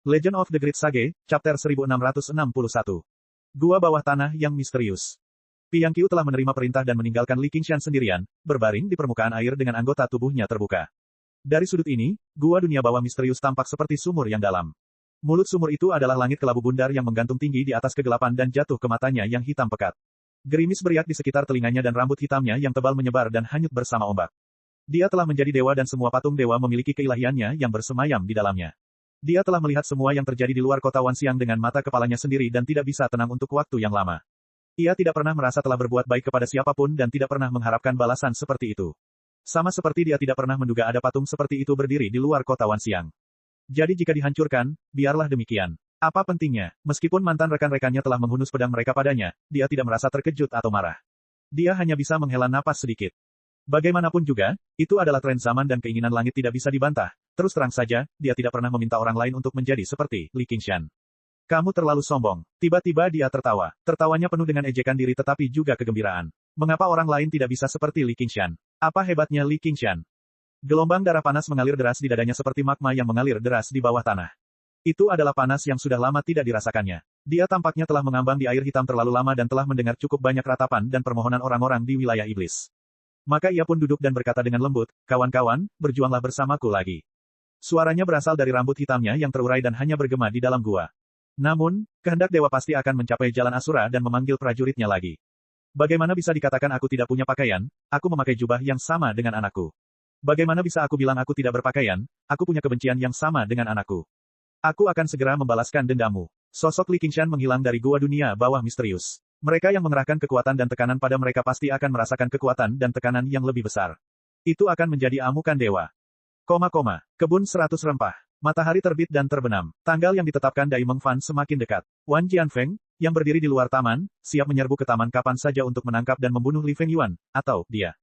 Legend of the Great Sage, Chapter 1661. Gua bawah tanah yang misterius. Piang Qiu telah menerima perintah dan meninggalkan Li Qingshan sendirian, berbaring di permukaan air dengan anggota tubuhnya terbuka. Dari sudut ini, gua dunia bawah misterius tampak seperti sumur yang dalam. Mulut sumur itu adalah langit kelabu bundar yang menggantung tinggi di atas kegelapan dan jatuh ke matanya yang hitam pekat. Gerimis beriak di sekitar telinganya dan rambut hitamnya yang tebal menyebar dan hanyut bersama ombak. Dia telah menjadi dewa dan semua patung dewa memiliki keilahiannya yang bersemayam di dalamnya. Dia telah melihat semua yang terjadi di luar kota Wanxiang dengan mata kepalanya sendiri dan tidak bisa tenang untuk waktu yang lama. Ia tidak pernah merasa telah berbuat baik kepada siapapun dan tidak pernah mengharapkan balasan seperti itu. Sama seperti dia tidak pernah menduga ada patung seperti itu berdiri di luar kota Wanxiang. Jadi jika dihancurkan, biarlah demikian. Apa pentingnya? Meskipun mantan rekan-rekannya telah menghunus pedang mereka padanya, dia tidak merasa terkejut atau marah. Dia hanya bisa menghela napas sedikit. Bagaimanapun juga, itu adalah tren zaman dan keinginan langit tidak bisa dibantah. Terus terang saja, dia tidak pernah meminta orang lain untuk menjadi seperti Li Qingshan. Kamu terlalu sombong. Tiba-tiba dia tertawa. Tertawanya penuh dengan ejekan diri tetapi juga kegembiraan. Mengapa orang lain tidak bisa seperti Li Qingshan? Apa hebatnya Li Qingshan? Gelombang darah panas mengalir deras di dadanya seperti magma yang mengalir deras di bawah tanah. Itu adalah panas yang sudah lama tidak dirasakannya. Dia tampaknya telah mengambang di air hitam terlalu lama dan telah mendengar cukup banyak ratapan dan permohonan orang-orang di wilayah iblis. Maka ia pun duduk dan berkata dengan lembut, "Kawan-kawan, berjuanglah bersamaku lagi." Suaranya berasal dari rambut hitamnya yang terurai dan hanya bergema di dalam gua. Namun, kehendak dewa pasti akan mencapai jalan Asura dan memanggil prajuritnya lagi. Bagaimana bisa dikatakan aku tidak punya pakaian? Aku memakai jubah yang sama dengan anakku. Bagaimana bisa aku bilang aku tidak berpakaian? Aku punya kebencian yang sama dengan anakku. Aku akan segera membalaskan dendammu. Sosok Li Qingshan menghilang dari gua dunia bawah misterius. Mereka yang mengerahkan kekuatan dan tekanan pada mereka pasti akan merasakan kekuatan dan tekanan yang lebih besar. Itu akan menjadi amukan dewa. Kebun 100 rempah. Matahari terbit dan terbenam. Tanggal yang ditetapkan Dai Meng Fan semakin dekat. Wan Jianfeng, yang berdiri di luar taman, siap menyerbu ke taman kapan saja untuk menangkap dan membunuh Li Fengyuan, atau dia.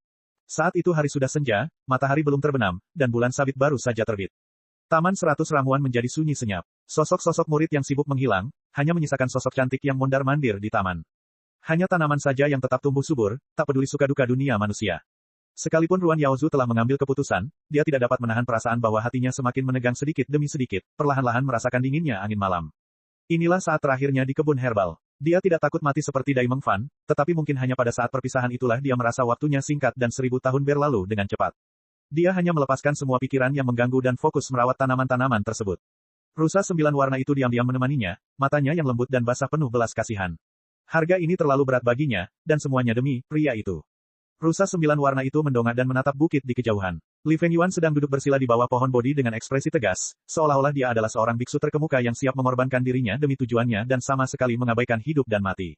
Saat itu hari sudah senja, matahari belum terbenam, dan bulan sabit baru saja terbit. Taman 100 ramuan menjadi sunyi senyap. Sosok-sosok murid yang sibuk menghilang, hanya menyisakan sosok cantik yang mondar-mandir di taman. Hanya tanaman saja yang tetap tumbuh subur, tak peduli suka duka dunia manusia. Sekalipun Ruan Yaozu telah mengambil keputusan, dia tidak dapat menahan perasaan bahwa hatinya semakin menegang sedikit demi sedikit, perlahan-lahan merasakan dinginnya angin malam. Inilah saat terakhirnya di kebun herbal. Dia tidak takut mati seperti Dai Meng Fan, tetapi mungkin hanya pada saat perpisahan itulah dia merasa waktunya singkat dan 1000 tahun berlalu dengan cepat. Dia hanya melepaskan semua pikiran yang mengganggu dan fokus merawat tanaman-tanaman tersebut. Rusa 9 warna itu diam-diam menemaninya, matanya yang lembut dan basah penuh belas kasihan. Harga ini terlalu berat baginya, dan semuanya demi pria itu. Rusa 9 warna itu mendongak dan menatap bukit di kejauhan. Li Fengyuan sedang duduk bersila di bawah pohon bodi dengan ekspresi tegas, seolah-olah dia adalah seorang biksu terkemuka yang siap mengorbankan dirinya demi tujuannya dan sama sekali mengabaikan hidup dan mati.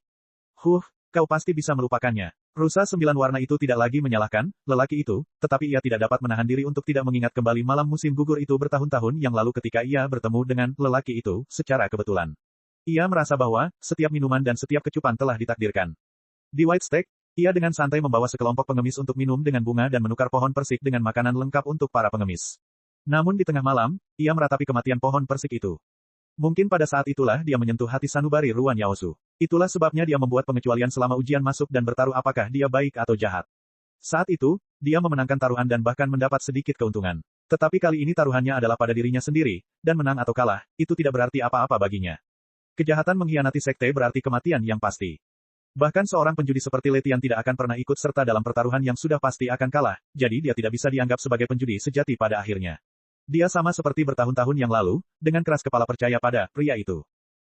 Kau pasti bisa melupakannya. Rusa 9 warna itu tidak lagi menyalahkan lelaki itu, tetapi ia tidak dapat menahan diri untuk tidak mengingat kembali malam musim gugur itu bertahun-tahun yang lalu ketika ia bertemu dengan lelaki itu secara kebetulan. Ia merasa bahwa setiap minuman dan setiap kecupan telah ditakdirkan. Di White Stake, ia dengan santai membawa sekelompok pengemis untuk minum dengan bunga dan menukar pohon persik dengan makanan lengkap untuk para pengemis. Namun di tengah malam, ia meratapi kematian pohon persik itu. Mungkin pada saat itulah dia menyentuh hati sanubari Ruan Yaozu. Itulah sebabnya dia membuat pengecualian selama ujian masuk dan bertaruh apakah dia baik atau jahat. Saat itu, dia memenangkan taruhan dan bahkan mendapat sedikit keuntungan. Tetapi kali ini taruhannya adalah pada dirinya sendiri, dan menang atau kalah, itu tidak berarti apa-apa baginya. Kejahatan mengkhianati sekte berarti kematian yang pasti. Bahkan seorang penjudi seperti Letian tidak akan pernah ikut serta dalam pertaruhan yang sudah pasti akan kalah, jadi dia tidak bisa dianggap sebagai penjudi sejati pada akhirnya. Dia sama seperti bertahun-tahun yang lalu, dengan keras kepala percaya pada pria itu.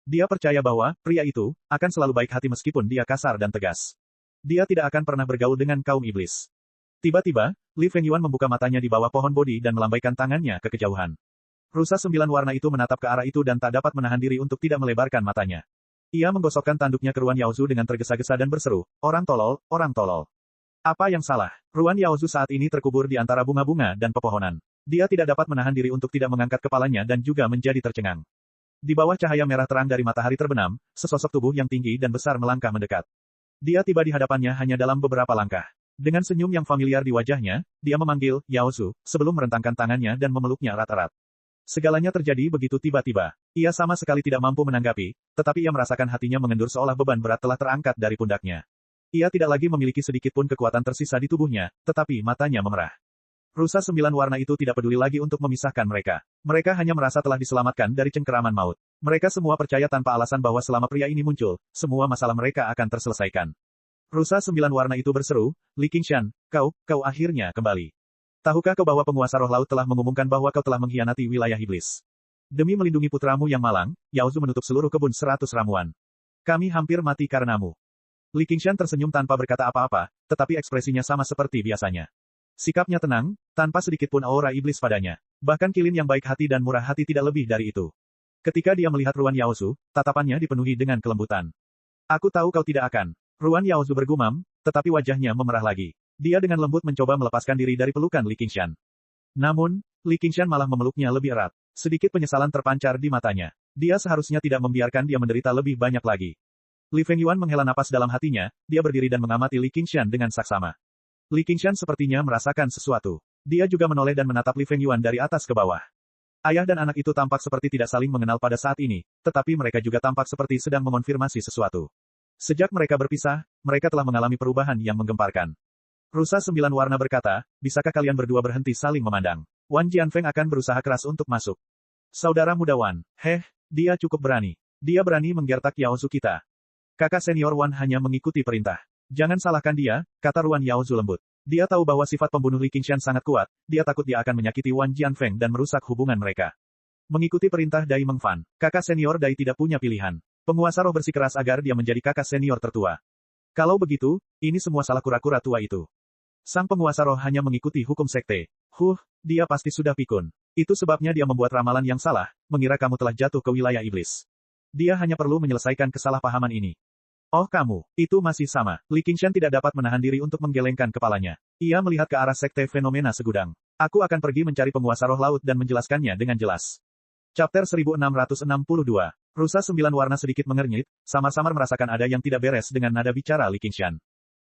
Dia percaya bahwa pria itu akan selalu baik hati meskipun dia kasar dan tegas. Dia tidak akan pernah bergaul dengan kaum iblis. Tiba-tiba, Li Fengyuan membuka matanya di bawah pohon bodi dan melambaikan tangannya ke kejauhan. Rusa 9 warna itu menatap ke arah itu dan tak dapat menahan diri untuk tidak melebarkan matanya. Ia menggosokkan tanduknya ke Ruan Yaozu dengan tergesa-gesa dan berseru, "Orang tolol, orang tolol." Apa yang salah? Ruan Yaozu saat ini terkubur di antara bunga-bunga dan pepohonan. Dia tidak dapat menahan diri untuk tidak mengangkat kepalanya dan juga menjadi tercengang. Di bawah cahaya merah terang dari matahari terbenam, sesosok tubuh yang tinggi dan besar melangkah mendekat. Dia tiba di hadapannya hanya dalam beberapa langkah. Dengan senyum yang familiar di wajahnya, dia memanggil Yaozu, sebelum merentangkan tangannya dan memeluknya erat-erat. Segalanya terjadi begitu tiba-tiba. Ia sama sekali tidak mampu menanggapi, tetapi ia merasakan hatinya mengendur seolah beban berat telah terangkat dari pundaknya. Ia tidak lagi memiliki sedikit pun kekuatan tersisa di tubuhnya, tetapi matanya memerah. Rusa 9 warna itu tidak peduli lagi untuk memisahkan mereka. Mereka hanya merasa telah diselamatkan dari cengkeraman maut. Mereka semua percaya tanpa alasan bahwa selama pria ini muncul, semua masalah mereka akan terselesaikan. Rusa 9 warna itu berseru, Li Qingshan, kau akhirnya kembali. Tahukah kau bahwa penguasa roh laut telah mengumumkan bahwa kau telah mengkhianati wilayah iblis? Demi melindungi putramu yang malang, Yao Zu menutup seluruh kebun 100 ramuan. Kami hampir mati karenamu. Li Qingshan tersenyum tanpa berkata apa-apa, tetapi ekspresinya sama seperti biasanya. Sikapnya tenang, tanpa sedikit pun aura iblis padanya. Bahkan Qilin yang baik hati dan murah hati tidak lebih dari itu. Ketika dia melihat Ruan Yaozu, tatapannya dipenuhi dengan kelembutan. Aku tahu kau tidak akan. Ruan Yaozu bergumam, tetapi wajahnya memerah lagi. Dia dengan lembut mencoba melepaskan diri dari pelukan Li Qingshan. Namun, Li Qingshan malah memeluknya lebih erat. Sedikit penyesalan terpancar di matanya. Dia seharusnya tidak membiarkan dia menderita lebih banyak lagi. Li Fengyuan menghela napas dalam hatinya, dia berdiri dan mengamati Li Qingshan dengan saksama. Li Qingshan sepertinya merasakan sesuatu. Dia juga menoleh dan menatap Li Fengyuan dari atas ke bawah. Ayah dan anak itu tampak seperti tidak saling mengenal pada saat ini, tetapi mereka juga tampak seperti sedang mengonfirmasi sesuatu. Sejak mereka berpisah, mereka telah mengalami perubahan yang menggemparkan. Rusa 9 warna berkata, bisakah kalian berdua berhenti saling memandang? Wan Jianfeng akan berusaha keras untuk masuk. Saudara muda Wan, dia cukup berani. Dia berani menggertak Yaozu kita. Kakak senior Wan hanya mengikuti perintah. Jangan salahkan dia, kata Ruan Yaozu lembut. Dia tahu bahwa sifat pembunuh Li Qingshan sangat kuat, dia takut dia akan menyakiti Wan Jianfeng dan merusak hubungan mereka. Mengikuti perintah Dai Mengfan, kakak senior Dai tidak punya pilihan. Penguasa roh bersikeras agar dia menjadi kakak senior tertua. Kalau begitu, ini semua salah kura-kura tua itu. Sang penguasa roh hanya mengikuti hukum sekte. Dia pasti sudah pikun. Itu sebabnya dia membuat ramalan yang salah, mengira kamu telah jatuh ke wilayah iblis. Dia hanya perlu menyelesaikan kesalahpahaman ini. Oh kamu, itu masih sama. Li Qingshan tidak dapat menahan diri untuk menggelengkan kepalanya. Ia melihat ke arah sekte fenomena segudang. Aku akan pergi mencari penguasa roh laut dan menjelaskannya dengan jelas. Chapter 1662. Rusa 9 warna sedikit mengernyit, samar-samar merasakan ada yang tidak beres dengan nada bicara Li Qingshan.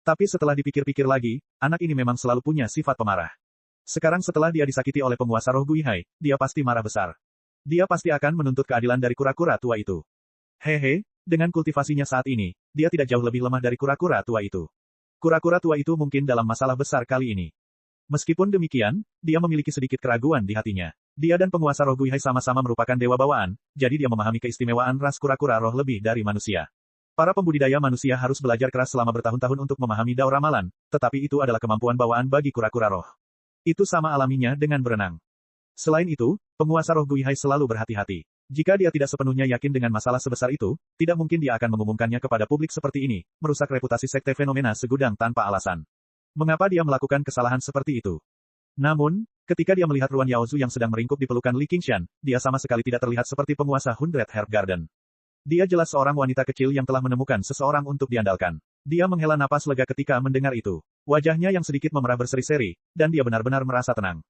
Tapi setelah dipikir-pikir lagi, anak ini memang selalu punya sifat pemarah. Sekarang setelah dia disakiti oleh penguasa roh Guihai, dia pasti marah besar. Dia pasti akan menuntut keadilan dari kura-kura tua itu. Dengan kultivasinya saat ini, dia tidak jauh lebih lemah dari kura-kura tua itu. Kura-kura tua itu mungkin dalam masalah besar kali ini. Meskipun demikian, dia memiliki sedikit keraguan di hatinya. Dia dan penguasa roh Guihai sama-sama merupakan dewa bawaan, jadi dia memahami keistimewaan ras kura-kura roh lebih dari manusia. Para pembudidaya manusia harus belajar keras selama bertahun-tahun untuk memahami dao ramalan, tetapi itu adalah kemampuan bawaan bagi kura-kura roh. Itu sama alaminya dengan berenang. Selain itu, penguasa roh Guihai selalu berhati-hati. Jika dia tidak sepenuhnya yakin dengan masalah sebesar itu, tidak mungkin dia akan mengumumkannya kepada publik seperti ini, merusak reputasi sekte fenomena segudang tanpa alasan. Mengapa dia melakukan kesalahan seperti itu? Namun, ketika dia melihat Ruan Yaozu yang sedang meringkuk di pelukan Li Qingshan, dia sama sekali tidak terlihat seperti penguasa Hundred Herb Garden. Dia jelas seorang wanita kecil yang telah menemukan seseorang untuk diandalkan. Dia menghela napas lega ketika mendengar itu. Wajahnya yang sedikit memerah berseri-seri, dan dia benar-benar merasa tenang.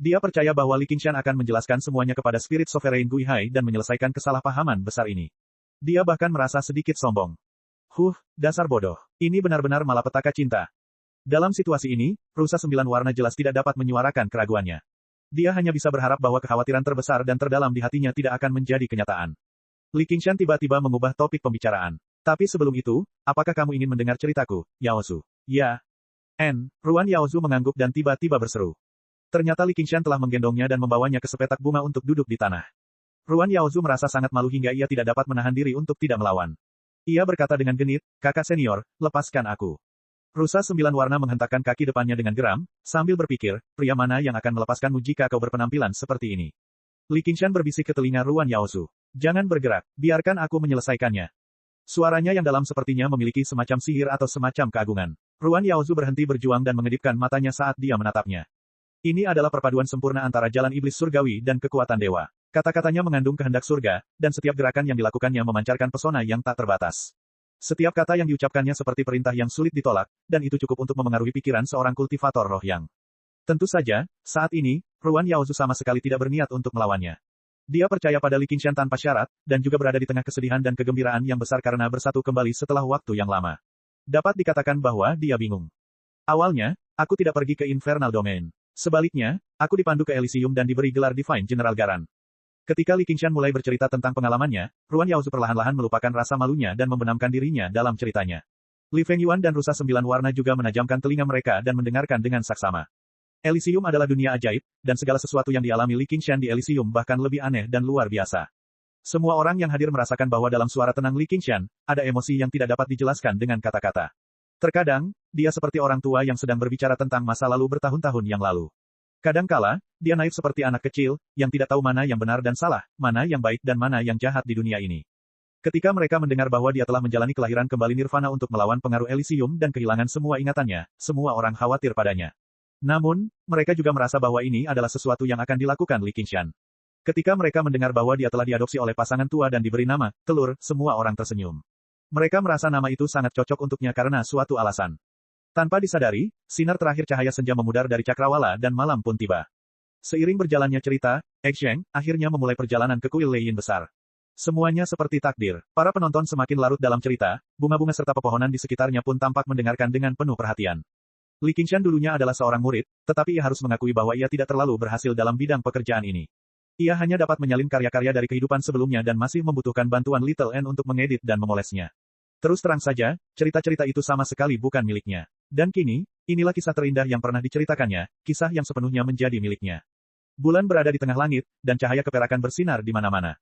Dia percaya bahwa Li Qingshan akan menjelaskan semuanya kepada Spirit Sovereign Guihai dan menyelesaikan kesalahpahaman besar ini. Dia bahkan merasa sedikit sombong. Dasar bodoh. Ini benar-benar malapetaka cinta. Dalam situasi ini, Rusa 9 warna jelas tidak dapat menyuarakan keraguannya. Dia hanya bisa berharap bahwa kekhawatiran terbesar dan terdalam di hatinya tidak akan menjadi kenyataan. Li Qingshan tiba-tiba mengubah topik pembicaraan. Tapi sebelum itu, apakah kamu ingin mendengar ceritaku, Yaozu? Ya. Ruan Yaozu mengangguk dan tiba-tiba berseru. Ternyata Li Qingshan telah menggendongnya dan membawanya ke sepetak bunga untuk duduk di tanah. Ruan Yaozu merasa sangat malu hingga ia tidak dapat menahan diri untuk tidak melawan. Ia berkata dengan genit, kakak senior, lepaskan aku. Rusa 9 warna menghentakkan kaki depannya dengan geram, sambil berpikir, pria mana yang akan melepaskanmu jika kau berpenampilan seperti ini. Li Qingshan berbisik ke telinga Ruan Yaozu. Jangan bergerak, biarkan aku menyelesaikannya. Suaranya yang dalam sepertinya memiliki semacam sihir atau semacam keagungan. Ruan Yaozu berhenti berjuang dan mengedipkan matanya saat dia menatapnya. Ini adalah perpaduan sempurna antara jalan iblis surgawi dan kekuatan dewa. Kata-katanya mengandung kehendak surga, dan setiap gerakan yang dilakukannya memancarkan pesona yang tak terbatas. Setiap kata yang diucapkannya seperti perintah yang sulit ditolak, dan itu cukup untuk memengaruhi pikiran seorang kultivator roh yang. Tentu saja, saat ini, Ruan Yaozu sama sekali tidak berniat untuk melawannya. Dia percaya pada Li Qingshan tanpa syarat, dan juga berada di tengah kesedihan dan kegembiraan yang besar karena bersatu kembali setelah waktu yang lama. Dapat dikatakan bahwa dia bingung. Awalnya, aku tidak pergi ke Infernal Domain. Sebaliknya, aku dipandu ke Elysium dan diberi gelar Divine General Garan. Ketika Li Qingshan mulai bercerita tentang pengalamannya, Ruan Yaozu perlahan-lahan melupakan rasa malunya dan membenamkan dirinya dalam ceritanya. Li Fengyuan dan Rusa 9 warna juga menajamkan telinga mereka dan mendengarkan dengan saksama. Elysium adalah dunia ajaib, dan segala sesuatu yang dialami Li Qingshan di Elysium bahkan lebih aneh dan luar biasa. Semua orang yang hadir merasakan bahwa dalam suara tenang Li Qingshan, ada emosi yang tidak dapat dijelaskan dengan kata-kata. Terkadang, dia seperti orang tua yang sedang berbicara tentang masa lalu bertahun-tahun yang lalu. Kadangkala, dia naif seperti anak kecil, yang tidak tahu mana yang benar dan salah, mana yang baik dan mana yang jahat di dunia ini. Ketika mereka mendengar bahwa dia telah menjalani kelahiran kembali Nirvana untuk melawan pengaruh Elysium dan kehilangan semua ingatannya, semua orang khawatir padanya. Namun, mereka juga merasa bahwa ini adalah sesuatu yang akan dilakukan Li Qingshan. Ketika mereka mendengar bahwa dia telah diadopsi oleh pasangan tua dan diberi nama, Telur, semua orang tersenyum. Mereka merasa nama itu sangat cocok untuknya karena suatu alasan. Tanpa disadari, sinar terakhir cahaya senja memudar dari cakrawala dan malam pun tiba. Seiring berjalannya cerita, Eksheng akhirnya memulai perjalanan ke kuil Lei Yin besar. Semuanya seperti takdir. Para penonton semakin larut dalam cerita, bunga-bunga serta pepohonan di sekitarnya pun tampak mendengarkan dengan penuh perhatian. Li Qingshan dulunya adalah seorang murid, tetapi ia harus mengakui bahwa ia tidak terlalu berhasil dalam bidang pekerjaan ini. Ia hanya dapat menyalin karya-karya dari kehidupan sebelumnya dan masih membutuhkan bantuan Little N untuk mengedit dan memolesnya. Terus terang saja, cerita-cerita itu sama sekali bukan miliknya. Dan kini, inilah kisah terindah yang pernah diceritakannya, kisah yang sepenuhnya menjadi miliknya. Bulan berada di tengah langit, dan cahaya keperakan bersinar di mana-mana.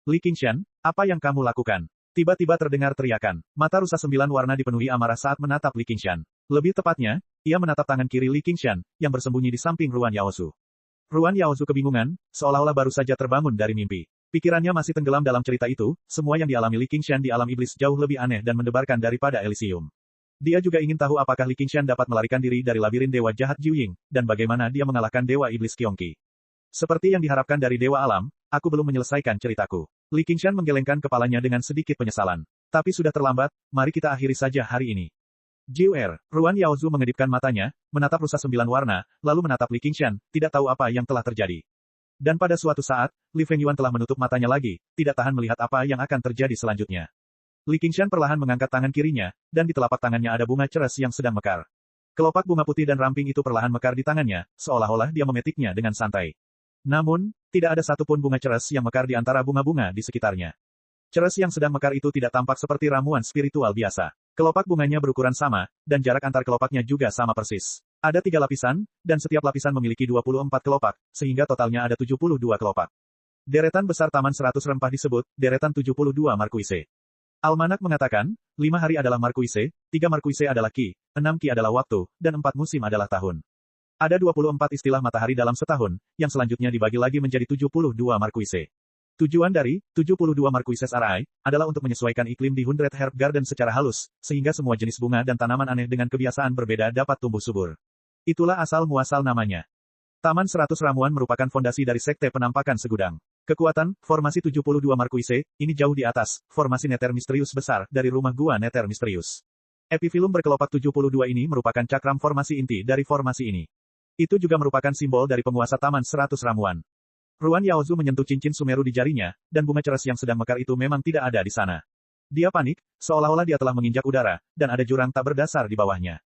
Li Qingshan, apa yang kamu lakukan? Tiba-tiba terdengar teriakan. Mata rusa 9 warna dipenuhi amarah saat menatap Li Qingshan. Lebih tepatnya, ia menatap tangan kiri Li Qingshan, yang bersembunyi di samping Ruan Yaozu. Ruan Yaozu kebingungan, seolah-olah baru saja terbangun dari mimpi. Pikirannya masih tenggelam dalam cerita itu, semua yang dialami Li Qingshan di alam iblis jauh lebih aneh dan mendebarkan daripada Elysium. Dia juga ingin tahu apakah Li Qingshan dapat melarikan diri dari labirin dewa jahat Jiuying, dan bagaimana dia mengalahkan dewa iblis Qiongqi. Seperti yang diharapkan dari dewa alam, aku belum menyelesaikan ceritaku. Li Qingshan menggelengkan kepalanya dengan sedikit penyesalan. Tapi sudah terlambat, mari kita akhiri saja hari ini. Jiuer, Ruan Yaozu mengedipkan matanya, menatap rusa 9 warna, lalu menatap Li Qingshan, tidak tahu apa yang telah terjadi. Dan pada suatu saat, Li Fengyuan telah menutup matanya lagi, tidak tahan melihat apa yang akan terjadi selanjutnya. Li Qingshan perlahan mengangkat tangan kirinya, dan di telapak tangannya ada bunga ceres yang sedang mekar. Kelopak bunga putih dan ramping itu perlahan mekar di tangannya, seolah-olah dia memetiknya dengan santai. Namun, tidak ada satupun bunga ceres yang mekar di antara bunga-bunga di sekitarnya. Ceres yang sedang mekar itu tidak tampak seperti ramuan spiritual biasa. Kelopak bunganya berukuran sama, dan jarak antar kelopaknya juga sama persis. Ada 3 lapisan, dan setiap lapisan memiliki 24 kelopak, sehingga totalnya ada 72 kelopak. Deretan besar Taman 100 Rempah disebut, deretan 72 Markuise. Almanak mengatakan, 5 hari adalah Markuise, 3 Markuise adalah Qi, 6 Qi adalah waktu, dan 4 musim adalah tahun. Ada 24 istilah matahari dalam setahun, yang selanjutnya dibagi lagi menjadi 72 Markuise. Tujuan dari 72 Markuises Arai adalah untuk menyesuaikan iklim di 100 Herb Garden secara halus, sehingga semua jenis bunga dan tanaman aneh dengan kebiasaan berbeda dapat tumbuh subur. Itulah asal-muasal namanya. Taman 100 Ramuan merupakan fondasi dari Sekte Penampakan Segudang. Kekuatan, formasi 72 Markuise, ini jauh di atas, formasi Nether Misterius besar, dari rumah gua Nether Misterius. Epifilum berkelopak 72 ini merupakan cakram formasi inti dari formasi ini. Itu juga merupakan simbol dari penguasa Taman 100 Ramuan. Ruan Yaozu menyentuh cincin Sumeru di jarinya, dan bunga ceres yang sedang mekar itu memang tidak ada di sana. Dia panik, seolah-olah dia telah menginjak udara, dan ada jurang tak berdasar di bawahnya.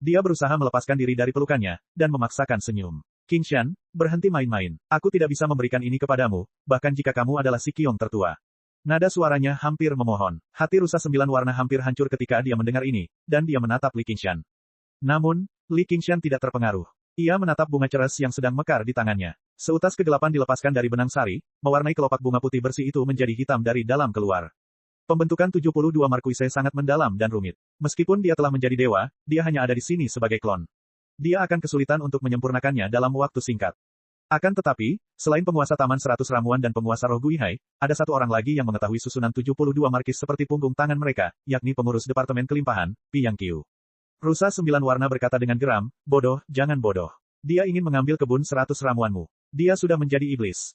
Dia berusaha melepaskan diri dari pelukannya, dan memaksakan senyum. Qingshan, berhenti main-main. Aku tidak bisa memberikan ini kepadamu, bahkan jika kamu adalah si Qiong tertua. Nada suaranya hampir memohon. Hati rusa 9 warna hampir hancur ketika dia mendengar ini, dan dia menatap Li Qingshan. Namun, Li Qingshan tidak terpengaruh. Ia menatap bunga ceres yang sedang mekar di tangannya. Seutas kegelapan dilepaskan dari benang sari, mewarnai kelopak bunga putih bersih itu menjadi hitam dari dalam keluar. Pembentukan 72 Markuise sangat mendalam dan rumit. Meskipun dia telah menjadi dewa, dia hanya ada di sini sebagai klon. Dia akan kesulitan untuk menyempurnakannya dalam waktu singkat. Akan tetapi, selain penguasa Taman 100 Ramuan dan penguasa Roh Guihai, ada satu orang lagi yang mengetahui susunan 72 markis seperti punggung tangan mereka, yakni pengurus Departemen Kelimpahan, Piang Qiu. Rusa 9 warna berkata dengan geram, bodoh, jangan bodoh. Dia ingin mengambil kebun 100 ramuanmu. Dia sudah menjadi iblis.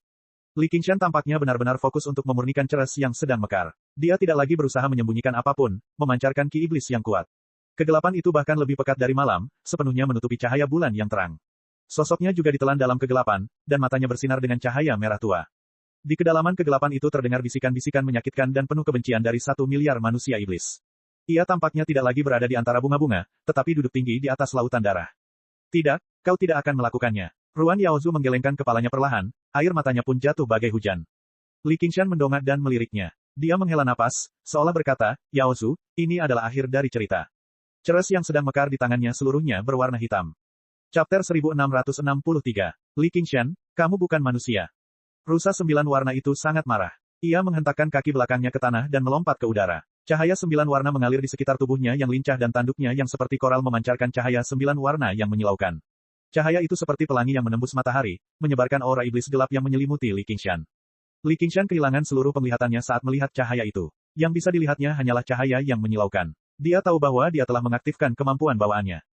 Li Qingshan tampaknya benar-benar fokus untuk memurnikan ceres yang sedang mekar. Dia tidak lagi berusaha menyembunyikan apapun, memancarkan ki iblis yang kuat. Kegelapan itu bahkan lebih pekat dari malam, sepenuhnya menutupi cahaya bulan yang terang. Sosoknya juga ditelan dalam kegelapan, dan matanya bersinar dengan cahaya merah tua. Di kedalaman kegelapan itu terdengar bisikan-bisikan menyakitkan dan penuh kebencian dari 1 miliar manusia iblis. Ia tampaknya tidak lagi berada di antara bunga-bunga, tetapi duduk tinggi di atas lautan darah. Tidak, kau tidak akan melakukannya. Ruan Yaozu menggelengkan kepalanya perlahan, air matanya pun jatuh bagai hujan. Li Qingshan mendongak dan meliriknya. Dia menghela napas, seolah berkata, Yaozu, ini adalah akhir dari cerita. Ceres yang sedang mekar di tangannya seluruhnya berwarna hitam. Chapter 1663. Li Qingshan, kamu bukan manusia. Rusa 9 warna itu sangat marah. Ia menghentakkan kaki belakangnya ke tanah dan melompat ke udara. Cahaya 9 warna mengalir di sekitar tubuhnya yang lincah dan tanduknya yang seperti koral memancarkan cahaya 9 warna yang menyilaukan. Cahaya itu seperti pelangi yang menembus matahari, menyebarkan aura iblis gelap yang menyelimuti Li Qingshan. Li Qingshan kehilangan seluruh penglihatannya saat melihat cahaya itu. Yang bisa dilihatnya hanyalah cahaya yang menyilaukan. Dia tahu bahwa dia telah mengaktifkan kemampuan bawaannya.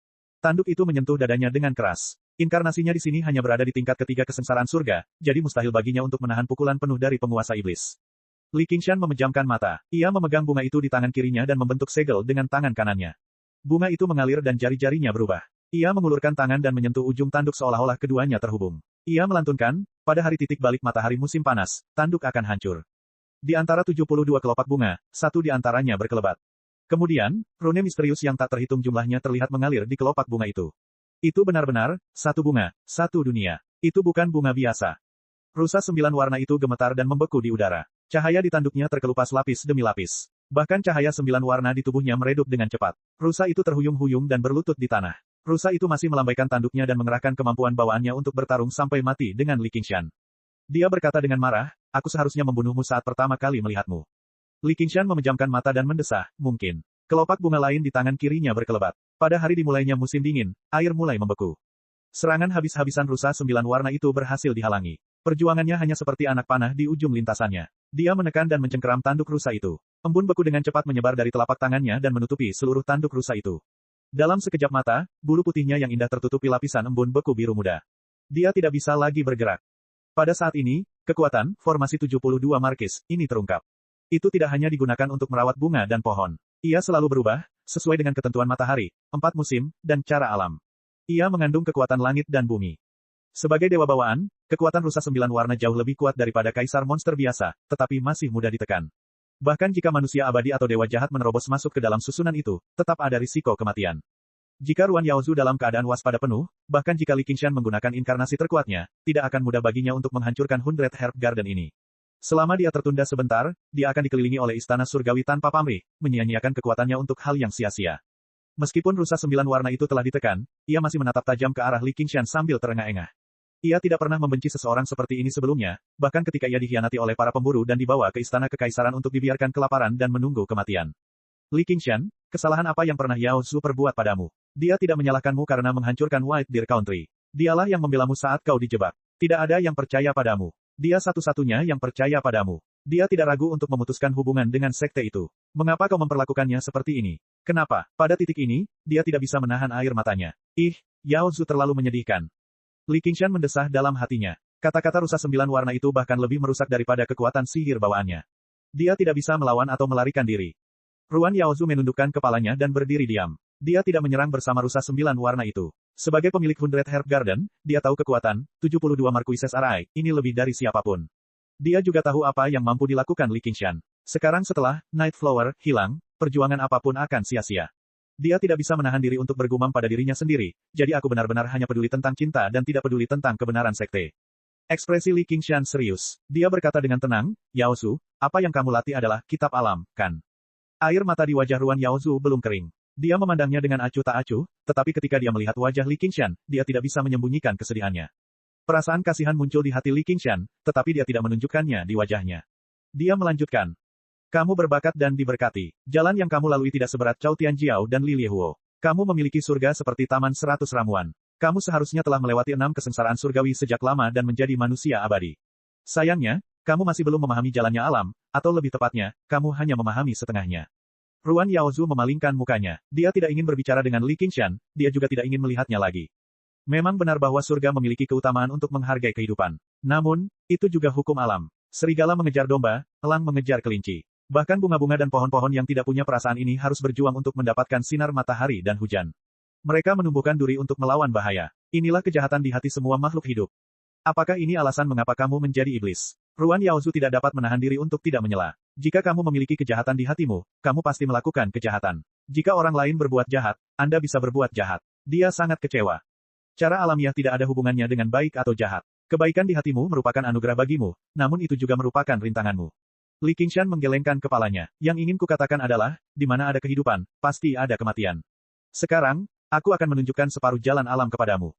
Tanduk itu menyentuh dadanya dengan keras. Inkarnasinya di sini hanya berada di tingkat ketiga kesengsaraan surga, jadi mustahil baginya untuk menahan pukulan penuh dari penguasa iblis. Li Qingshan memejamkan mata. Ia memegang bunga itu di tangan kirinya dan membentuk segel dengan tangan kanannya. Bunga itu mengalir dan jari-jarinya berubah. Ia mengulurkan tangan dan menyentuh ujung tanduk seolah-olah keduanya terhubung. Ia melantunkan, pada hari titik balik matahari musim panas, tanduk akan hancur. Di antara 72 kelopak bunga, satu di antaranya berkelebat. Kemudian, rune misterius yang tak terhitung jumlahnya terlihat mengalir di kelopak bunga itu. Itu benar-benar, satu bunga, satu dunia. Itu bukan bunga biasa. Rusa 9 warna itu gemetar dan membeku di udara. Cahaya di tanduknya terkelupas lapis demi lapis. Bahkan cahaya 9 warna di tubuhnya meredup dengan cepat. Rusa itu terhuyung-huyung dan berlutut di tanah. Rusa itu masih melambaikan tanduknya dan mengerahkan kemampuan bawaannya untuk bertarung sampai mati dengan Li Qingshan. Dia berkata dengan marah, aku seharusnya membunuhmu saat pertama kali melihatmu. Li Qingshan memejamkan mata dan mendesah, mungkin. Kelopak bunga lain di tangan kirinya berkelebat. Pada hari dimulainya musim dingin, air mulai membeku. Serangan habis-habisan rusa 9 warna itu berhasil dihalangi. Perjuangannya hanya seperti anak panah di ujung lintasannya. Dia menekan dan mencengkeram tanduk rusa itu. Embun beku dengan cepat menyebar dari telapak tangannya dan menutupi seluruh tanduk rusa itu. Dalam sekejap mata, bulu putihnya yang indah tertutupi lapisan embun beku biru muda. Dia tidak bisa lagi bergerak. Pada saat ini, kekuatan, formasi 72 Markis, ini terungkap. Itu tidak hanya digunakan untuk merawat bunga dan pohon. Ia selalu berubah, sesuai dengan ketentuan matahari, 4 musim, dan cara alam. Ia mengandung kekuatan langit dan bumi. Sebagai dewa bawaan, kekuatan rusa 9 warna jauh lebih kuat daripada kaisar monster biasa, tetapi masih mudah ditekan. Bahkan jika manusia abadi atau dewa jahat menerobos masuk ke dalam susunan itu, tetap ada risiko kematian. Jika Ruan Yaozu dalam keadaan waspada penuh, bahkan jika Li Qingshan menggunakan inkarnasi terkuatnya, tidak akan mudah baginya untuk menghancurkan Hundred Herb Garden ini. Selama dia tertunda sebentar, dia akan dikelilingi oleh istana surgawi tanpa pamrih, menyia-nyiakan kekuatannya untuk hal yang sia-sia. Meskipun rusa 9 warna itu telah ditekan, ia masih menatap tajam ke arah Li Qingshan sambil terengah-engah. Ia tidak pernah membenci seseorang seperti ini sebelumnya, bahkan ketika ia dikhianati oleh para pemburu dan dibawa ke istana kekaisaran untuk dibiarkan kelaparan dan menunggu kematian. Li Qingshan, kesalahan apa yang pernah Yao Zu perbuat padamu? Dia tidak menyalahkanmu karena menghancurkan White Deer Country. Dialah yang membelamu saat kau dijebak. Tidak ada yang percaya padamu. Dia satu-satunya yang percaya padamu. Dia tidak ragu untuk memutuskan hubungan dengan sekte itu. Mengapa kau memperlakukannya seperti ini? Kenapa? Pada titik ini, dia tidak bisa menahan air matanya. Ih, Yao Zu terlalu menyedihkan. Li Qingshan mendesah dalam hatinya. Kata-kata rusa 9 warna itu bahkan lebih merusak daripada kekuatan sihir bawaannya. Dia tidak bisa melawan atau melarikan diri. Ruan Yaozu menundukkan kepalanya dan berdiri diam. Dia tidak menyerang bersama rusa 9 warna itu. Sebagai pemilik Hundred Herb Garden, dia tahu kekuatan, 72 Marquisess Arai, ini lebih dari siapapun. Dia juga tahu apa yang mampu dilakukan Li Qingshan. Sekarang setelah Night Flower hilang, perjuangan apapun akan sia-sia. Dia tidak bisa menahan diri untuk bergumam pada dirinya sendiri, jadi aku benar-benar hanya peduli tentang cinta dan tidak peduli tentang kebenaran sekte. Ekspresi Li Qingshan serius. Dia berkata dengan tenang, Yaozu, apa yang kamu latih adalah kitab alam, kan? Air mata di wajah Ruan Yaozu belum kering. Dia memandangnya dengan acuh tak acuh, tetapi ketika dia melihat wajah Li Qingshan, dia tidak bisa menyembunyikan kesedihannya. Perasaan kasihan muncul di hati Li Qingshan, tetapi dia tidak menunjukkannya di wajahnya. Dia melanjutkan. Kamu berbakat dan diberkati. Jalan yang kamu lalui tidak seberat Chao Tianjiao dan Li Liehuo. Kamu memiliki surga seperti taman 100 ramuan. Kamu seharusnya telah melewati 6 kesengsaraan surgawi sejak lama dan menjadi manusia abadi. Sayangnya, kamu masih belum memahami jalannya alam, atau lebih tepatnya, kamu hanya memahami setengahnya. Ruan Yaozu memalingkan mukanya. Dia tidak ingin berbicara dengan Li Qingshan, dia juga tidak ingin melihatnya lagi. Memang benar bahwa surga memiliki keutamaan untuk menghargai kehidupan. Namun, itu juga hukum alam. Serigala mengejar domba, elang mengejar kelinci. Bahkan bunga-bunga dan pohon-pohon yang tidak punya perasaan ini harus berjuang untuk mendapatkan sinar matahari dan hujan. Mereka menumbuhkan duri untuk melawan bahaya. Inilah kejahatan di hati semua makhluk hidup. Apakah ini alasan mengapa kamu menjadi iblis? Ruan Yaozu tidak dapat menahan diri untuk tidak menyela. Jika kamu memiliki kejahatan di hatimu, kamu pasti melakukan kejahatan. Jika orang lain berbuat jahat, Anda bisa berbuat jahat. Dia sangat kecewa. Cara alamiah tidak ada hubungannya dengan baik atau jahat. Kebaikan di hatimu merupakan anugerah bagimu, namun itu juga merupakan rintanganmu. Li Qingshan menggelengkan kepalanya. Yang ingin kukatakan adalah, di mana ada kehidupan, pasti ada kematian. Sekarang, aku akan menunjukkan separuh jalan alam kepadamu.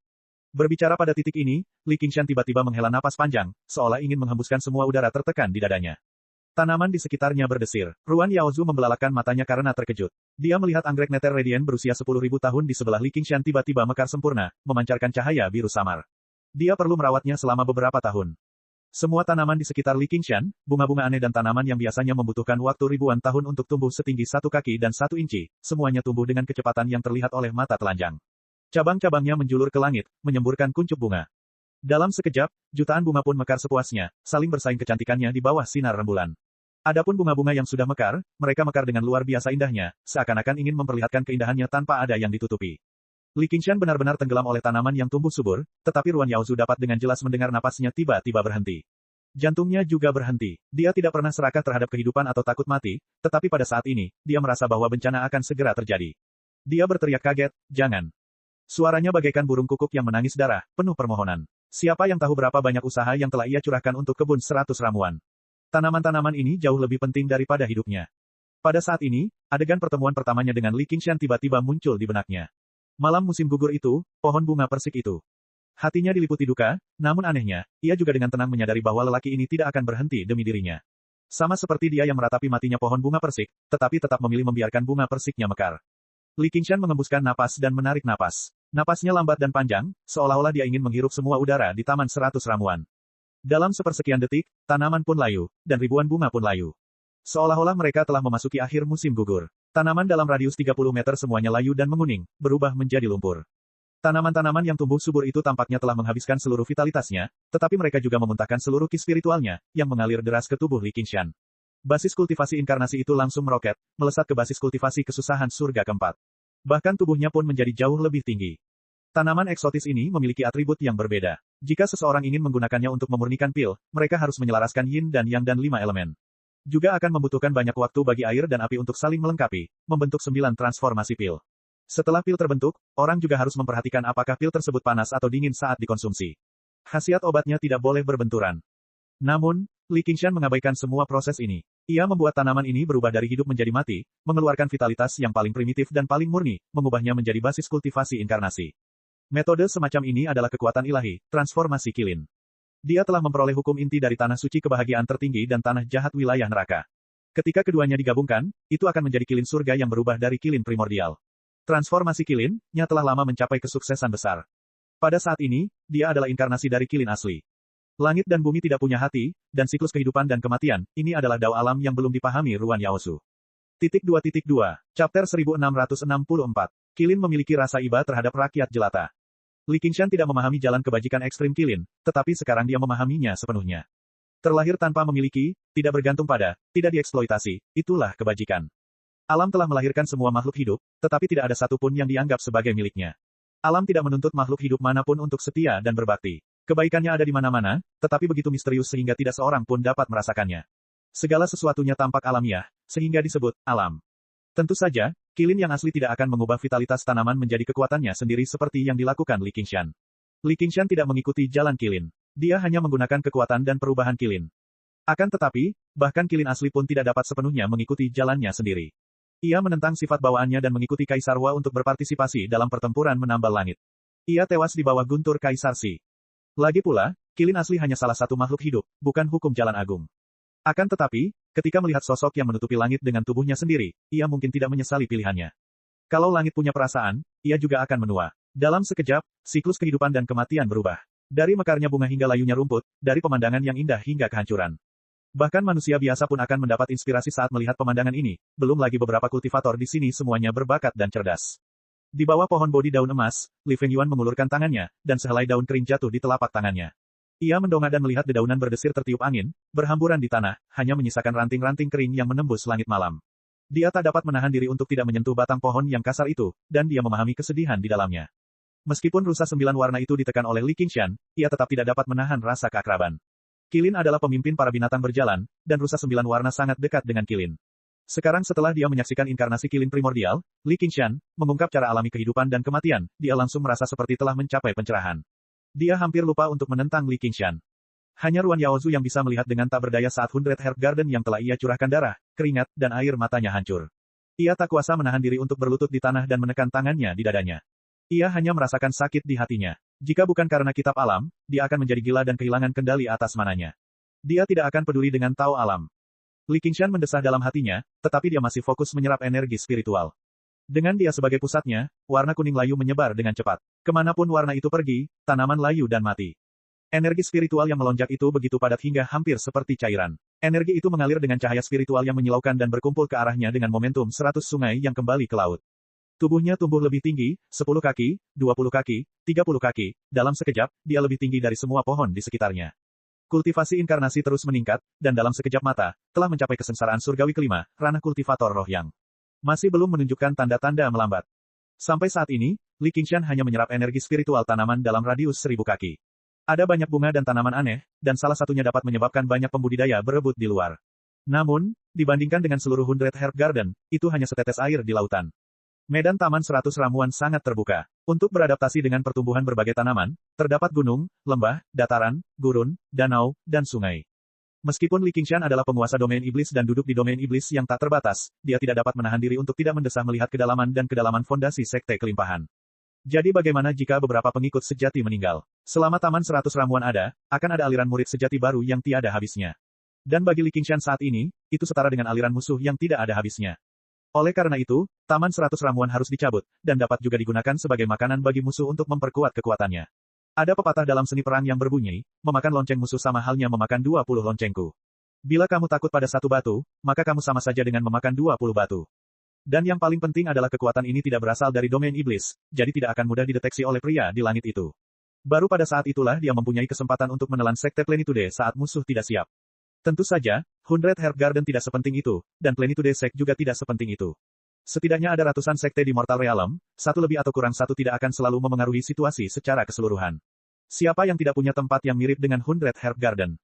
Berbicara pada titik ini, Li Qingshan tiba-tiba menghela napas panjang, seolah ingin menghembuskan semua udara tertekan di dadanya. Tanaman di sekitarnya berdesir. Ruan Yaozu membelalakan matanya karena terkejut. Dia melihat anggrek neter radian berusia 10.000 tahun di sebelah Li Qingshan tiba-tiba mekar sempurna, memancarkan cahaya biru samar. Dia perlu merawatnya selama beberapa tahun. Semua tanaman di sekitar Li Qingshan, bunga-bunga aneh dan tanaman yang biasanya membutuhkan waktu ribuan tahun untuk tumbuh setinggi 1 kaki dan 1 inci, semuanya tumbuh dengan kecepatan yang terlihat oleh mata telanjang. Cabang-cabangnya menjulur ke langit, menyemburkan kuncup bunga. Dalam sekejap, jutaan bunga pun mekar sepuasnya, saling bersaing kecantikannya di bawah sinar rembulan. Adapun bunga-bunga yang sudah mekar, mereka mekar dengan luar biasa indahnya, seakan-akan ingin memperlihatkan keindahannya tanpa ada yang ditutupi. Li Qingshan benar-benar tenggelam oleh tanaman yang tumbuh subur, tetapi Ruan Yaozu dapat dengan jelas mendengar napasnya tiba-tiba berhenti. Jantungnya juga berhenti. Dia tidak pernah serakah terhadap kehidupan atau takut mati, tetapi pada saat ini, dia merasa bahwa bencana akan segera terjadi. Dia berteriak kaget, "Jangan!" Suaranya bagaikan burung kukuk yang menangis darah, penuh permohonan. Siapa yang tahu berapa banyak usaha yang telah ia curahkan untuk kebun 100 ramuan. Tanaman-tanaman ini jauh lebih penting daripada hidupnya. Pada saat ini, adegan pertemuan pertamanya dengan Li Qingshan tiba-tiba muncul di benaknya. Malam musim gugur itu, pohon bunga persik itu. Hatinya diliputi duka, namun anehnya, ia juga dengan tenang menyadari bahwa lelaki ini tidak akan berhenti demi dirinya. Sama seperti dia yang meratapi matinya pohon bunga persik, tetapi tetap memilih membiarkan bunga persiknya mekar. Li Qingshan mengembuskan napas dan menarik napas. Napasnya lambat dan panjang, seolah-olah dia ingin menghirup semua udara di taman 100 ramuan. Dalam sepersekian detik, tanaman pun layu, dan ribuan bunga pun layu. Seolah-olah mereka telah memasuki akhir musim gugur. Tanaman dalam radius 30 meter semuanya layu dan menguning, berubah menjadi lumpur. Tanaman-tanaman yang tumbuh subur itu tampaknya telah menghabiskan seluruh vitalitasnya, tetapi mereka juga memuntahkan seluruh ki spiritualnya, yang mengalir deras ke tubuh Li Qingshan. Basis kultivasi inkarnasi itu langsung meroket, melesat ke basis kultivasi kesusahan surga keempat. Bahkan tubuhnya pun menjadi jauh lebih tinggi. Tanaman eksotis ini memiliki atribut yang berbeda. Jika seseorang ingin menggunakannya untuk memurnikan pil, mereka harus menyelaraskan yin dan yang dan 5 elemen. Juga akan membutuhkan banyak waktu bagi air dan api untuk saling melengkapi, membentuk 9 transformasi pil. Setelah pil terbentuk, orang juga harus memperhatikan apakah pil tersebut panas atau dingin saat dikonsumsi. Khasiat obatnya tidak boleh berbenturan. Namun, Li Qingshan mengabaikan semua proses ini. Ia membuat tanaman ini berubah dari hidup menjadi mati, mengeluarkan vitalitas yang paling primitif dan paling murni, mengubahnya menjadi basis kultivasi inkarnasi. Metode semacam ini adalah kekuatan ilahi, transformasi kilin. Dia telah memperoleh hukum inti dari tanah suci kebahagiaan tertinggi dan tanah jahat wilayah neraka. Ketika keduanya digabungkan, itu akan menjadi kilin surga yang berubah dari kilin primordial. Transformasi kilin-nya telah lama mencapai kesuksesan besar. Pada saat ini, dia adalah inkarnasi dari kilin asli. Langit dan bumi tidak punya hati, dan siklus kehidupan dan kematian, ini adalah dao alam yang belum dipahami Ruan Yaozu. 2.2 Chapter 1664 Kilin memiliki rasa iba terhadap rakyat jelata. Li Qingshan tidak memahami jalan kebajikan ekstrim kilin, tetapi sekarang dia memahaminya sepenuhnya. Terlahir tanpa memiliki, tidak bergantung pada, tidak dieksploitasi, itulah kebajikan. Alam telah melahirkan semua makhluk hidup, tetapi tidak ada satupun yang dianggap sebagai miliknya. Alam tidak menuntut makhluk hidup manapun untuk setia dan berbakti. Kebaikannya ada di mana-mana, tetapi begitu misterius sehingga tidak seorang pun dapat merasakannya. Segala sesuatunya tampak alamiah, sehingga disebut alam. Tentu saja, kilin yang asli tidak akan mengubah vitalitas tanaman menjadi kekuatannya sendiri seperti yang dilakukan Li Qingshan. Li Qingshan tidak mengikuti jalan kilin. Dia hanya menggunakan kekuatan dan perubahan kilin. Akan tetapi, bahkan kilin asli pun tidak dapat sepenuhnya mengikuti jalannya sendiri. Ia menentang sifat bawaannya dan mengikuti Kaisar Wa untuk berpartisipasi dalam pertempuran menambal langit. Ia tewas di bawah guntur Kaisar Si. Lagi pula, kilin asli hanya salah satu makhluk hidup, bukan hukum jalan agung. Akan tetapi, ketika melihat sosok yang menutupi langit dengan tubuhnya sendiri, ia mungkin tidak menyesali pilihannya. Kalau langit punya perasaan, ia juga akan menua. Dalam sekejap, siklus kehidupan dan kematian berubah. Dari mekarnya bunga hingga layunya rumput, dari pemandangan yang indah hingga kehancuran. Bahkan manusia biasa pun akan mendapat inspirasi saat melihat pemandangan ini, belum lagi beberapa kultivator di sini semuanya berbakat dan cerdas. Di bawah pohon bodi daun emas, Li Fengyuan mengulurkan tangannya, dan sehelai daun kering jatuh di telapak tangannya. Ia mendongak dan melihat dedaunan berdesir tertiup angin, berhamburan di tanah, hanya menyisakan ranting-ranting kering yang menembus langit malam. Dia tak dapat menahan diri untuk tidak menyentuh batang pohon yang kasar itu, dan dia memahami kesedihan di dalamnya. Meskipun rusa 9 warna itu ditekan oleh Li Qingshan, ia tetap tidak dapat menahan rasa keakraban. Kilin adalah pemimpin para binatang berjalan, dan rusa 9 warna sangat dekat dengan Kilin. Sekarang setelah dia menyaksikan inkarnasi Kilin primordial, Li Qingshan mengungkap cara alami kehidupan dan kematian, dia langsung merasa seperti telah mencapai pencerahan. Dia hampir lupa untuk menentang Li Qingshan. Hanya Ruan Yaozu yang bisa melihat dengan tak berdaya saat 100 Herb Garden yang telah ia curahkan darah, keringat, dan air matanya hancur. Ia tak kuasa menahan diri untuk berlutut di tanah dan menekan tangannya di dadanya. Ia hanya merasakan sakit di hatinya. Jika bukan karena kitab alam, dia akan menjadi gila dan kehilangan kendali atas mananya. Dia tidak akan peduli dengan Tao alam. Li Qingshan mendesah dalam hatinya, tetapi dia masih fokus menyerap energi spiritual. Dengan dia sebagai pusatnya, warna kuning layu menyebar dengan cepat. Kemanapun warna itu pergi, tanaman layu dan mati. Energi spiritual yang melonjak itu begitu padat hingga hampir seperti cairan. Energi itu mengalir dengan cahaya spiritual yang menyilaukan dan berkumpul ke arahnya dengan momentum 100 sungai yang kembali ke laut. Tubuhnya tumbuh lebih tinggi, 10 kaki, 20 kaki, 30 kaki, dalam sekejap, dia lebih tinggi dari semua pohon di sekitarnya. Kultivasi inkarnasi terus meningkat, dan dalam sekejap mata, telah mencapai kesengsaraan surgawi kelima, ranah kultivator roh yang masih belum menunjukkan tanda-tanda melambat. Sampai saat ini, Li Qingshan hanya menyerap energi spiritual tanaman dalam radius 1000 kaki. Ada banyak bunga dan tanaman aneh, dan salah satunya dapat menyebabkan banyak pembudidaya berebut di luar. Namun, dibandingkan dengan seluruh 100 Herb Garden, itu hanya setetes air di lautan. Medan Taman 100 Ramuan sangat terbuka. Untuk beradaptasi dengan pertumbuhan berbagai tanaman, terdapat gunung, lembah, dataran, gurun, danau, dan sungai. Meskipun Li Qingshan adalah penguasa domain iblis dan duduk di domain iblis yang tak terbatas, dia tidak dapat menahan diri untuk tidak mendesah melihat kedalaman dan kedalaman fondasi sekte kelimpahan. Jadi bagaimana jika beberapa pengikut sejati meninggal? Selama Taman 100 Ramuan ada, akan ada aliran murid sejati baru yang tiada habisnya. Dan bagi Li Qingshan saat ini, itu setara dengan aliran musuh yang tidak ada habisnya. Oleh karena itu, Taman 100 Ramuan harus dicabut, dan dapat juga digunakan sebagai makanan bagi musuh untuk memperkuat kekuatannya. Ada pepatah dalam seni perang yang berbunyi, memakan lonceng musuh sama halnya memakan 20 loncengku. Bila kamu takut pada satu batu, maka kamu sama saja dengan memakan 20 batu. Dan yang paling penting adalah kekuatan ini tidak berasal dari domain iblis, jadi tidak akan mudah dideteksi oleh pria di langit itu. Baru pada saat itulah dia mempunyai kesempatan untuk menelan sekte Plenitude saat musuh tidak siap. Tentu saja, 100 Herb Garden tidak sepenting itu, dan Plenitude Sect juga tidak sepenting itu. Setidaknya ada ratusan sekte di Mortal Realm, satu lebih atau kurang satu tidak akan selalu memengaruhi situasi secara keseluruhan. Siapa yang tidak punya tempat yang mirip dengan 100 Herb Garden?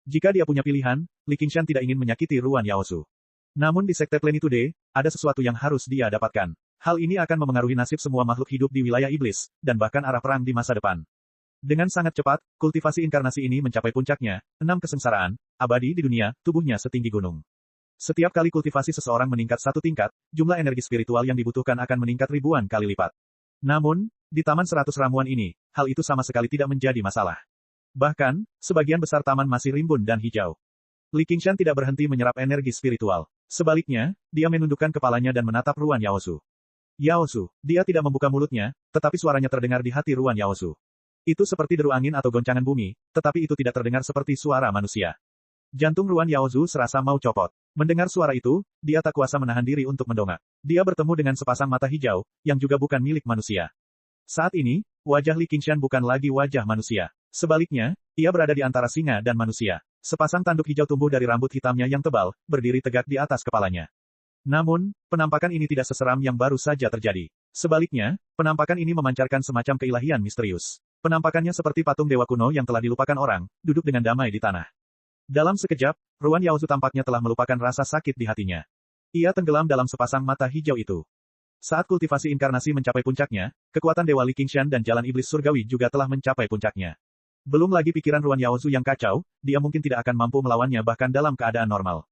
Jika dia punya pilihan, Li Qingshan tidak ingin menyakiti Ruan Yaosu. Namun di sekte Plenitude, ada sesuatu yang harus dia dapatkan. Hal ini akan memengaruhi nasib semua makhluk hidup di wilayah iblis, dan bahkan arah perang di masa depan. Dengan sangat cepat, kultivasi inkarnasi ini mencapai puncaknya, 6 kesengsaraan, abadi di dunia, tubuhnya setinggi gunung. Setiap kali kultivasi seseorang meningkat satu tingkat, jumlah energi spiritual yang dibutuhkan akan meningkat ribuan kali lipat. Namun, di Taman 100 Ramuan ini, hal itu sama sekali tidak menjadi masalah. Bahkan, sebagian besar taman masih rimbun dan hijau. Li Qingshan tidak berhenti menyerap energi spiritual. Sebaliknya, dia menundukkan kepalanya dan menatap Ruan Yaosu. Yaosu, dia tidak membuka mulutnya, tetapi suaranya terdengar di hati Ruan Yaosu. Itu seperti deru angin atau goncangan bumi, tetapi itu tidak terdengar seperti suara manusia. Jantung Ruan Yaosu serasa mau copot. Mendengar suara itu, dia tak kuasa menahan diri untuk mendongak. Dia bertemu dengan sepasang mata hijau, yang juga bukan milik manusia. Saat ini, wajah Li Qingshan bukan lagi wajah manusia. Sebaliknya, ia berada di antara singa dan manusia. Sepasang tanduk hijau tumbuh dari rambut hitamnya yang tebal, berdiri tegak di atas kepalanya. Namun, penampakan ini tidak seseram yang baru saja terjadi. Sebaliknya, penampakan ini memancarkan semacam keilahian misterius. Penampakannya seperti patung dewa kuno yang telah dilupakan orang, duduk dengan damai di tanah. Dalam sekejap, Ruan Yaosu tampaknya telah melupakan rasa sakit di hatinya. Ia tenggelam dalam sepasang mata hijau itu. Saat kultivasi inkarnasi mencapai puncaknya, kekuatan Dewa Li Qingshan dan jalan iblis surgawi juga telah mencapai puncaknya. Belum lagi pikiran Ruan Yaosu yang kacau, dia mungkin tidak akan mampu melawannya bahkan dalam keadaan normal.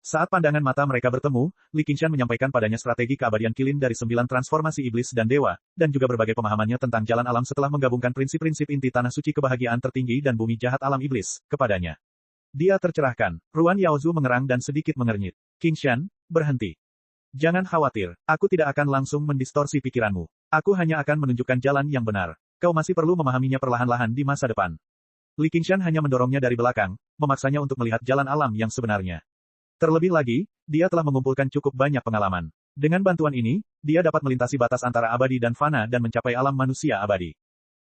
Saat pandangan mata mereka bertemu, Li Qingshan menyampaikan padanya strategi keabadian kilin dari 9 transformasi iblis dan dewa, dan juga berbagai pemahamannya tentang jalan alam setelah menggabungkan prinsip-prinsip inti tanah suci kebahagiaan tertinggi dan bumi jahat alam iblis, kepadanya. Dia tercerahkan. Ruan Yaosu mengerang dan sedikit mengernyit. Qingshan, berhenti. Jangan khawatir, aku tidak akan langsung mendistorsi pikiranmu. Aku hanya akan menunjukkan jalan yang benar. Kau masih perlu memahaminya perlahan-lahan di masa depan. Li Qingshan hanya mendorongnya dari belakang, memaksanya untuk melihat jalan alam yang sebenarnya. Terlebih lagi, dia telah mengumpulkan cukup banyak pengalaman. Dengan bantuan ini, dia dapat melintasi batas antara abadi dan fana dan mencapai alam manusia abadi.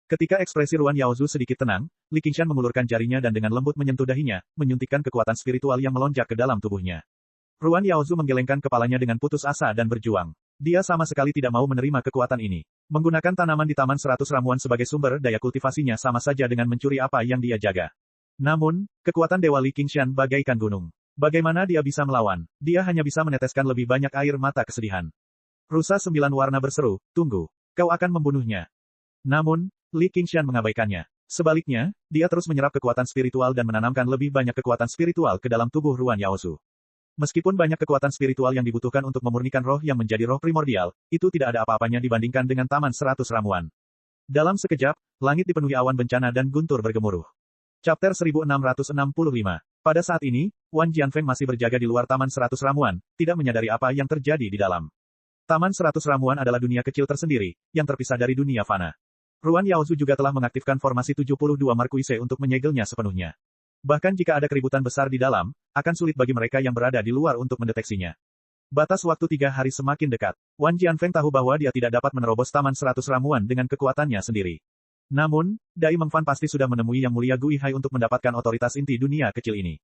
Ketika ekspresi Ruan Yaosu sedikit tenang, Li Qingshan mengulurkan jarinya dan dengan lembut menyentuh dahinya, menyuntikkan kekuatan spiritual yang melonjak ke dalam tubuhnya. Ruan Yaosu menggelengkan kepalanya dengan putus asa dan berjuang. Dia sama sekali tidak mau menerima kekuatan ini. Menggunakan tanaman di Taman 100 Ramuan sebagai sumber daya kultivasinya sama saja dengan mencuri apa yang dia jaga. Namun, kekuatan Dewa Li Qingshan bagaikan gunung. Bagaimana dia bisa melawan? Dia hanya bisa meneteskan lebih banyak air mata kesedihan. Rusa 9 warna berseru, tunggu. Kau akan membunuhnya. Namun, Li Qingshan mengabaikannya. Sebaliknya, dia terus menyerap kekuatan spiritual dan menanamkan lebih banyak kekuatan spiritual ke dalam tubuh Ruan Yaosu. Meskipun banyak kekuatan spiritual yang dibutuhkan untuk memurnikan roh yang menjadi roh primordial, itu tidak ada apa-apanya dibandingkan dengan Taman 100 Ramuan. Dalam sekejap, langit dipenuhi awan bencana dan guntur bergemuruh. Chapter 1665. Pada saat ini, Wan Jianfeng masih berjaga di luar Taman 100 Ramuan, tidak menyadari apa yang terjadi di dalam. Taman 100 Ramuan adalah dunia kecil tersendiri, yang terpisah dari dunia fana. Ruan Yaozu juga telah mengaktifkan formasi 72 Marquise untuk menyegelnya sepenuhnya. Bahkan jika ada keributan besar di dalam, akan sulit bagi mereka yang berada di luar untuk mendeteksinya. Batas waktu 3 hari semakin dekat. Wan Jianfeng tahu bahwa dia tidak dapat menerobos Taman 100 Ramuan dengan kekuatannya sendiri. Namun, Dai Mengfan pasti sudah menemui Yang Mulia Gui Hai untuk mendapatkan otoritas inti dunia kecil ini.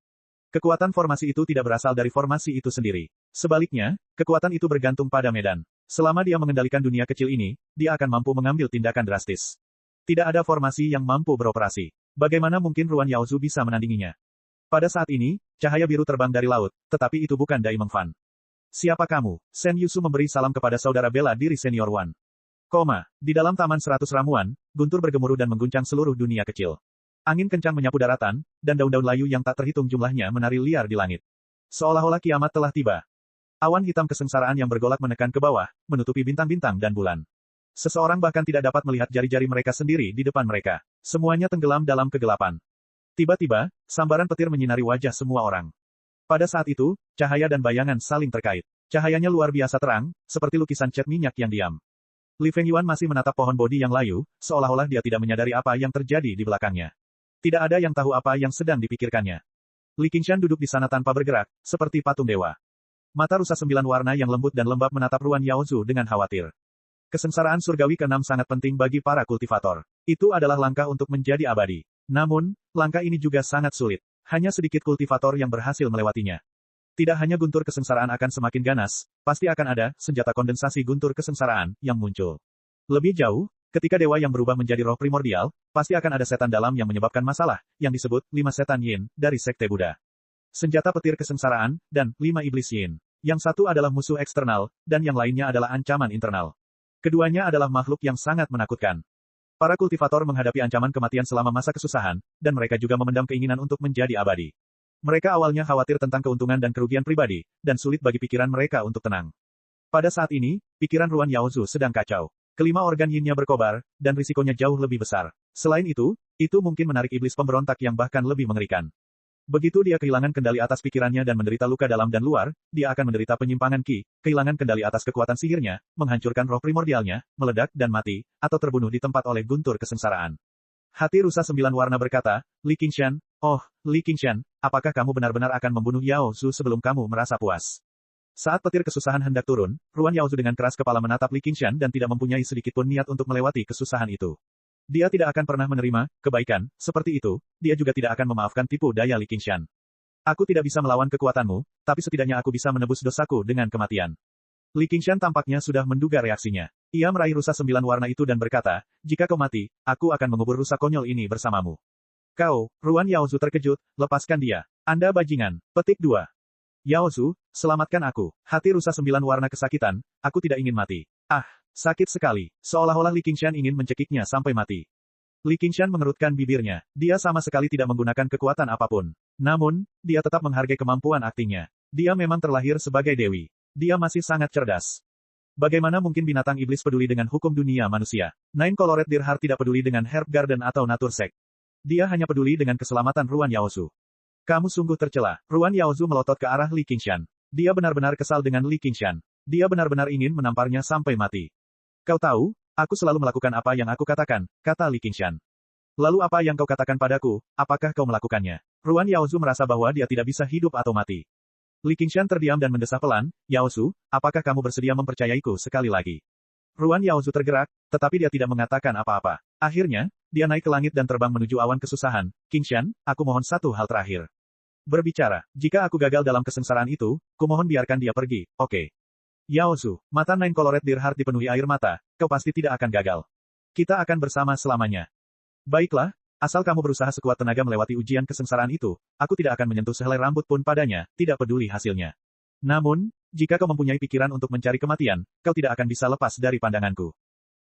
Kekuatan formasi itu tidak berasal dari formasi itu sendiri. Sebaliknya, kekuatan itu bergantung pada medan. Selama dia mengendalikan dunia kecil ini, dia akan mampu mengambil tindakan drastis. Tidak ada formasi yang mampu beroperasi. Bagaimana mungkin Ruan Yaozu bisa menandinginya? Pada saat ini, cahaya biru terbang dari laut, tetapi itu bukan Dai Mengfan. Siapa kamu? Shen Yusu memberi salam kepada saudara bela diri senior Wan. Di dalam Taman 100 Ramuan, guntur bergemuruh dan mengguncang seluruh dunia kecil. Angin kencang menyapu daratan, dan daun-daun layu yang tak terhitung jumlahnya menari liar di langit. Seolah-olah kiamat telah tiba. Awan hitam kesengsaraan yang bergolak menekan ke bawah, menutupi bintang-bintang dan bulan. Seseorang bahkan tidak dapat melihat jari-jari mereka sendiri di depan mereka. Semuanya tenggelam dalam kegelapan. Tiba-tiba, sambaran petir menyinari wajah semua orang. Pada saat itu, cahaya dan bayangan saling terkait. Cahayanya luar biasa terang, seperti lukisan cat minyak yang diam. Li Fengyuan masih menatap pohon bodi yang layu, seolah-olah dia tidak menyadari apa yang terjadi di belakangnya. Tidak ada yang tahu apa yang sedang dipikirkannya. Li Qingshan duduk di sana tanpa bergerak, seperti patung dewa. Mata rusa 9 warna yang lembut dan lembab menatap Ruan Yaozu dengan khawatir. Kesengsaraan surgawi ke-6 sangat penting bagi para kultivator. Itu adalah langkah untuk menjadi abadi. Namun, langkah ini juga sangat sulit. Hanya sedikit kultivator yang berhasil melewatinya. Tidak hanya guntur kesengsaraan akan semakin ganas, pasti akan ada senjata kondensasi guntur kesengsaraan yang muncul. Lebih jauh, ketika dewa yang berubah menjadi roh primordial, pasti akan ada setan dalam yang menyebabkan masalah, yang disebut 5 setan yin dari sekte Buddha. Senjata petir kesengsaraan, dan 5 iblis yin. Yang satu adalah musuh eksternal, dan yang lainnya adalah ancaman internal. Keduanya adalah makhluk yang sangat menakutkan. Para kultivator menghadapi ancaman kematian selama masa kesusahan, dan mereka juga memendam keinginan untuk menjadi abadi. Mereka awalnya khawatir tentang keuntungan dan kerugian pribadi, dan sulit bagi pikiran mereka untuk tenang. Pada saat ini, pikiran Ruan Yaozu sedang kacau. Kelima organ yin-nya berkobar, dan risikonya jauh lebih besar. Selain itu mungkin menarik iblis pemberontak yang bahkan lebih mengerikan. Begitu dia kehilangan kendali atas pikirannya dan menderita luka dalam dan luar, dia akan menderita penyimpangan ki, kehilangan kendali atas kekuatan sihirnya, menghancurkan roh primordialnya, meledak dan mati, atau terbunuh di tempat oleh guntur kesengsaraan. Hati rusa 9 warna berkata, Li Qingshan, oh, Li Qingshan, apakah kamu benar-benar akan membunuh Yao Zu sebelum kamu merasa puas? Saat petir kesusahan hendak turun, Ruan Yaozu dengan keras kepala menatap Li Qingshan dan tidak mempunyai sedikitpun niat untuk melewati kesusahan itu. Dia tidak akan pernah menerima kebaikan seperti itu, dia juga tidak akan memaafkan tipu daya Li Qingshan. Aku tidak bisa melawan kekuatanmu, tapi setidaknya aku bisa menebus dosaku dengan kematian. Li Qingshan tampaknya sudah menduga reaksinya. Ia meraih rusa 9 warna itu dan berkata, jika kau mati, aku akan mengubur rusa konyol ini bersamamu. Kau, Ruan Yaozu terkejut, lepaskan dia. Anda bajingan. Petik 2. Yaozu, selamatkan aku. Hati rusa 9 warna kesakitan, aku tidak ingin mati. Ah, sakit sekali. Seolah-olah Li Qingshan ingin mencekiknya sampai mati. Li Qingshan mengerutkan bibirnya. Dia sama sekali tidak menggunakan kekuatan apapun. Namun, dia tetap menghargai kemampuan aktingnya. Dia memang terlahir sebagai dewi. Dia masih sangat cerdas. Bagaimana mungkin binatang iblis peduli dengan hukum dunia manusia? Nine Colored Deer Heart tidak peduli dengan Herb Garden atau Nature Sect. Dia hanya peduli dengan keselamatan Ruan Yaozu. Kamu sungguh tercela. Ruan Yaozu melotot ke arah Li Qingshan. Dia benar-benar kesal dengan Li Qingshan. Dia benar-benar ingin menamparnya sampai mati. Kau tahu, aku selalu melakukan apa yang aku katakan, kata Li Qingshan. Lalu apa yang kau katakan padaku, apakah kau melakukannya? Ruan Yaozu merasa bahwa dia tidak bisa hidup atau mati. Li Qingshan terdiam dan mendesah pelan, Yaozu, apakah kamu bersedia mempercayaiku sekali lagi? Ruan Yaozu tergerak, tetapi dia tidak mengatakan apa-apa. Akhirnya, dia naik ke langit dan terbang menuju awan kesusahan. Qingshan, aku mohon satu hal terakhir. Berbicara, jika aku gagal dalam kesengsaraan itu, kumohon biarkan dia pergi, oke? Yaozu, mata Nine Colored Deer Heart dipenuhi air mata, kau pasti tidak akan gagal. Kita akan bersama selamanya. Baiklah, asal kamu berusaha sekuat tenaga melewati ujian kesengsaraan itu, aku tidak akan menyentuh sehelai rambut pun padanya, tidak peduli hasilnya. Namun, jika kau mempunyai pikiran untuk mencari kematian, kau tidak akan bisa lepas dari pandanganku.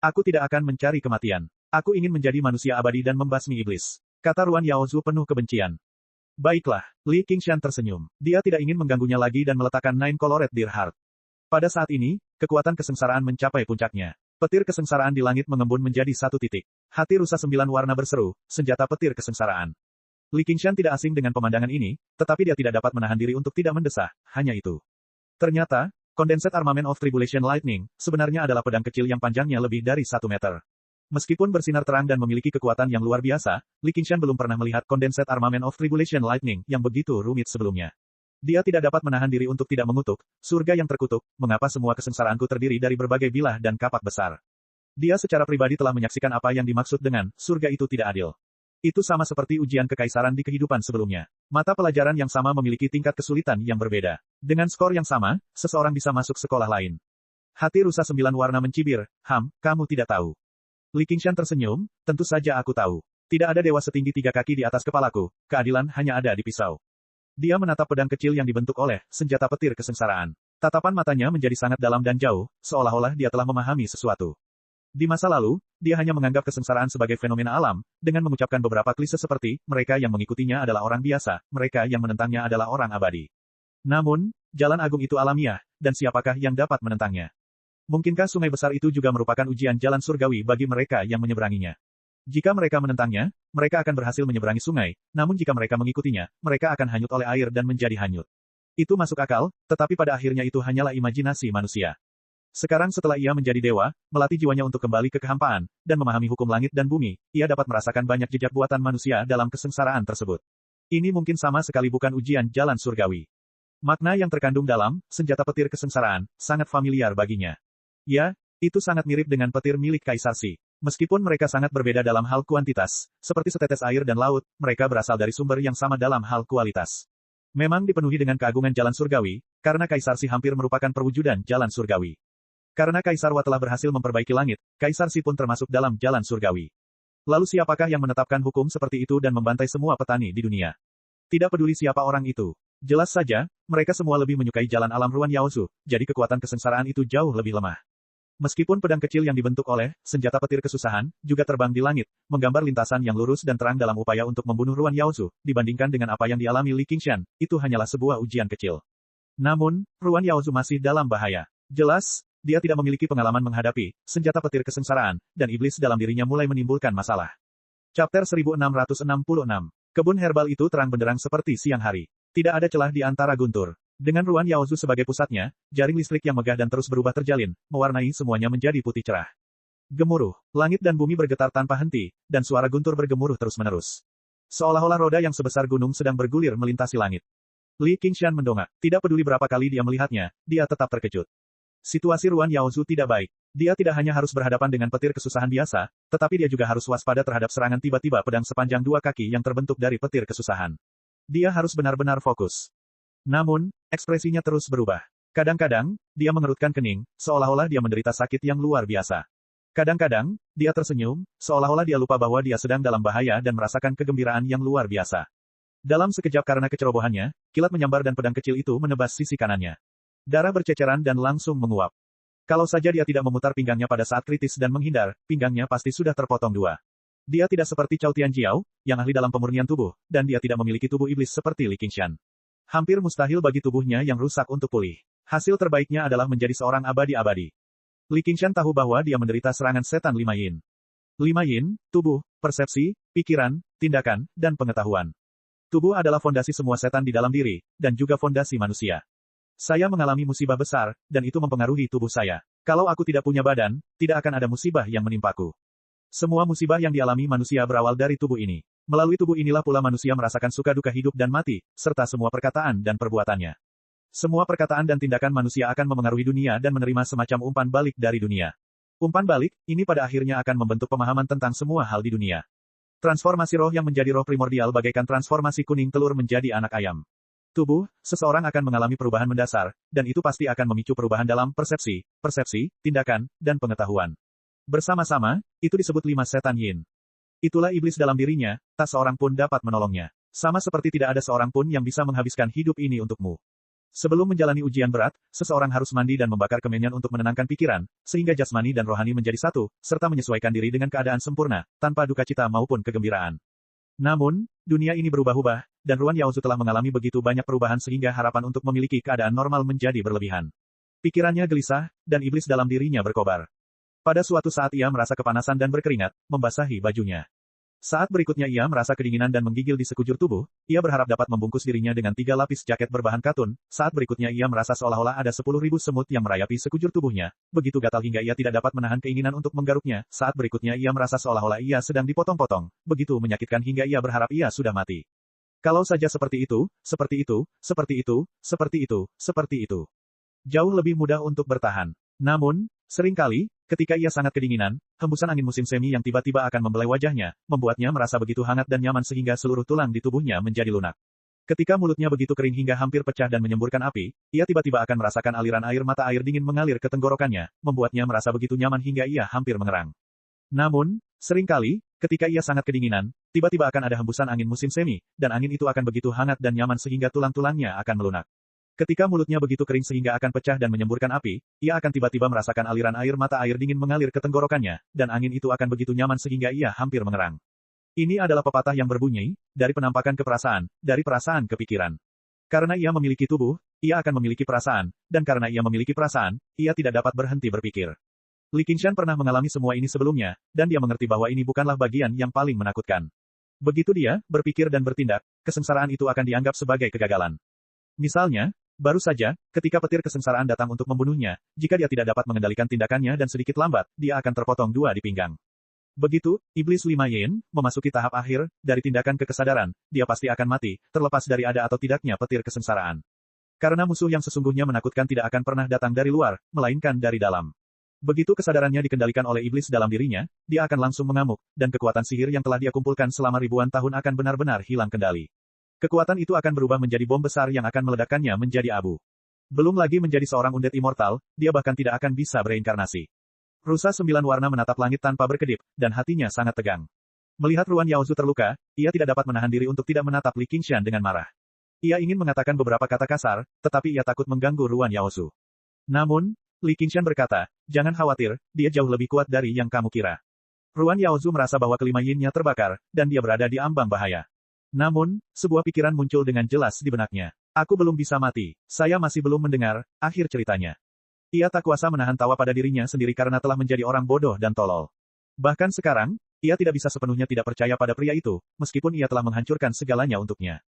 Aku tidak akan mencari kematian. Aku ingin menjadi manusia abadi dan membasmi iblis. Kata Ruan Yaozu penuh kebencian. Baiklah, Li Qingshan tersenyum. Dia tidak ingin mengganggunya lagi dan meletakkan Nine Colored Deer Heart. Pada saat ini, kekuatan kesengsaraan mencapai puncaknya. Petir kesengsaraan di langit mengembun menjadi satu titik. Hati rusa 9 warna berseru, senjata petir kesengsaraan. Li Qingshan tidak asing dengan pemandangan ini, tetapi dia tidak dapat menahan diri untuk tidak mendesah, hanya itu. Ternyata, Condensed Armament of Tribulation Lightning, sebenarnya adalah pedang kecil yang panjangnya lebih dari 1 meter. Meskipun bersinar terang dan memiliki kekuatan yang luar biasa, Li Qingshan belum pernah melihat Condensed Armament of Tribulation Lightning yang begitu rumit sebelumnya. Dia tidak dapat menahan diri untuk tidak mengutuk, surga yang terkutuk, mengapa semua kesengsaraanku terdiri dari berbagai bilah dan kapak besar. Dia secara pribadi telah menyaksikan apa yang dimaksud dengan, surga itu tidak adil. Itu sama seperti ujian kekaisaran di kehidupan sebelumnya. Mata pelajaran yang sama memiliki tingkat kesulitan yang berbeda. Dengan skor yang sama, seseorang bisa masuk sekolah lain. Hati rusa 9 warna mencibir, kamu tidak tahu. Li Qingshan tersenyum, tentu saja aku tahu. Tidak ada dewa setinggi 3 kaki di atas kepalaku, keadilan hanya ada di pisau. Dia menatap pedang kecil yang dibentuk oleh senjata petir kesengsaraan. Tatapan matanya menjadi sangat dalam dan jauh, seolah-olah dia telah memahami sesuatu. Di masa lalu, dia hanya menganggap kesengsaraan sebagai fenomena alam, dengan mengucapkan beberapa klise seperti, mereka yang mengikutinya adalah orang biasa, mereka yang menentangnya adalah orang abadi. Namun, jalan agung itu alamiah, dan siapakah yang dapat menentangnya? Mungkinkah sungai besar itu juga merupakan ujian jalan surgawi bagi mereka yang menyeberanginya? Jika mereka menentangnya, mereka akan berhasil menyeberangi sungai, namun jika mereka mengikutinya, mereka akan hanyut oleh air dan menjadi hanyut. Itu masuk akal, tetapi pada akhirnya itu hanyalah imajinasi manusia. Sekarang setelah ia menjadi dewa, melatih jiwanya untuk kembali ke kehampaan, dan memahami hukum langit dan bumi, ia dapat merasakan banyak jejak buatan manusia dalam kesengsaraan tersebut. Ini mungkin sama sekali bukan ujian jalan surgawi. Makna yang terkandung dalam senjata petir kesengsaraan sangat familiar baginya. Ya, itu sangat mirip dengan petir milik Kaisar Si. Meskipun mereka sangat berbeda dalam hal kuantitas, seperti setetes air dan laut, mereka berasal dari sumber yang sama dalam hal kualitas. Memang dipenuhi dengan keagungan jalan surgawi, karena Kaisar Si hampir merupakan perwujudan jalan surgawi. Karena Kaisar Wa telah berhasil memperbaiki langit, Kaisar Si pun termasuk dalam jalan surgawi. Lalu siapakah yang menetapkan hukum seperti itu dan membantai semua petani di dunia? Tidak peduli siapa orang itu. Jelas saja, mereka semua lebih menyukai jalan alam Ruan Yaozu, jadi kekuatan kesengsaraan itu jauh lebih lemah. Meskipun pedang kecil yang dibentuk oleh senjata petir kesusahan juga terbang di langit, menggambar lintasan yang lurus dan terang dalam upaya untuk membunuh Ruan Yaozu, dibandingkan dengan apa yang dialami Li Qingshan, itu hanyalah sebuah ujian kecil. Namun, Ruan Yaozu masih dalam bahaya. Jelas, dia tidak memiliki pengalaman menghadapi senjata petir kesengsaraan, dan iblis dalam dirinya mulai menimbulkan masalah. Chapter 1666. Kebun herbal itu terang benderang seperti siang hari. Tidak ada celah di antara guntur. Dengan Ruan Yaozu sebagai pusatnya, jaring listrik yang megah dan terus berubah terjalin, mewarnai semuanya menjadi putih cerah. Gemuruh, langit dan bumi bergetar tanpa henti, dan suara guntur bergemuruh terus-menerus. Seolah-olah roda yang sebesar gunung sedang bergulir melintasi langit. Li Qingshan mendongak. Tidak peduli berapa kali dia melihatnya, dia tetap terkejut. Situasi Ruan Yaozu tidak baik. Dia tidak hanya harus berhadapan dengan petir kesusahan biasa, tetapi dia juga harus waspada terhadap serangan tiba-tiba pedang sepanjang 2 kaki yang terbentuk dari petir kesusahan. Dia harus benar-benar fokus. Namun, ekspresinya terus berubah. Kadang-kadang, dia mengerutkan kening, seolah-olah dia menderita sakit yang luar biasa. Kadang-kadang, dia tersenyum, seolah-olah dia lupa bahwa dia sedang dalam bahaya dan merasakan kegembiraan yang luar biasa. Dalam sekejap karena kecerobohannya, kilat menyambar dan pedang kecil itu menebas sisi kanannya. Darah berceceran dan langsung menguap. Kalau saja dia tidak memutar pinggangnya pada saat kritis dan menghindar, pinggangnya pasti sudah terpotong 2. Dia tidak seperti Cao Tianjiao, yang ahli dalam pemurnian tubuh, dan dia tidak memiliki tubuh iblis seperti Li Qingshan. Hampir mustahil bagi tubuhnya yang rusak untuk pulih. Hasil terbaiknya adalah menjadi seorang abadi-abadi. Li Qingshan tahu bahwa dia menderita serangan setan 5 yin. 5 yin, tubuh, persepsi, pikiran, tindakan, dan pengetahuan. Tubuh adalah fondasi semua setan di dalam diri, dan juga fondasi manusia. Saya mengalami musibah besar, dan itu mempengaruhi tubuh saya. Kalau aku tidak punya badan, tidak akan ada musibah yang menimpaku. Semua musibah yang dialami manusia berawal dari tubuh ini. Melalui tubuh inilah pula manusia merasakan suka duka hidup dan mati, serta semua perkataan dan perbuatannya. Semua perkataan dan tindakan manusia akan memengaruhi dunia dan menerima semacam umpan balik dari dunia. Umpan balik, ini pada akhirnya akan membentuk pemahaman tentang semua hal di dunia. Transformasi roh yang menjadi roh primordial bagaikan transformasi kuning telur menjadi anak ayam. Tubuh, seseorang akan mengalami perubahan mendasar, dan itu pasti akan memicu perubahan dalam persepsi, tindakan, dan pengetahuan. Bersama-sama, itu disebut 5 setan yin. Itulah iblis dalam dirinya, tak seorang pun dapat menolongnya. Sama seperti tidak ada seorang pun yang bisa menghabiskan hidup ini untukmu. Sebelum menjalani ujian berat, seseorang harus mandi dan membakar kemenyan untuk menenangkan pikiran, sehingga jasmani dan rohani menjadi satu, serta menyesuaikan diri dengan keadaan sempurna, tanpa duka cita maupun kegembiraan. Namun, dunia ini berubah-ubah, dan Ruan Yaozu telah mengalami begitu banyak perubahan sehingga harapan untuk memiliki keadaan normal menjadi berlebihan. Pikirannya gelisah, dan iblis dalam dirinya berkobar. Pada suatu saat ia merasa kepanasan dan berkeringat, membasahi bajunya. Saat berikutnya ia merasa kedinginan dan menggigil di sekujur tubuh, ia berharap dapat membungkus dirinya dengan 3 lapis jaket berbahan katun, saat berikutnya ia merasa seolah-olah ada 10.000 semut yang merayapi sekujur tubuhnya, begitu gatal hingga ia tidak dapat menahan keinginan untuk menggaruknya, saat berikutnya ia merasa seolah-olah ia sedang dipotong-potong, begitu menyakitkan hingga ia berharap ia sudah mati. Kalau saja seperti itu, seperti itu, seperti itu, seperti itu, seperti itu. Jauh lebih mudah untuk bertahan. Namun, seringkali, ketika ia sangat kedinginan, hembusan angin musim semi yang tiba-tiba akan membelai wajahnya, membuatnya merasa begitu hangat dan nyaman sehingga seluruh tulang di tubuhnya menjadi lunak. Ketika mulutnya begitu kering hingga hampir pecah dan menyemburkan api, ia tiba-tiba akan merasakan aliran air mata air dingin mengalir ke tenggorokannya, membuatnya merasa begitu nyaman hingga ia hampir mengerang. Namun, seringkali, ketika ia sangat kedinginan, tiba-tiba akan ada hembusan angin musim semi, dan angin itu akan begitu hangat dan nyaman sehingga tulang-tulangnya akan melunak. Ketika mulutnya begitu kering sehingga akan pecah dan menyemburkan api, ia akan tiba-tiba merasakan aliran air mata air dingin mengalir ke tenggorokannya, dan angin itu akan begitu nyaman sehingga ia hampir mengerang. Ini adalah pepatah yang berbunyi, dari penampakan ke perasaan, dari perasaan ke pikiran. Karena ia memiliki tubuh, ia akan memiliki perasaan, dan karena ia memiliki perasaan, ia tidak dapat berhenti berpikir. Li Qingshan pernah mengalami semua ini sebelumnya, dan dia mengerti bahwa ini bukanlah bagian yang paling menakutkan. Begitu dia berpikir dan bertindak, kesengsaraan itu akan dianggap sebagai kegagalan. Misalnya, baru saja, ketika petir kesengsaraan datang untuk membunuhnya, jika dia tidak dapat mengendalikan tindakannya dan sedikit lambat, dia akan terpotong 2 di pinggang. Begitu, iblis Lima Yin memasuki tahap akhir, dari tindakan ke kesadaran, dia pasti akan mati, terlepas dari ada atau tidaknya petir kesengsaraan. Karena musuh yang sesungguhnya menakutkan tidak akan pernah datang dari luar, melainkan dari dalam. Begitu kesadarannya dikendalikan oleh iblis dalam dirinya, dia akan langsung mengamuk, dan kekuatan sihir yang telah dia kumpulkan selama ribuan tahun akan benar-benar hilang kendali. Kekuatan itu akan berubah menjadi bom besar yang akan meledakkannya menjadi abu. Belum lagi menjadi seorang undead immortal, dia bahkan tidak akan bisa bereinkarnasi. Rusa 9 warna menatap langit tanpa berkedip, dan hatinya sangat tegang. Melihat Ruan Yaozu terluka, ia tidak dapat menahan diri untuk tidak menatap Li Qingshan dengan marah. Ia ingin mengatakan beberapa kata kasar, tetapi ia takut mengganggu Ruan Yaozu. Namun, Li Qingshan berkata, jangan khawatir, dia jauh lebih kuat dari yang kamu kira. Ruan Yaozu merasa bahwa kelima yin-nya terbakar, dan dia berada di ambang bahaya. Namun, sebuah pikiran muncul dengan jelas di benaknya. Aku belum bisa mati, saya masih belum mendengar, akhir ceritanya. Ia tak kuasa menahan tawa pada dirinya sendiri karena telah menjadi orang bodoh dan tolol. Bahkan sekarang, ia tidak bisa sepenuhnya tidak percaya pada pria itu, meskipun ia telah menghancurkan segalanya untuknya.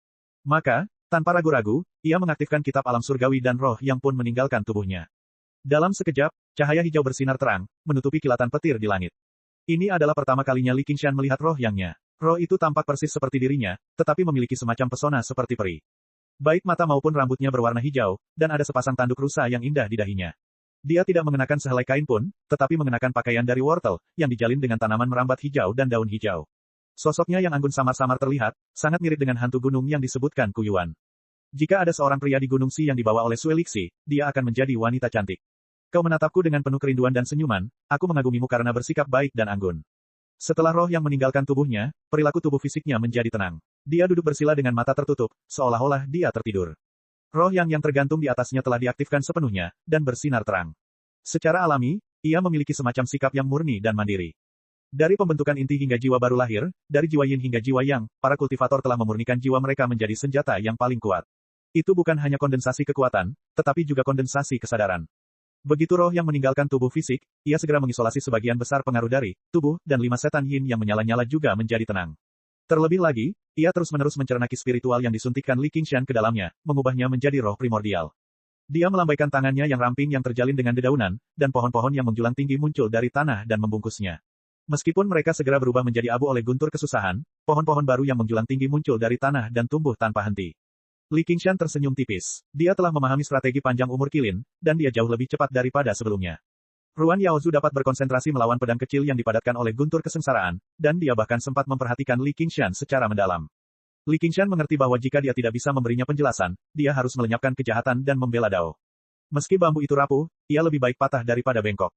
Maka, tanpa ragu-ragu, ia mengaktifkan kitab alam surgawi dan roh yang pun meninggalkan tubuhnya. Dalam sekejap, cahaya hijau bersinar terang, menutupi kilatan petir di langit. Ini adalah pertama kalinya Li Qingshan melihat roh yangnya. Roh itu tampak persis seperti dirinya, tetapi memiliki semacam pesona seperti peri. Baik mata maupun rambutnya berwarna hijau, dan ada sepasang tanduk rusa yang indah di dahinya. Dia tidak mengenakan sehelai kain pun, tetapi mengenakan pakaian dari wortel, yang dijalin dengan tanaman merambat hijau dan daun hijau. Sosoknya yang anggun samar-samar terlihat, sangat mirip dengan hantu gunung yang disebutkan Kuyuan. Jika ada seorang pria di Gunung Si yang dibawa oleh Suelixi, dia akan menjadi wanita cantik. Kau menatapku dengan penuh kerinduan dan senyuman, aku mengagumimu karena bersikap baik dan anggun. Setelah roh yang meninggalkan tubuhnya, perilaku tubuh fisiknya menjadi tenang. Dia duduk bersila dengan mata tertutup, seolah-olah dia tertidur. Roh yang tergantung di atasnya telah diaktifkan sepenuhnya, dan bersinar terang. Secara alami, ia memiliki semacam sikap yang murni dan mandiri. Dari pembentukan inti hingga jiwa baru lahir, dari jiwa yin hingga jiwa yang, para kultivator telah memurnikan jiwa mereka menjadi senjata yang paling kuat. Itu bukan hanya kondensasi kekuatan, tetapi juga kondensasi kesadaran. Begitu roh yang meninggalkan tubuh fisik, ia segera mengisolasi sebagian besar pengaruh dari tubuh, dan 5 setan yin yang menyala-nyala juga menjadi tenang. Terlebih lagi, ia terus-menerus mencerna ki spiritual yang disuntikkan Li Qingshan ke dalamnya, mengubahnya menjadi roh primordial. Dia melambaikan tangannya yang ramping yang terjalin dengan dedaunan, dan pohon-pohon yang menjulang tinggi muncul dari tanah dan membungkusnya. Meskipun mereka segera berubah menjadi abu oleh guntur kesusahan, pohon-pohon baru yang menjulang tinggi muncul dari tanah dan tumbuh tanpa henti. Li Qingshan tersenyum tipis. Dia telah memahami strategi panjang umur Qilin, dan dia jauh lebih cepat daripada sebelumnya. Ruan Yaozu dapat berkonsentrasi melawan pedang kecil yang dipadatkan oleh guntur kesengsaraan, dan dia bahkan sempat memperhatikan Li Qingshan secara mendalam. Li Qingshan mengerti bahwa jika dia tidak bisa memberinya penjelasan, dia harus melenyapkan kejahatan dan membela Dao. Meski bambu itu rapuh, ia lebih baik patah daripada bengkok.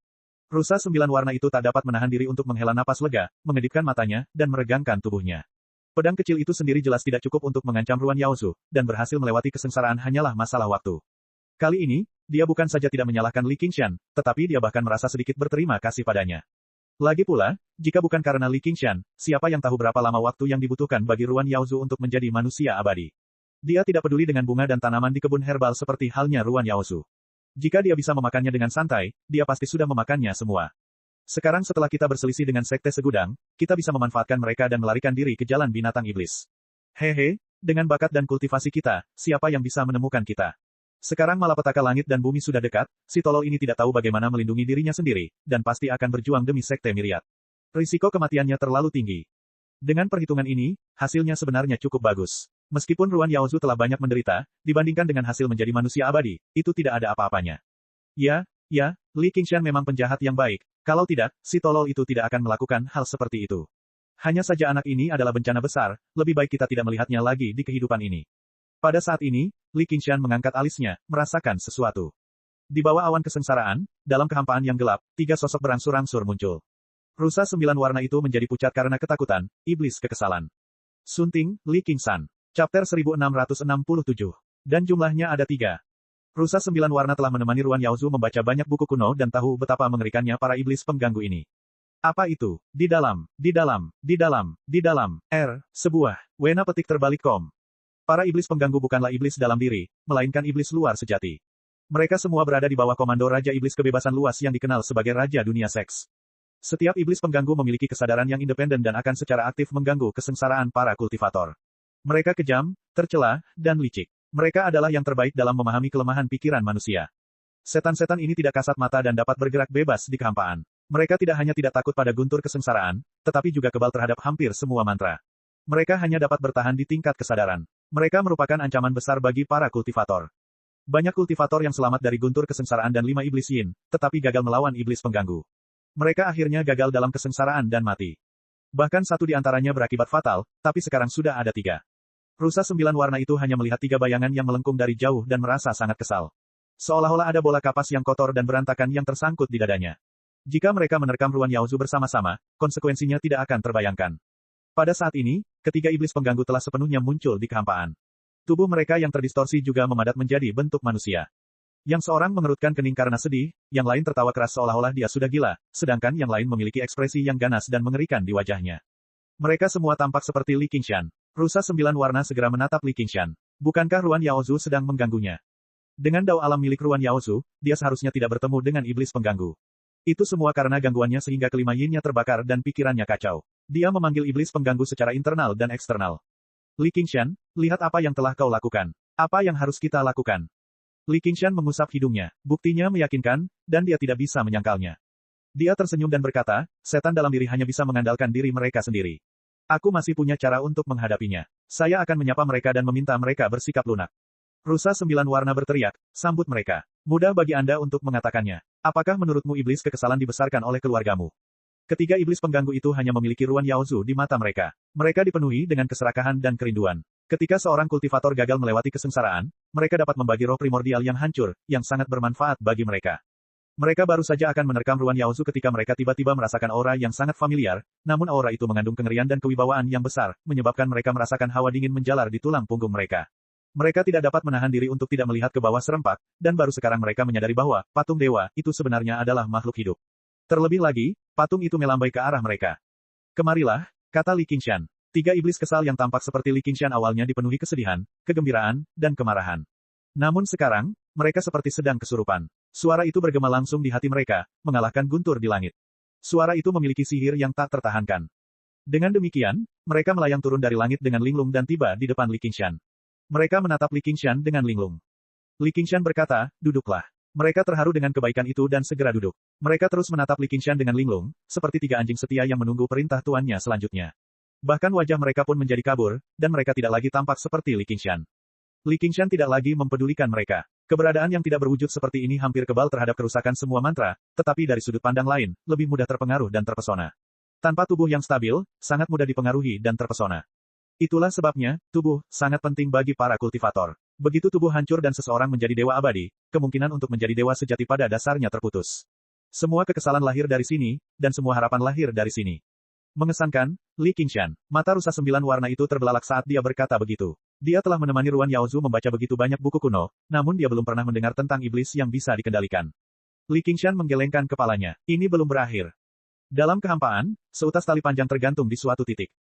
Rusa 9 warna itu tak dapat menahan diri untuk menghela napas lega, mengedipkan matanya, dan meregangkan tubuhnya. Pedang kecil itu sendiri jelas tidak cukup untuk mengancam Ruan Yaozu, dan berhasil melewati kesengsaraan hanyalah masalah waktu. Kali ini, dia bukan saja tidak menyalahkan Li Qingshan, tetapi dia bahkan merasa sedikit berterima kasih padanya. Lagi pula, jika bukan karena Li Qingshan, siapa yang tahu berapa lama waktu yang dibutuhkan bagi Ruan Yaozu untuk menjadi manusia abadi. Dia tidak peduli dengan bunga dan tanaman di kebun herbal seperti halnya Ruan Yaozu. Jika dia bisa memakannya dengan santai, dia pasti sudah memakannya semua. Sekarang setelah kita berselisih dengan Sekte Segudang, kita bisa memanfaatkan mereka dan melarikan diri ke jalan binatang iblis. Hehe, dengan bakat dan kultivasi kita, siapa yang bisa menemukan kita? Sekarang malapetaka langit dan bumi sudah dekat, si tolol ini tidak tahu bagaimana melindungi dirinya sendiri, dan pasti akan berjuang demi Sekte Myriad. Risiko kematiannya terlalu tinggi. Dengan perhitungan ini, hasilnya sebenarnya cukup bagus. Meskipun Ruan Yaozu telah banyak menderita, dibandingkan dengan hasil menjadi manusia abadi, itu tidak ada apa-apanya. Ya, Li Qingshan memang penjahat yang baik, kalau tidak, si tolol itu tidak akan melakukan hal seperti itu. Hanya saja anak ini adalah bencana besar, lebih baik kita tidak melihatnya lagi di kehidupan ini. Pada saat ini, Li Qingshan mengangkat alisnya, merasakan sesuatu. Di bawah awan kesengsaraan, dalam kehampaan yang gelap, 3 sosok berangsur-angsur muncul. Rusa 9 warna itu menjadi pucat karena ketakutan, iblis kekesalan. Sunting, Li Qingshan. Chapter 1667. Dan jumlahnya ada 3. Rusa 9 warna telah menemani Ruan Yaozu membaca banyak buku kuno dan tahu betapa mengerikannya para iblis pengganggu ini. Apa itu? Di dalam, sebuah, wena petik terbalik kom. Para iblis pengganggu bukanlah iblis dalam diri, melainkan iblis luar sejati. Mereka semua berada di bawah komando Raja Iblis Kebebasan Luas yang dikenal sebagai Raja Dunia Seks. Setiap iblis pengganggu memiliki kesadaran yang independen dan akan secara aktif mengganggu kesengsaraan para kultivator. Mereka kejam, tercela, dan licik. Mereka adalah yang terbaik dalam memahami kelemahan pikiran manusia. Setan-setan ini tidak kasat mata dan dapat bergerak bebas di kehampaan. Mereka tidak hanya tidak takut pada guntur kesengsaraan, tetapi juga kebal terhadap hampir semua mantra. Mereka hanya dapat bertahan di tingkat kesadaran. Mereka merupakan ancaman besar bagi para kultivator. Banyak kultivator yang selamat dari guntur kesengsaraan dan 5 iblis yin, tetapi gagal melawan iblis pengganggu. Mereka akhirnya gagal dalam kesengsaraan dan mati. Bahkan satu di antaranya berakibat fatal, tapi sekarang sudah ada 3. Rusa 9 warna itu hanya melihat 3 bayangan yang melengkung dari jauh dan merasa sangat kesal. Seolah-olah ada bola kapas yang kotor dan berantakan yang tersangkut di dadanya. Jika mereka menerkam Ruan Yaozu bersama-sama, konsekuensinya tidak akan terbayangkan. Pada saat ini, ketiga iblis pengganggu telah sepenuhnya muncul di kehampaan. Tubuh mereka yang terdistorsi juga memadat menjadi bentuk manusia. Yang seorang mengerutkan kening karena sedih, yang lain tertawa keras seolah-olah dia sudah gila, sedangkan yang lain memiliki ekspresi yang ganas dan mengerikan di wajahnya. Mereka semua tampak seperti Li Qingshan. Rusa 9 warna segera menatap Li Qingshan. Bukankah Ruan Yaozu sedang mengganggunya? Dengan dao alam milik Ruan Yaozu, dia seharusnya tidak bertemu dengan iblis pengganggu. Itu semua karena gangguannya sehingga kelima yin-nya terbakar dan pikirannya kacau. Dia memanggil iblis pengganggu secara internal dan eksternal. Li Qingshan, lihat apa yang telah kau lakukan. Apa yang harus kita lakukan? Li Qingshan mengusap hidungnya. Buktinya meyakinkan, dan dia tidak bisa menyangkalnya. Dia tersenyum dan berkata, setan dalam diri hanya bisa mengandalkan diri mereka sendiri. Aku masih punya cara untuk menghadapinya. Saya akan menyapa mereka dan meminta mereka bersikap lunak. Rusa 9 warna berteriak, sambut mereka. Mudah bagi Anda untuk mengatakannya. Apakah menurutmu iblis kekesalan dibesarkan oleh keluargamu? Ketiga iblis pengganggu itu hanya memiliki Ruan Yaozu di mata mereka. Mereka dipenuhi dengan keserakahan dan kerinduan. Ketika seorang kultivator gagal melewati kesengsaraan, mereka dapat membagi roh primordial yang hancur, yang sangat bermanfaat bagi mereka. Mereka baru saja akan menerkam Ruan Yaozu ketika mereka tiba-tiba merasakan aura yang sangat familiar, namun aura itu mengandung kengerian dan kewibawaan yang besar, menyebabkan mereka merasakan hawa dingin menjalar di tulang punggung mereka. Mereka tidak dapat menahan diri untuk tidak melihat ke bawah serempak, dan baru sekarang mereka menyadari bahwa, patung dewa, itu sebenarnya adalah makhluk hidup. Terlebih lagi, patung itu melambai ke arah mereka. Kemarilah, kata Li Qingshan. 3 iblis kesal yang tampak seperti Li Qingshan awalnya dipenuhi kesedihan, kegembiraan, dan kemarahan. Namun sekarang, mereka seperti sedang kesurupan. Suara itu bergema langsung di hati mereka, mengalahkan guntur di langit. Suara itu memiliki sihir yang tak tertahankan. Dengan demikian, mereka melayang turun dari langit dengan linglung dan tiba di depan Li Qingshan. Mereka menatap Li Qingshan dengan linglung. Li Qingshan berkata, duduklah. Mereka terharu dengan kebaikan itu dan segera duduk. Mereka terus menatap Li Qingshan dengan linglung, seperti 3 anjing setia yang menunggu perintah tuannya selanjutnya. Bahkan wajah mereka pun menjadi kabur, dan mereka tidak lagi tampak seperti Li Qingshan. Li Qingshan tidak lagi mempedulikan mereka. Keberadaan yang tidak berwujud seperti ini hampir kebal terhadap kerusakan semua mantra, tetapi dari sudut pandang lain, lebih mudah terpengaruh dan terpesona. Tanpa tubuh yang stabil, sangat mudah dipengaruhi dan terpesona. Itulah sebabnya, tubuh sangat penting bagi para kultivator. Begitu tubuh hancur dan seseorang menjadi dewa abadi, kemungkinan untuk menjadi dewa sejati pada dasarnya terputus. Semua kekesalan lahir dari sini, dan semua harapan lahir dari sini. Mengesankan, Li Qingshan. Mata rusa 9 warna itu terbelalak saat dia berkata begitu. Dia telah menemani Ruan Yaozu membaca begitu banyak buku kuno, namun dia belum pernah mendengar tentang iblis yang bisa dikendalikan. Li Qingshan menggelengkan kepalanya. Ini belum berakhir. Dalam kehampaan, seutas tali panjang tergantung di suatu titik.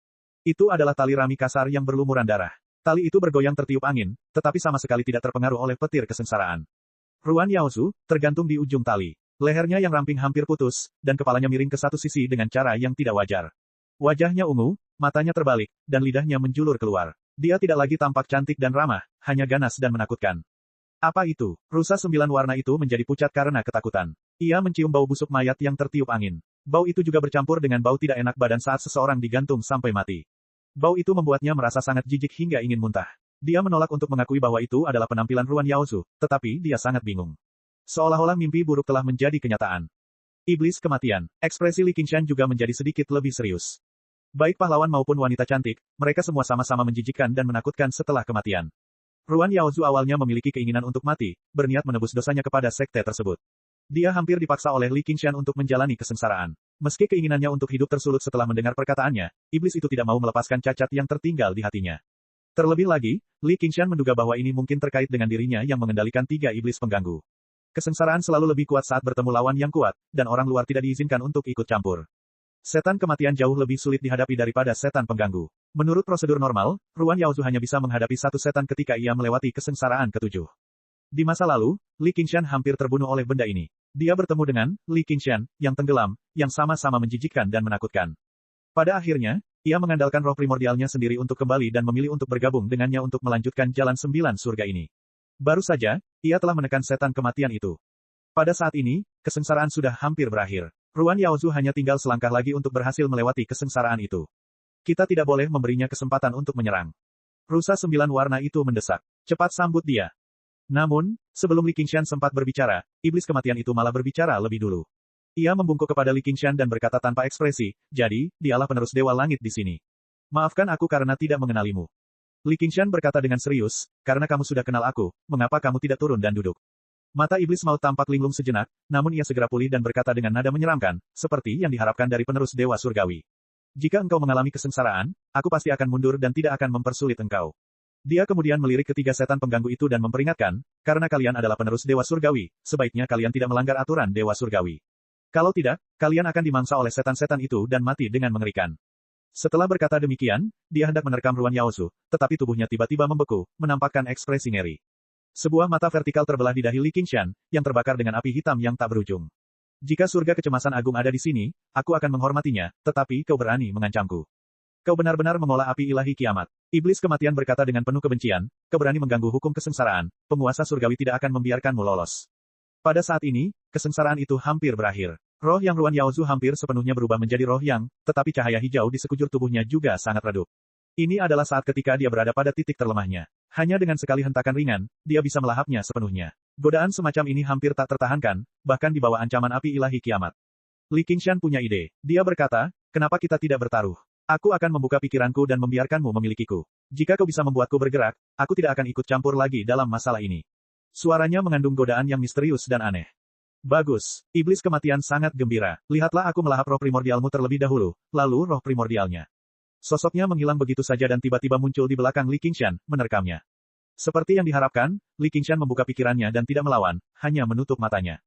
Itu adalah tali rami kasar yang berlumuran darah. Tali itu bergoyang tertiup angin, tetapi sama sekali tidak terpengaruh oleh petir kesengsaraan. Ruan Yaozu tergantung di ujung tali. Lehernya yang ramping hampir putus, dan kepalanya miring ke satu sisi dengan cara yang tidak wajar. Wajahnya ungu, matanya terbalik, dan lidahnya menjulur keluar. Dia tidak lagi tampak cantik dan ramah, hanya ganas dan menakutkan. Apa itu? Rusa 9 warna itu menjadi pucat karena ketakutan. Ia mencium bau busuk mayat yang tertiup angin. Bau itu juga bercampur dengan bau tidak enak badan saat seseorang digantung sampai mati. Bau itu membuatnya merasa sangat jijik hingga ingin muntah. Dia menolak untuk mengakui bahwa itu adalah penampilan Ruan Yaozu, tetapi dia sangat bingung. Seolah-olah mimpi buruk telah menjadi kenyataan. Iblis kematian. Ekspresi Li Qingshan juga menjadi sedikit lebih serius. Baik pahlawan maupun wanita cantik, mereka semua sama-sama menjijikkan dan menakutkan setelah kematian. Ruan Yaozu awalnya memiliki keinginan untuk mati, berniat menebus dosanya kepada sekte tersebut. Dia hampir dipaksa oleh Li Qingshan untuk menjalani kesengsaraan. Meski keinginannya untuk hidup tersulut setelah mendengar perkataannya, iblis itu tidak mau melepaskan cacat yang tertinggal di hatinya. Terlebih lagi, Li Qingshan menduga bahwa ini mungkin terkait dengan dirinya yang mengendalikan 3 iblis pengganggu. Kesengsaraan selalu lebih kuat saat bertemu lawan yang kuat, dan orang luar tidak diizinkan untuk ikut campur. Setan kematian jauh lebih sulit dihadapi daripada setan pengganggu. Menurut prosedur normal, Ruan Yaozu hanya bisa menghadapi satu setan ketika ia melewati kesengsaraan ke-7. Di masa lalu, Li Qingshan hampir terbunuh oleh benda ini. Dia bertemu dengan Li Qingshan, yang tenggelam, yang sama-sama menjijikkan dan menakutkan. Pada akhirnya, ia mengandalkan roh primordialnya sendiri untuk kembali dan memilih untuk bergabung dengannya untuk melanjutkan jalan 9 surga ini. Baru saja, ia telah menekan setan kematian itu. Pada saat ini, kesengsaraan sudah hampir berakhir. Ruan Yaozu hanya tinggal selangkah lagi untuk berhasil melewati kesengsaraan itu. Kita tidak boleh memberinya kesempatan untuk menyerang. Rusa 9 warna itu mendesak. Cepat sambut dia. Namun, sebelum Li Qingshan sempat berbicara, iblis kematian itu malah berbicara lebih dulu. Ia membungkuk kepada Li Qingshan dan berkata tanpa ekspresi, jadi, dialah penerus Dewa Langit di sini. Maafkan aku karena tidak mengenalimu. Li Qingshan berkata dengan serius, karena kamu sudah kenal aku, mengapa kamu tidak turun dan duduk? Mata iblis maut tampak linglung sejenak, namun ia segera pulih dan berkata dengan nada menyeramkan, seperti yang diharapkan dari penerus Dewa Surgawi. Jika engkau mengalami kesengsaraan, aku pasti akan mundur dan tidak akan mempersulit engkau. Dia kemudian melirik ketiga setan pengganggu itu dan memperingatkan, karena kalian adalah penerus Dewa Surgawi, sebaiknya kalian tidak melanggar aturan Dewa Surgawi. Kalau tidak, kalian akan dimangsa oleh setan-setan itu dan mati dengan mengerikan. Setelah berkata demikian, dia hendak menerkam Ruan Yaozu, tetapi tubuhnya tiba-tiba membeku, menampakkan ekspresi ngeri. Sebuah mata vertikal terbelah di dahi Li Qingshan, yang terbakar dengan api hitam yang tak berujung. Jika surga kecemasan agung ada di sini, aku akan menghormatinya, tetapi kau berani mengancamku. Kau benar-benar mengolah api ilahi kiamat. Iblis kematian berkata dengan penuh kebencian, kau berani mengganggu hukum kesengsaraan, penguasa surgawi tidak akan membiarkanmu lolos. Pada saat ini, kesengsaraan itu hampir berakhir. Roh yang Ruan Yaozu hampir sepenuhnya berubah menjadi roh yang, tetapi cahaya hijau di sekujur tubuhnya juga sangat redup. Ini adalah saat ketika dia berada pada titik terlemahnya. Hanya dengan sekali hentakan ringan, dia bisa melahapnya sepenuhnya. Godaan semacam ini hampir tak tertahankan, bahkan di bawah ancaman api ilahi kiamat. Li Qingshan punya ide. Dia berkata, kenapa kita tidak bertaruh? Aku akan membuka pikiranku dan membiarkanmu memilikiku. Jika kau bisa membuatku bergerak, aku tidak akan ikut campur lagi dalam masalah ini. Suaranya mengandung godaan yang misterius dan aneh. Bagus. Iblis kematian sangat gembira. Lihatlah aku melahap roh primordialmu terlebih dahulu, lalu roh primordialnya. Sosoknya menghilang begitu saja dan tiba-tiba muncul di belakang Li Qingshan, menerkamnya. Seperti yang diharapkan, Li Qingshan membuka pikirannya dan tidak melawan, hanya menutup matanya.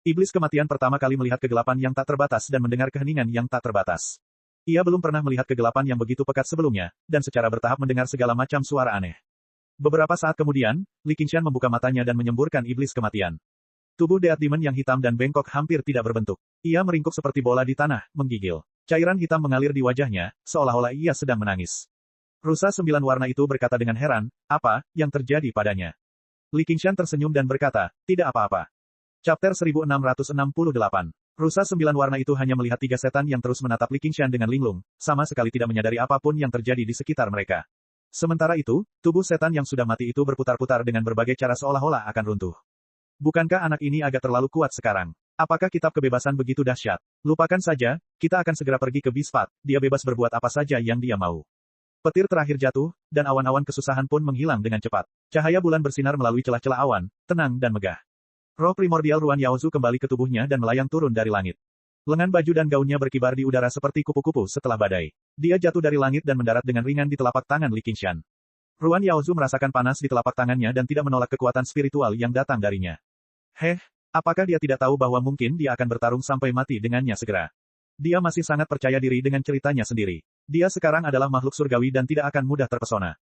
Iblis kematian pertama kali melihat kegelapan yang tak terbatas dan mendengar keheningan yang tak terbatas. Ia belum pernah melihat kegelapan yang begitu pekat sebelumnya, dan secara bertahap mendengar segala macam suara aneh. Beberapa saat kemudian, Li Qingshan membuka matanya dan menyemburkan iblis kematian. Tubuh Death Demon yang hitam dan bengkok hampir tidak berbentuk. Ia meringkuk seperti bola di tanah, menggigil. Cairan hitam mengalir di wajahnya, seolah-olah ia sedang menangis. Rusa 9 warna itu berkata dengan heran, apa yang terjadi padanya? Li Qingshan tersenyum dan berkata, tidak apa-apa. Chapter 1668. Rusa 9 warna itu hanya melihat 3 setan yang terus menatap Li Qingshan dengan linglung, sama sekali tidak menyadari apapun yang terjadi di sekitar mereka. Sementara itu, tubuh setan yang sudah mati itu berputar-putar dengan berbagai cara seolah-olah akan runtuh. Bukankah anak ini agak terlalu kuat sekarang? Apakah kitab kebebasan begitu dahsyat? Lupakan saja, kita akan segera pergi ke Bispat, dia bebas berbuat apa saja yang dia mau. Petir terakhir jatuh, dan awan-awan kesusahan pun menghilang dengan cepat. Cahaya bulan bersinar melalui celah-celah awan, tenang dan megah. Roh primordial Ruan Yaozu kembali ke tubuhnya dan melayang turun dari langit. Lengan baju dan gaunnya berkibar di udara seperti kupu-kupu setelah badai. Dia jatuh dari langit dan mendarat dengan ringan di telapak tangan Li Qingshan. Ruan Yaozu merasakan panas di telapak tangannya dan tidak menolak kekuatan spiritual yang datang darinya. Apakah dia tidak tahu bahwa mungkin dia akan bertarung sampai mati dengannya segera? Dia masih sangat percaya diri dengan ceritanya sendiri. Dia sekarang adalah makhluk surgawi dan tidak akan mudah terpesona.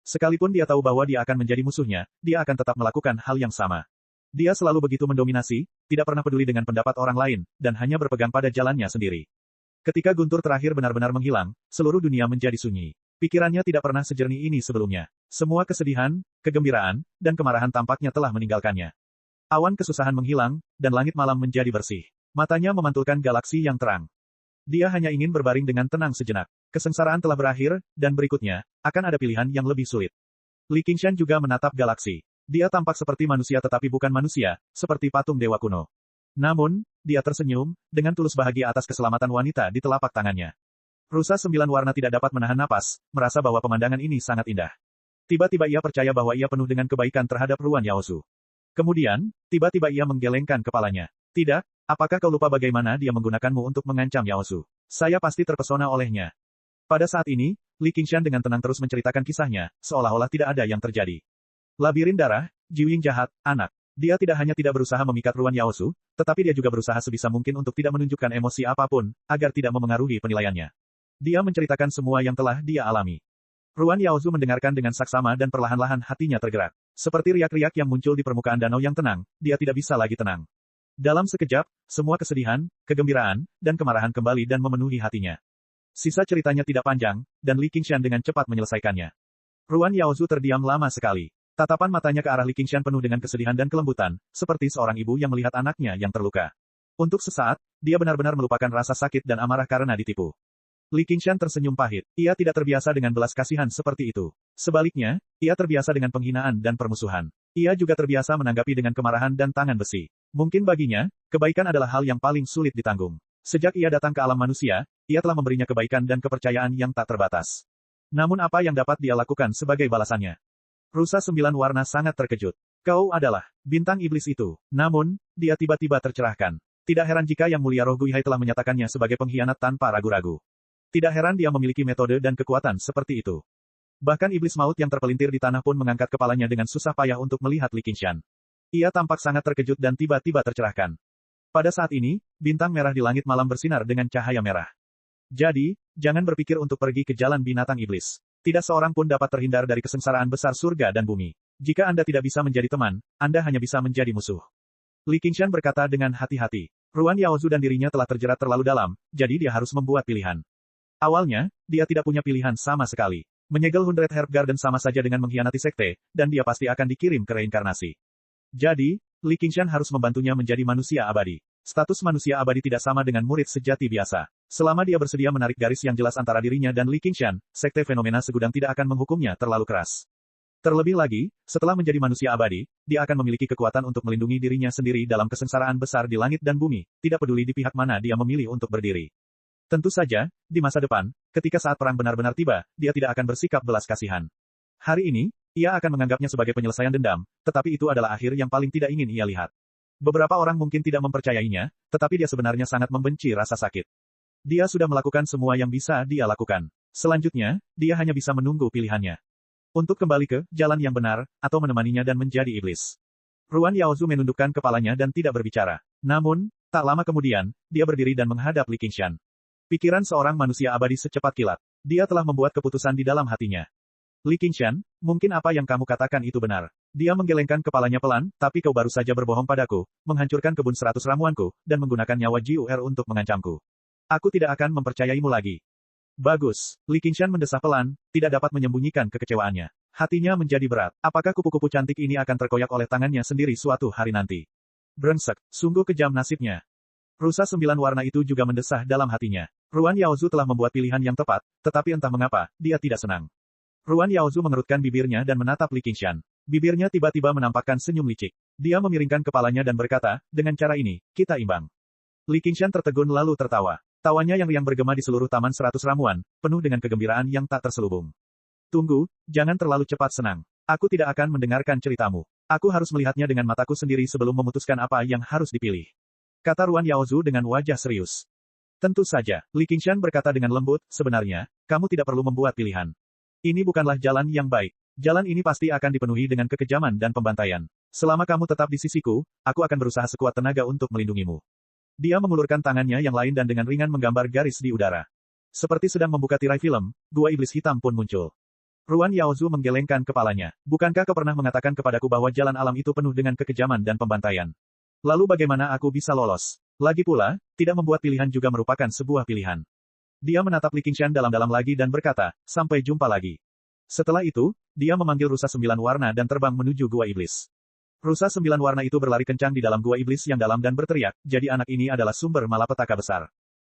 Sekalipun dia tahu bahwa dia akan menjadi musuhnya, dia akan tetap melakukan hal yang sama. Dia selalu begitu mendominasi, tidak pernah peduli dengan pendapat orang lain, dan hanya berpegang pada jalannya sendiri. Ketika guntur terakhir benar-benar menghilang, seluruh dunia menjadi sunyi. Pikirannya tidak pernah sejernih ini sebelumnya. Semua kesedihan, kegembiraan, dan kemarahan tampaknya telah meninggalkannya. Awan kesusahan menghilang, dan langit malam menjadi bersih. Matanya memantulkan galaksi yang terang. Dia hanya ingin berbaring dengan tenang sejenak. Kesengsaraan telah berakhir, dan berikutnya, akan ada pilihan yang lebih sulit. Li Qingshan juga menatap galaksi. Dia tampak seperti manusia tetapi bukan manusia, seperti patung dewa kuno. Namun, dia tersenyum, dengan tulus bahagia atas keselamatan wanita di telapak tangannya. Rusa 9 warna tidak dapat menahan napas, merasa bahwa pemandangan ini sangat indah. Tiba-tiba ia percaya bahwa ia penuh dengan kebaikan terhadap Ruan Yaozu. Kemudian, tiba-tiba ia menggelengkan kepalanya. Tidak, apakah kau lupa bagaimana dia menggunakanmu untuk mengancam Yaozu? Saya pasti terpesona olehnya. Pada saat ini, Li Qingshan dengan tenang terus menceritakan kisahnya, seolah-olah tidak ada yang terjadi. Labirin darah, Jiwing jahat, anak. Dia tidak hanya tidak berusaha memikat Ruan Yaozu, tetapi dia juga berusaha sebisa mungkin untuk tidak menunjukkan emosi apapun, agar tidak memengaruhi penilaiannya. Dia menceritakan semua yang telah dia alami. Ruan Yaozu mendengarkan dengan saksama dan perlahan-lahan hatinya tergerak. Seperti riak-riak yang muncul di permukaan danau yang tenang, dia tidak bisa lagi tenang. Dalam sekejap, semua kesedihan, kegembiraan, dan kemarahan kembali dan memenuhi hatinya. Sisa ceritanya tidak panjang, dan Li Qingshan dengan cepat menyelesaikannya. Ruan Yaozu terdiam lama sekali. Tatapan matanya ke arah Li Qingshan penuh dengan kesedihan dan kelembutan, seperti seorang ibu yang melihat anaknya yang terluka. Untuk sesaat, dia benar-benar melupakan rasa sakit dan amarah karena ditipu. Li Qingshan tersenyum pahit. Ia tidak terbiasa dengan belas kasihan seperti itu. Sebaliknya, ia terbiasa dengan penghinaan dan permusuhan. Ia juga terbiasa menanggapi dengan kemarahan dan tangan besi. Mungkin baginya, kebaikan adalah hal yang paling sulit ditanggung. Sejak ia datang ke alam manusia, ia telah memberinya kebaikan dan kepercayaan yang tak terbatas. Namun apa yang dapat dia lakukan sebagai balasannya? Rusa 9 warna sangat terkejut. Kau adalah bintang iblis itu. Namun, dia tiba-tiba tercerahkan. Tidak heran jika Yang Mulia Roh Guihai telah menyatakannya sebagai pengkhianat tanpa ragu-ragu. Tidak heran dia memiliki metode dan kekuatan seperti itu. Bahkan iblis maut yang terpelintir di tanah pun mengangkat kepalanya dengan susah payah untuk melihat Li Qingshan. Ia tampak sangat terkejut dan tiba-tiba tercerahkan. Pada saat ini, bintang merah di langit malam bersinar dengan cahaya merah. Jadi, jangan berpikir untuk pergi ke jalan binatang iblis. Tidak seorang pun dapat terhindar dari kesengsaraan besar surga dan bumi. Jika Anda tidak bisa menjadi teman, Anda hanya bisa menjadi musuh. Li Qingshan berkata dengan hati-hati. Ruan Yaozu dan dirinya telah terjerat terlalu dalam, jadi dia harus membuat pilihan. Awalnya, dia tidak punya pilihan sama sekali. Menyegel Hundred Herb Garden sama saja dengan mengkhianati sekte, dan dia pasti akan dikirim ke reinkarnasi. Jadi, Li Qingshan harus membantunya menjadi manusia abadi. Status manusia abadi tidak sama dengan murid sejati biasa. Selama dia bersedia menarik garis yang jelas antara dirinya dan Li Qingshan, sekte fenomena segudang tidak akan menghukumnya terlalu keras. Terlebih lagi, setelah menjadi manusia abadi, dia akan memiliki kekuatan untuk melindungi dirinya sendiri dalam kesengsaraan besar di langit dan bumi, tidak peduli di pihak mana dia memilih untuk berdiri. Tentu saja, di masa depan, ketika saat perang benar-benar tiba, dia tidak akan bersikap belas kasihan. Hari ini, ia akan menganggapnya sebagai penyelesaian dendam, tetapi itu adalah akhir yang paling tidak ingin ia lihat. Beberapa orang mungkin tidak mempercayainya, tetapi dia sebenarnya sangat membenci rasa sakit. Dia sudah melakukan semua yang bisa dia lakukan. Selanjutnya, dia hanya bisa menunggu pilihannya. Untuk kembali ke jalan yang benar, atau menemaninya dan menjadi iblis. Ruan Yaozu menundukkan kepalanya dan tidak berbicara. Namun, tak lama kemudian, dia berdiri dan menghadap Li Qingshan. Pikiran seorang manusia abadi secepat kilat. Dia telah membuat keputusan di dalam hatinya. Li Qingshan, mungkin apa yang kamu katakan itu benar. Dia menggelengkan kepalanya pelan, tapi kau baru saja berbohong padaku, menghancurkan kebun 100 ramuanku, dan menggunakan nyawa Jiur untuk mengancamku. Aku tidak akan mempercayaimu lagi. Bagus. Li Qingshan mendesah pelan, tidak dapat menyembunyikan kekecewaannya. Hatinya menjadi berat. Apakah kupu-kupu cantik ini akan terkoyak oleh tangannya sendiri suatu hari nanti? Brengsek, sungguh kejam nasibnya. Rusa 9 warna itu juga mendesah dalam hatinya. Ruan Yaozu telah membuat pilihan yang tepat, tetapi entah mengapa, dia tidak senang. Ruan Yaozu mengerutkan bibirnya dan menatap Li Qingshan. Bibirnya tiba-tiba menampakkan senyum licik. Dia memiringkan kepalanya dan berkata, dengan cara ini, kita imbang. Li Qingshan tertegun lalu tertawa. Tawanya yang riang bergema di seluruh taman 100 ramuan, penuh dengan kegembiraan yang tak terselubung. Tunggu, jangan terlalu cepat senang. Aku tidak akan mendengarkan ceritamu. Aku harus melihatnya dengan mataku sendiri sebelum memutuskan apa yang harus dipilih. Kata Ruan Yaozu dengan wajah serius. Tentu saja, Li Qingshan berkata dengan lembut, sebenarnya, kamu tidak perlu membuat pilihan. Ini bukanlah jalan yang baik. Jalan ini pasti akan dipenuhi dengan kekejaman dan pembantaian. Selama kamu tetap di sisiku, aku akan berusaha sekuat tenaga untuk melindungimu. Dia mengulurkan tangannya yang lain dan dengan ringan menggambar garis di udara. Seperti sedang membuka tirai film, gua iblis hitam pun muncul. Ruan Yaozu menggelengkan kepalanya. Bukankah kau pernah mengatakan kepadaku bahwa jalan alam itu penuh dengan kekejaman dan pembantaian? Lalu bagaimana aku bisa lolos? Lagi pula, tidak membuat pilihan juga merupakan sebuah pilihan. Dia menatap Li Qingshan dalam-dalam lagi dan berkata, sampai jumpa lagi. Setelah itu, dia memanggil rusa 9 warna dan terbang menuju gua iblis. Rusa 9 warna itu berlari kencang di dalam gua iblis yang dalam dan berteriak, jadi anak ini adalah sumber malapetaka besar.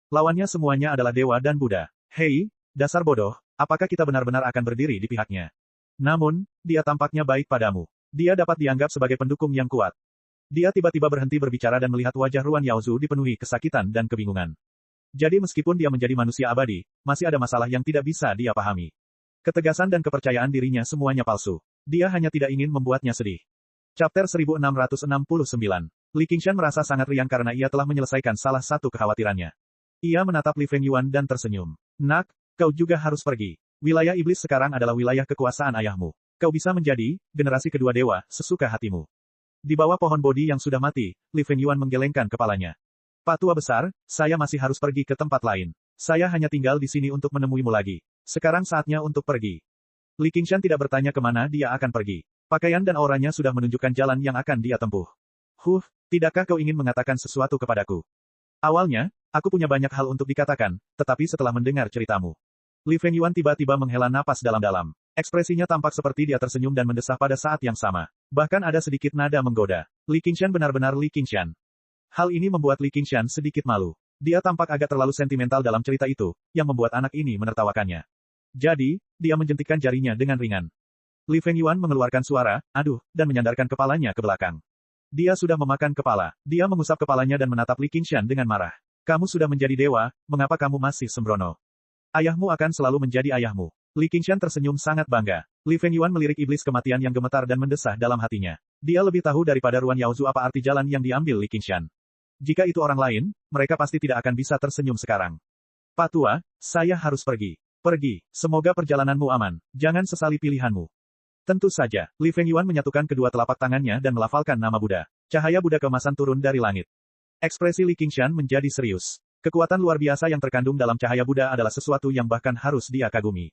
Lawannya semuanya adalah dewa dan Buddha. Hei, dasar bodoh, apakah kita benar-benar akan berdiri di pihaknya? Namun, dia tampaknya baik padamu. Dia dapat dianggap sebagai pendukung yang kuat. Dia tiba-tiba berhenti berbicara dan melihat wajah Ruan Yaozu dipenuhi kesakitan dan kebingungan. Jadi meskipun dia menjadi manusia abadi, masih ada masalah yang tidak bisa dia pahami. Ketegasan dan kepercayaan dirinya semuanya palsu. Dia hanya tidak ingin membuatnya sedih. Chapter 1669. Li Qingshan merasa sangat riang karena ia telah menyelesaikan salah satu kekhawatirannya. Ia menatap Li Fengyuan dan tersenyum. Nak, kau juga harus pergi. Wilayah iblis sekarang adalah wilayah kekuasaan ayahmu. Kau bisa menjadi generasi kedua dewa, sesuka hatimu. Di bawah pohon Bodhi yang sudah mati, Li Fengyuan menggelengkan kepalanya. Pak Tua Besar, saya masih harus pergi ke tempat lain. Saya hanya tinggal di sini untuk menemuimu lagi. Sekarang saatnya untuk pergi. Li Qingshan tidak bertanya kemana dia akan pergi. Pakaian dan auranya sudah menunjukkan jalan yang akan dia tempuh. Tidakkah kau ingin mengatakan sesuatu kepadaku? Awalnya, aku punya banyak hal untuk dikatakan, tetapi setelah mendengar ceritamu. Li Fengyuan tiba-tiba menghela napas dalam-dalam. Ekspresinya tampak seperti dia tersenyum dan mendesah pada saat yang sama. Bahkan ada sedikit nada menggoda. Li Qingshan benar-benar Li Qingshan. Hal ini membuat Li Qingshan sedikit malu. Dia tampak agak terlalu sentimental dalam cerita itu, yang membuat anak ini menertawakannya. Jadi, dia menjentikkan jarinya dengan ringan. Li Fengyuan mengeluarkan suara, aduh, dan menyandarkan kepalanya ke belakang. Dia sudah memakan kepala. Dia mengusap kepalanya dan menatap Li Qingshan dengan marah. Kamu sudah menjadi dewa, mengapa kamu masih sembrono? Ayahmu akan selalu menjadi ayahmu. Li Qingshan tersenyum sangat bangga. Li Fengyuan melirik iblis kematian yang gemetar dan mendesah dalam hatinya. Dia lebih tahu daripada Ruan Yaozu apa arti jalan yang diambil Li Qingshan. Jika itu orang lain, mereka pasti tidak akan bisa tersenyum sekarang. Pak Tua, saya harus pergi. Pergi, semoga perjalananmu aman. Jangan sesali pilihanmu. Tentu saja, Li Fengyuan menyatukan kedua telapak tangannya dan melafalkan nama Buddha. Cahaya Buddha keemasan turun dari langit. Ekspresi Li Qingshan menjadi serius. Kekuatan luar biasa yang terkandung dalam cahaya Buddha adalah sesuatu yang bahkan harus dia kagumi.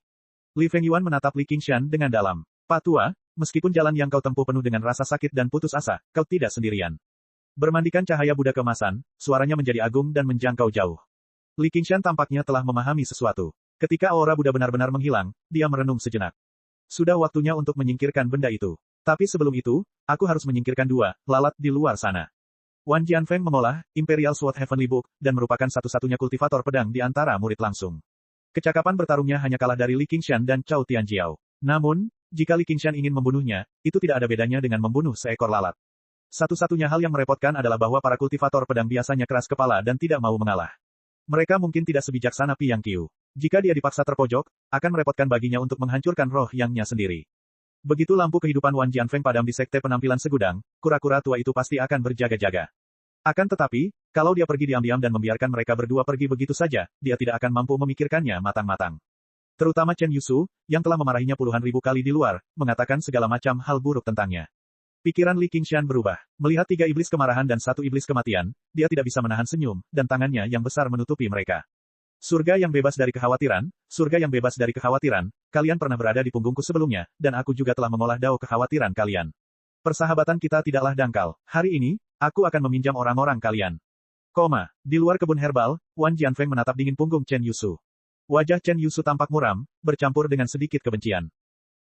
Li Fengyuan menatap Li Qingshan dengan dalam. Pak Tua, meskipun jalan yang kau tempuh penuh dengan rasa sakit dan putus asa, kau tidak sendirian. Bermandikan cahaya Buddha keemasan, suaranya menjadi agung dan menjangkau jauh. Li Qingshan tampaknya telah memahami sesuatu. Ketika aura Buddha benar-benar menghilang, dia merenung sejenak. Sudah waktunya untuk menyingkirkan benda itu. Tapi sebelum itu, aku harus menyingkirkan dua lalat di luar sana. Wan Jianfeng mengolah Imperial Sword Heavenly Book dan merupakan satu-satunya kultivator pedang di antara murid langsung. Kecakapan bertarungnya hanya kalah dari Li Qingshan dan Cao Tianjiao. Namun, jika Li Qingshan ingin membunuhnya, itu tidak ada bedanya dengan membunuh seekor lalat. Satu-satunya hal yang merepotkan adalah bahwa para kultivator pedang biasanya keras kepala dan tidak mau mengalah. Mereka mungkin tidak sebijaksana Piang Qiu. Jika dia dipaksa terpojok, akan merepotkan baginya untuk menghancurkan roh yangnya sendiri. Begitu lampu kehidupan Wan Jianfeng padam di sekte penampilan segudang, kura-kura tua itu pasti akan berjaga-jaga. Akan tetapi, kalau dia pergi diam-diam dan membiarkan mereka berdua pergi begitu saja, dia tidak akan mampu memikirkannya matang-matang. Terutama Chen Yusu, yang telah memarahinya puluhan ribu kali di luar, mengatakan segala macam hal buruk tentangnya. Pikiran Li Qingshan berubah. Melihat 3 iblis kemarahan dan 1 iblis kematian, dia tidak bisa menahan senyum, dan tangannya yang besar menutupi mereka. Surga yang bebas dari kekhawatiran, surga yang bebas dari kekhawatiran, kalian pernah berada di punggungku sebelumnya, dan aku juga telah mengolah dao kekhawatiran kalian. Persahabatan kita tidaklah dangkal. Hari ini, aku akan meminjam orang-orang kalian. Di luar kebun herbal, Wan Jianfeng menatap dingin punggung Chen Yusu. Wajah Chen Yusu tampak muram, bercampur dengan sedikit kebencian.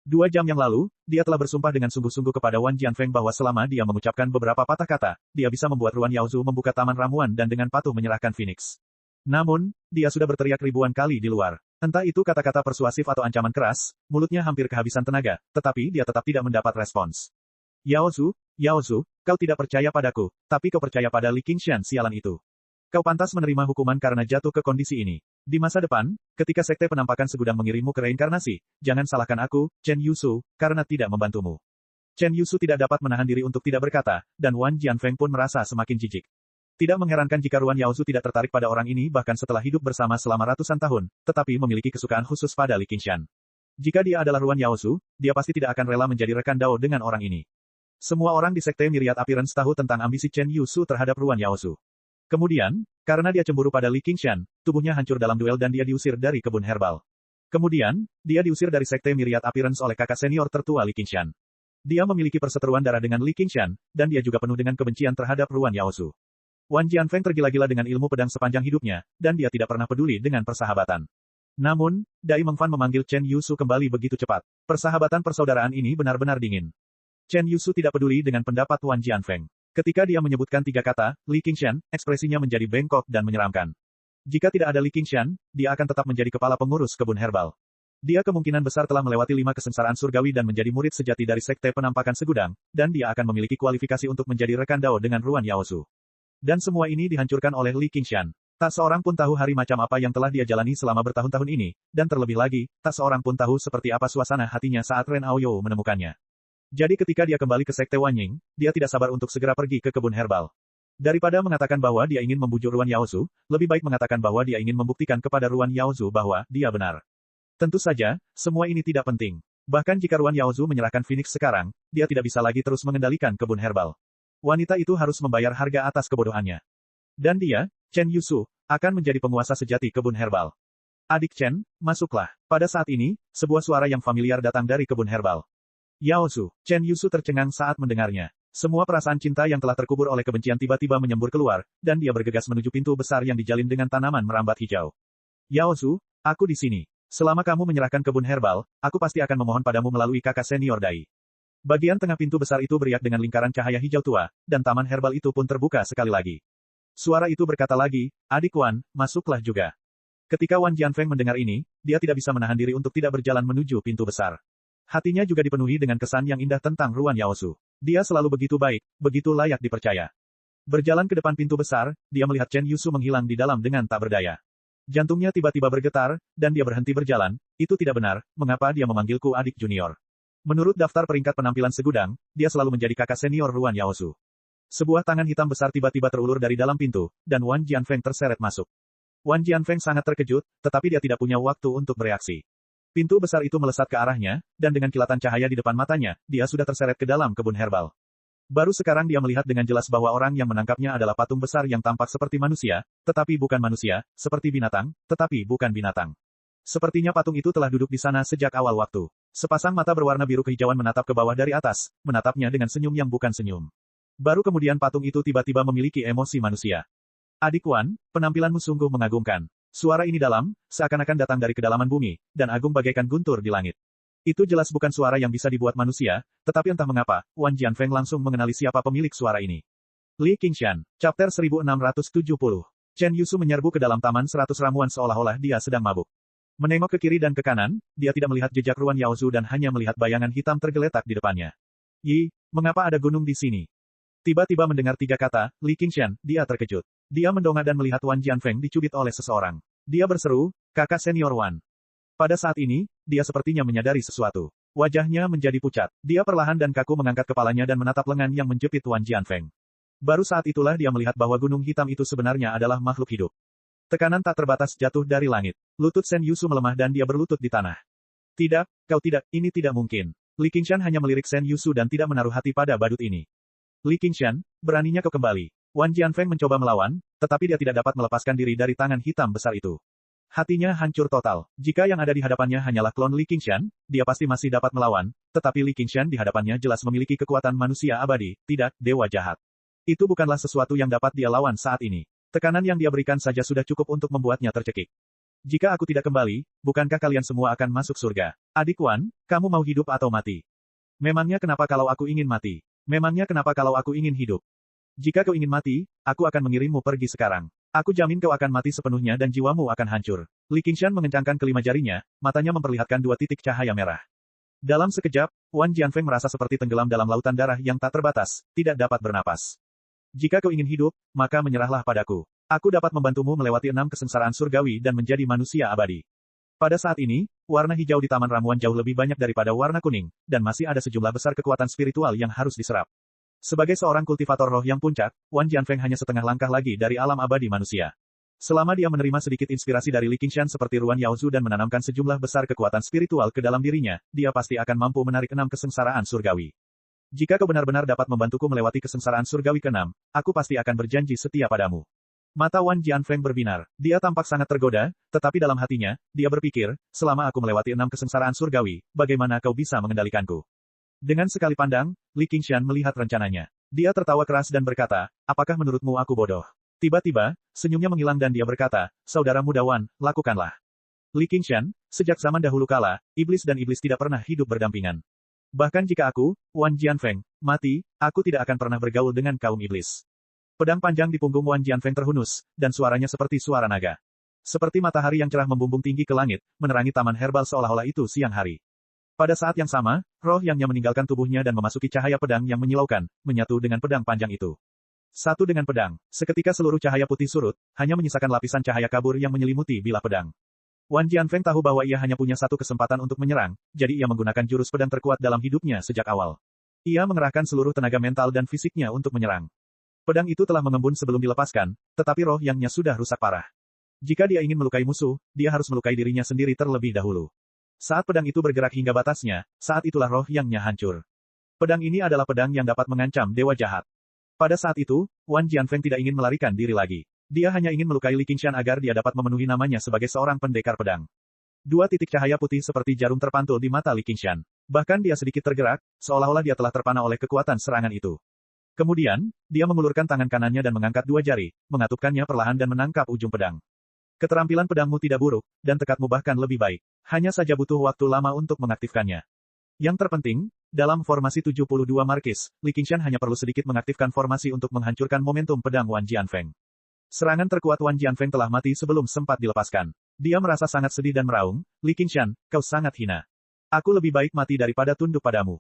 2 jam yang lalu, dia telah bersumpah dengan sungguh-sungguh kepada Wan Jianfeng bahwa selama dia mengucapkan beberapa patah kata, dia bisa membuat Ruan Yaozu membuka taman ramuan dan dengan patuh menyerahkan Phoenix. Namun, dia sudah berteriak ribuan kali di luar. Entah itu kata-kata persuasif atau ancaman keras, mulutnya hampir kehabisan tenaga, tetapi dia tetap tidak mendapat respons. Yaozu, kau tidak percaya padaku, tapi kau percaya pada Li Qingshan sialan itu. Kau pantas menerima hukuman karena jatuh ke kondisi ini. Di masa depan, ketika sekte penampakan segudang mengirimmu ke reinkarnasi, jangan salahkan aku, Chen Yusu, karena tidak membantumu. Chen Yusu tidak dapat menahan diri untuk tidak berkata, dan Wan Jianfeng pun merasa semakin jijik. Tidak mengherankan jika Ruan Yaozu tidak tertarik pada orang ini bahkan setelah hidup bersama selama ratusan tahun, tetapi memiliki kesukaan khusus pada Li Qingshan. Jika dia adalah Ruan Yaozu, dia pasti tidak akan rela menjadi rekan dao dengan orang ini. Semua orang di sekte Myriad Appearance tahu tentang ambisi Chen Yusu terhadap Ruan Yaozu. Kemudian, karena dia cemburu pada Li Qingshan, tubuhnya hancur dalam duel dan dia diusir dari kebun herbal. Kemudian, dia diusir dari Sekte Myriad Appearance oleh kakak senior tertua Li Qingshan. Dia memiliki perseteruan darah dengan Li Qingshan, dan dia juga penuh dengan kebencian terhadap Ruan Yaozu. Wan Jianfeng tergila-gila dengan ilmu pedang sepanjang hidupnya, dan dia tidak pernah peduli dengan persahabatan. Namun, Dai Mengfan memanggil Chen Yusu kembali begitu cepat. Persahabatan persaudaraan ini benar-benar dingin. Chen Yusu tidak peduli dengan pendapat Wan Jianfeng. Ketika dia menyebutkan 3 kata, Li Qingshan, ekspresinya menjadi bengkok dan menyeramkan. Jika tidak ada Li Qingshan, dia akan tetap menjadi kepala pengurus kebun herbal. Dia kemungkinan besar telah melewati 5 kesengsaraan surgawi dan menjadi murid sejati dari Sekte Penampakan Segudang, dan dia akan memiliki kualifikasi untuk menjadi rekan Dao dengan Ruan Yaozu. Dan semua ini dihancurkan oleh Li Qingshan. Tak seorang pun tahu hari macam apa yang telah dia jalani selama bertahun-tahun ini, dan terlebih lagi, tak seorang pun tahu seperti apa suasana hatinya saat Ren Aoyou menemukannya. Jadi ketika dia kembali ke Sekte Wanying, dia tidak sabar untuk segera pergi ke kebun herbal. Daripada mengatakan bahwa dia ingin membujuk Ruan Yaozu, lebih baik mengatakan bahwa dia ingin membuktikan kepada Ruan Yaozu bahwa dia benar. Tentu saja, semua ini tidak penting. Bahkan jika Ruan Yaozu menyerahkan Phoenix sekarang, dia tidak bisa lagi terus mengendalikan kebun herbal. Wanita itu harus membayar harga atas kebodohannya. Dan dia, Chen Yusu, akan menjadi penguasa sejati kebun herbal. Adik Chen, masuklah. Pada saat ini, sebuah suara yang familiar datang dari kebun herbal. Yaozu, Chen Yusu tercengang saat mendengarnya. Semua perasaan cinta yang telah terkubur oleh kebencian tiba-tiba menyembur keluar, dan dia bergegas menuju pintu besar yang dijalin dengan tanaman merambat hijau. Yaozu, aku di sini. Selama kamu menyerahkan kebun herbal, aku pasti akan memohon padamu melalui kakak senior Dai. Bagian tengah pintu besar itu beriak dengan lingkaran cahaya hijau tua, dan taman herbal itu pun terbuka sekali lagi. Suara itu berkata lagi, adik Wan, masuklah juga. Ketika Wan Jianfeng mendengar ini, dia tidak bisa menahan diri untuk tidak berjalan menuju pintu besar. Hatinya juga dipenuhi dengan kesan yang indah tentang Ruan Yaozu. Dia selalu begitu baik, begitu layak dipercaya. Berjalan ke depan pintu besar, dia melihat Chen Yusu menghilang di dalam dengan tak berdaya. Jantungnya tiba-tiba bergetar, dan dia berhenti berjalan. Itu tidak benar, mengapa dia memanggilku adik junior? Menurut daftar peringkat penampilan segudang, dia selalu menjadi kakak senior Ruan Yaozu. Sebuah tangan hitam besar tiba-tiba terulur dari dalam pintu, dan Wan Jianfeng terseret masuk. Wan Jianfeng sangat terkejut, tetapi dia tidak punya waktu untuk bereaksi. Pintu besar itu melesat ke arahnya, dan dengan kilatan cahaya di depan matanya, dia sudah terseret ke dalam kebun herbal. Baru sekarang dia melihat dengan jelas bahwa orang yang menangkapnya adalah patung besar yang tampak seperti manusia, tetapi bukan manusia, seperti binatang, tetapi bukan binatang. Sepertinya patung itu telah duduk di sana sejak awal waktu. Sepasang mata berwarna biru kehijauan menatap ke bawah dari atas, menatapnya dengan senyum yang bukan senyum. Baru kemudian patung itu tiba-tiba memiliki emosi manusia. Adik Wan, penampilanmu sungguh mengagumkan. Suara ini dalam, seakan-akan datang dari kedalaman bumi, dan agung bagaikan guntur di langit. Itu jelas bukan suara yang bisa dibuat manusia, tetapi entah mengapa, Wan Jianfeng langsung mengenali siapa pemilik suara ini. Li Qingshan, Chapter 1670. Chen Yusu menyerbu ke dalam taman 100 ramuan seolah-olah dia sedang mabuk. Menengok ke kiri dan ke kanan, dia tidak melihat jejak Ruan Yaozu dan hanya melihat bayangan hitam tergeletak di depannya. Yi, mengapa ada gunung di sini? Tiba-tiba mendengar 3 kata, Li Qingshan, dia terkejut. Dia mendongak dan melihat Wan Jianfeng dicubit oleh seseorang. Dia berseru, kakak senior Wan. Pada saat ini, dia sepertinya menyadari sesuatu. Wajahnya menjadi pucat. Dia perlahan dan kaku mengangkat kepalanya dan menatap lengan yang menjepit Wan Jianfeng. Baru saat itulah dia melihat bahwa gunung hitam itu sebenarnya adalah makhluk hidup. Tekanan tak terbatas jatuh dari langit. Lutut Shen Yusu melemah dan dia berlutut di tanah. Tidak, kau tidak, ini tidak mungkin. Li Qingshan hanya melirik Shen Yusu dan tidak menaruh hati pada badut ini. Li Qingshan, beraninya kau kembali. Wan Jianfeng mencoba melawan, tetapi dia tidak dapat melepaskan diri dari tangan hitam besar itu. Hatinya hancur total. Jika yang ada di hadapannya hanyalah klon Li Qingshan, dia pasti masih dapat melawan, tetapi Li Qingshan di hadapannya jelas memiliki kekuatan manusia abadi, tidak, dewa jahat. Itu bukanlah sesuatu yang dapat dia lawan saat ini. Tekanan yang dia berikan saja sudah cukup untuk membuatnya tercekik. Jika aku tidak kembali, bukankah kalian semua akan masuk surga? Adik Wan, kamu mau hidup atau mati? Memangnya kenapa kalau aku ingin mati? Memangnya kenapa kalau aku ingin hidup? Jika kau ingin mati, aku akan mengirimmu pergi sekarang. Aku jamin kau akan mati sepenuhnya dan jiwamu akan hancur. Li Qingshan mengencangkan kelima jarinya, matanya memperlihatkan 2 titik cahaya merah. Dalam sekejap, Wan Jianfeng merasa seperti tenggelam dalam lautan darah yang tak terbatas, tidak dapat bernapas. Jika kau ingin hidup, maka menyerahlah padaku. Aku dapat membantumu melewati 6 kesengsaraan surgawi dan menjadi manusia abadi. Pada saat ini, warna hijau di taman ramuan jauh lebih banyak daripada warna kuning, dan masih ada sejumlah besar kekuatan spiritual yang harus diserap. Sebagai seorang kultivator roh yang puncak, Wan Jianfeng hanya setengah langkah lagi dari alam abadi manusia. Selama dia menerima sedikit inspirasi dari Li Qingshan seperti Ruan Yaozu dan menanamkan sejumlah besar kekuatan spiritual ke dalam dirinya, dia pasti akan mampu menarik 6 kesengsaraan surgawi. Jika kau benar-benar dapat membantuku melewati kesengsaraan surgawi ke-6, aku pasti akan berjanji setia padamu. Mata Wan Jianfeng berbinar. Dia tampak sangat tergoda, tetapi dalam hatinya, dia berpikir, selama aku melewati 6 kesengsaraan surgawi, bagaimana kau bisa mengendalikanku? Dengan sekali pandang, Li Qingshan melihat rencananya. Dia tertawa keras dan berkata, apakah menurutmu aku bodoh? Tiba-tiba, senyumnya menghilang dan dia berkata, saudara muda Wan, lakukanlah. Li Qingshan, sejak zaman dahulu kala, iblis dan iblis tidak pernah hidup berdampingan. Bahkan jika aku, Wan Jianfeng, mati, aku tidak akan pernah bergaul dengan kaum iblis. Pedang panjang di punggung Wan Jianfeng terhunus, dan suaranya seperti suara naga. Seperti matahari yang cerah membumbung tinggi ke langit, menerangi taman herbal seolah-olah itu siang hari. Pada saat yang sama, roh yangnya meninggalkan tubuhnya dan memasuki cahaya pedang yang menyilaukan, menyatu dengan pedang panjang itu. Satu dengan pedang, seketika seluruh cahaya putih surut, hanya menyisakan lapisan cahaya kabur yang menyelimuti bilah pedang. Wan Jianfeng tahu bahwa ia hanya punya satu kesempatan untuk menyerang, jadi ia menggunakan jurus pedang terkuat dalam hidupnya sejak awal. Ia mengerahkan seluruh tenaga mental dan fisiknya untuk menyerang. Pedang itu telah mengembun sebelum dilepaskan, tetapi roh yangnya sudah rusak parah. Jika dia ingin melukai musuh, dia harus melukai dirinya sendiri terlebih dahulu. Saat pedang itu bergerak hingga batasnya, saat itulah roh yangnya hancur. Pedang ini adalah pedang yang dapat mengancam dewa jahat. Pada saat itu, Wan Jianfeng tidak ingin melarikan diri lagi. Dia hanya ingin melukai Li Qingshan agar dia dapat memenuhi namanya sebagai seorang pendekar pedang. Dua titik cahaya putih seperti jarum terpantul di mata Li Qingshan. Bahkan dia sedikit tergerak, seolah-olah dia telah terpana oleh kekuatan serangan itu. Kemudian, dia mengulurkan tangan kanannya dan mengangkat dua jari, mengatupkannya perlahan dan menangkap ujung pedang. Keterampilan pedangmu tidak buruk, dan tekadmu bahkan lebih baik. Hanya saja butuh waktu lama untuk mengaktifkannya. Yang terpenting, dalam formasi 72 Markis, Li Qingshan hanya perlu sedikit mengaktifkan formasi untuk menghancurkan momentum pedang Wan Jianfeng. Serangan terkuat Wan Jianfeng telah mati sebelum sempat dilepaskan. Dia merasa sangat sedih dan meraung, Li Qingshan, kau sangat hina. Aku lebih baik mati daripada tunduk padamu.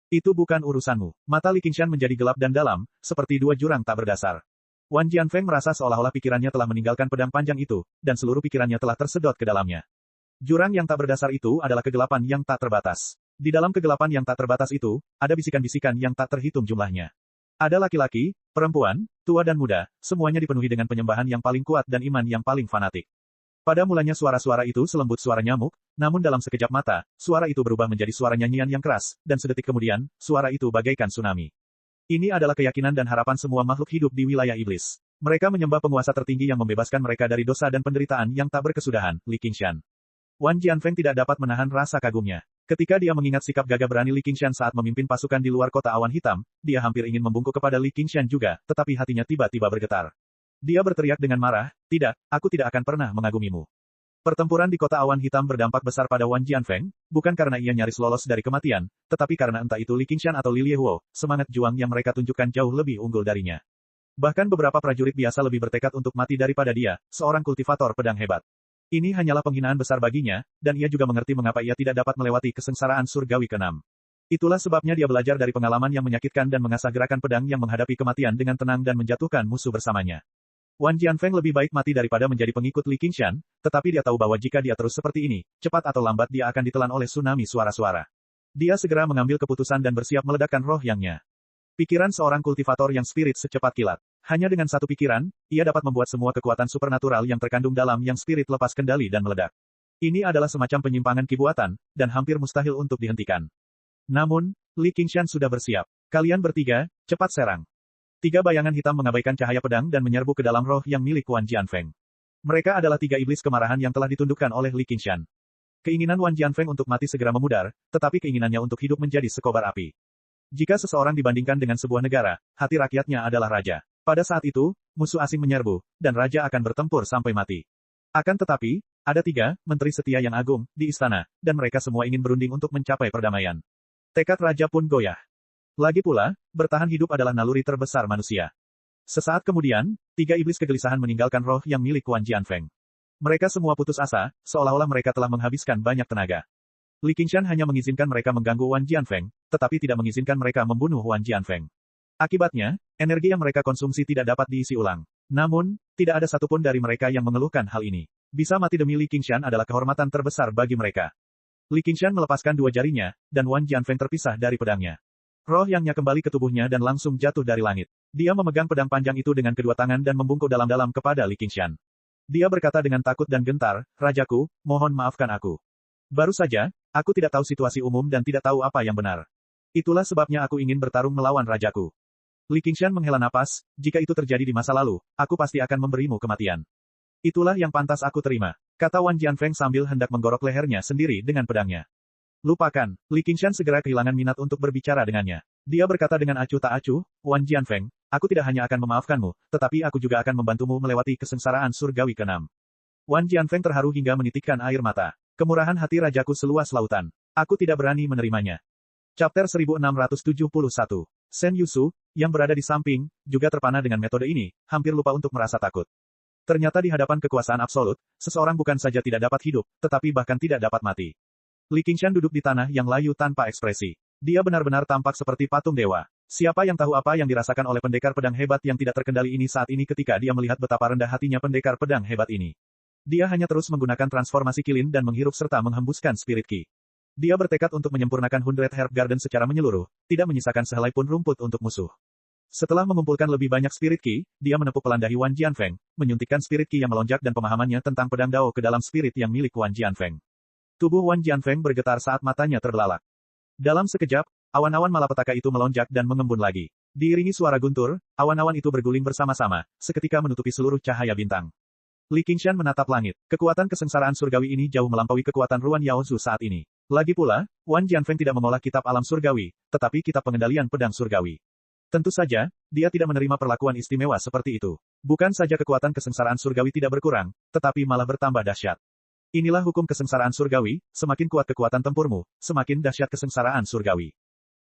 Itu bukan urusanmu. Mata Li Qingshan menjadi gelap dan dalam, seperti dua jurang tak berdasar. Wan Jianfeng merasa seolah-olah pikirannya telah meninggalkan pedang panjang itu, dan seluruh pikirannya telah tersedot ke dalamnya. Jurang yang tak berdasar itu adalah kegelapan yang tak terbatas. Di dalam kegelapan yang tak terbatas itu, ada bisikan-bisikan yang tak terhitung jumlahnya. Ada laki-laki, perempuan, tua dan muda, semuanya dipenuhi dengan penyembahan yang paling kuat dan iman yang paling fanatik. Pada mulanya suara-suara itu selembut suara nyamuk, namun dalam sekejap mata, suara itu berubah menjadi suara nyanyian yang keras, dan sedetik kemudian, suara itu bagaikan tsunami. Ini adalah keyakinan dan harapan semua makhluk hidup di wilayah iblis. Mereka menyembah penguasa tertinggi yang membebaskan mereka dari dosa dan penderitaan yang tak berkesudahan, Li Qingshan. Wan Jianfeng tidak dapat menahan rasa kagumnya. Ketika dia mengingat sikap gagah berani Li Qingshan saat memimpin pasukan di luar kota awan hitam, dia hampir ingin membungkuk kepada Li Qingshan juga, tetapi hatinya tiba-tiba bergetar. Dia berteriak dengan marah, tidak, aku tidak akan pernah mengagumimu. Pertempuran di kota awan hitam berdampak besar pada Wan Jianfeng, bukan karena ia nyaris lolos dari kematian, tetapi karena entah itu Li Qingshan atau Li Liehuo, semangat juang yang mereka tunjukkan jauh lebih unggul darinya. Bahkan beberapa prajurit biasa lebih bertekad untuk mati daripada dia, seorang kultivator pedang hebat. Ini hanyalah penghinaan besar baginya, dan ia juga mengerti mengapa ia tidak dapat melewati kesengsaraan surgawi ke-6. Itulah sebabnya dia belajar dari pengalaman yang menyakitkan dan mengasah gerakan pedang yang menghadapi kematian dengan tenang dan menjatuhkan musuh bersamanya. Wan Jianfeng lebih baik mati daripada menjadi pengikut Li Qingshan, tetapi dia tahu bahwa jika dia terus seperti ini, cepat atau lambat dia akan ditelan oleh tsunami suara-suara. Dia segera mengambil keputusan dan bersiap meledakkan roh yangnya. Pikiran seorang kultivator yang spirit secepat kilat. Hanya dengan satu pikiran, ia dapat membuat semua kekuatan supernatural yang terkandung dalam yang spirit lepas kendali dan meledak. Ini adalah semacam penyimpangan kibuatan, dan hampir mustahil untuk dihentikan. Namun, Li Qingshan sudah bersiap. Kalian bertiga, cepat serang. Tiga bayangan hitam mengabaikan cahaya pedang dan menyerbu ke dalam roh yang milik Wan Jianfeng. Mereka adalah tiga iblis kemarahan yang telah ditundukkan oleh Li Qingshan. Keinginan Wan Jianfeng untuk mati segera memudar, tetapi keinginannya untuk hidup menjadi sekobar api. Jika seseorang dibandingkan dengan sebuah negara, hati rakyatnya adalah raja. Pada saat itu, musuh asing menyerbu, dan raja akan bertempur sampai mati. Akan tetapi, ada tiga menteri setia yang agung di istana, dan mereka semua ingin berunding untuk mencapai perdamaian. Tekad raja pun goyah. Lagi pula, bertahan hidup adalah naluri terbesar manusia. Sesaat kemudian, tiga iblis kegelisahan meninggalkan roh yang milik Wan Jianfeng. Mereka semua putus asa, seolah-olah mereka telah menghabiskan banyak tenaga. Li Qingshan hanya mengizinkan mereka mengganggu Wan Jianfeng, tetapi tidak mengizinkan mereka membunuh Wan Jianfeng. Akibatnya, energi yang mereka konsumsi tidak dapat diisi ulang. Namun, tidak ada satupun dari mereka yang mengeluhkan hal ini. Bisa mati demi Li Qingshan adalah kehormatan terbesar bagi mereka. Li Qingshan melepaskan dua jarinya, dan Wan Jianfeng terpisah dari pedangnya. Roh yangnya kembali ke tubuhnya dan langsung jatuh dari langit. Dia memegang pedang panjang itu dengan kedua tangan dan membungkuk dalam-dalam kepada Li Qingshan. Dia berkata dengan takut dan gentar, Rajaku, mohon maafkan aku. Baru saja, aku tidak tahu situasi umum dan tidak tahu apa yang benar. Itulah sebabnya aku ingin bertarung melawan rajaku. Li Qingshan menghela napas, jika itu terjadi di masa lalu, aku pasti akan memberimu kematian. Itulah yang pantas aku terima, kata Wan Jianfeng sambil hendak menggorok lehernya sendiri dengan pedangnya. Lupakan, Li Qingshan segera kehilangan minat untuk berbicara dengannya. Dia berkata dengan acuh tak acuh, Wan Jianfeng, aku tidak hanya akan memaafkanmu, tetapi aku juga akan membantumu melewati kesengsaraan surgawi ke-6. Wan Jianfeng terharu hingga menitikkan air mata. Kemurahan hati rajaku seluas lautan. Aku tidak berani menerimanya. Chapter 1671. Shen Yusu, yang berada di samping, juga terpana dengan metode ini, hampir lupa untuk merasa takut. Ternyata di hadapan kekuasaan absolut, seseorang bukan saja tidak dapat hidup, tetapi bahkan tidak dapat mati. Li Qingshan duduk di tanah yang layu tanpa ekspresi. Dia benar-benar tampak seperti patung dewa. Siapa yang tahu apa yang dirasakan oleh pendekar pedang hebat yang tidak terkendali ini saat ini ketika dia melihat betapa rendah hatinya pendekar pedang hebat ini. Dia hanya terus menggunakan transformasi kilin dan menghirup serta menghembuskan spirit ki. Dia bertekad untuk menyempurnakan Hundred Herb Garden secara menyeluruh, tidak menyisakan sehelai pun rumput untuk musuh. Setelah mengumpulkan lebih banyak spirit ki, dia menepuk pelan dahi Wan Jianfeng, menyuntikkan spirit ki yang melonjak dan pemahamannya tentang pedang dao ke dalam spirit yang milik Wan Jianfeng. Tubuh Wan Jianfeng bergetar saat matanya terbelalak. Dalam sekejap, awan-awan malapetaka itu melonjak dan mengembun lagi. Diiringi suara guntur, awan-awan itu berguling bersama-sama, seketika menutupi seluruh cahaya bintang. Li Qingshan menatap langit. Kekuatan kesengsaraan surgawi ini jauh melampaui kekuatan Ruan Yaozu saat ini. Lagi pula, Wan Jianfeng tidak mengolah kitab alam surgawi, tetapi kitab pengendalian pedang surgawi. Tentu saja, dia tidak menerima perlakuan istimewa seperti itu. Bukan saja kekuatan kesengsaraan surgawi tidak berkurang, tetapi malah bertambah dahsyat. Inilah hukum kesengsaraan surgawi, semakin kuat kekuatan tempurmu, semakin dahsyat kesengsaraan surgawi.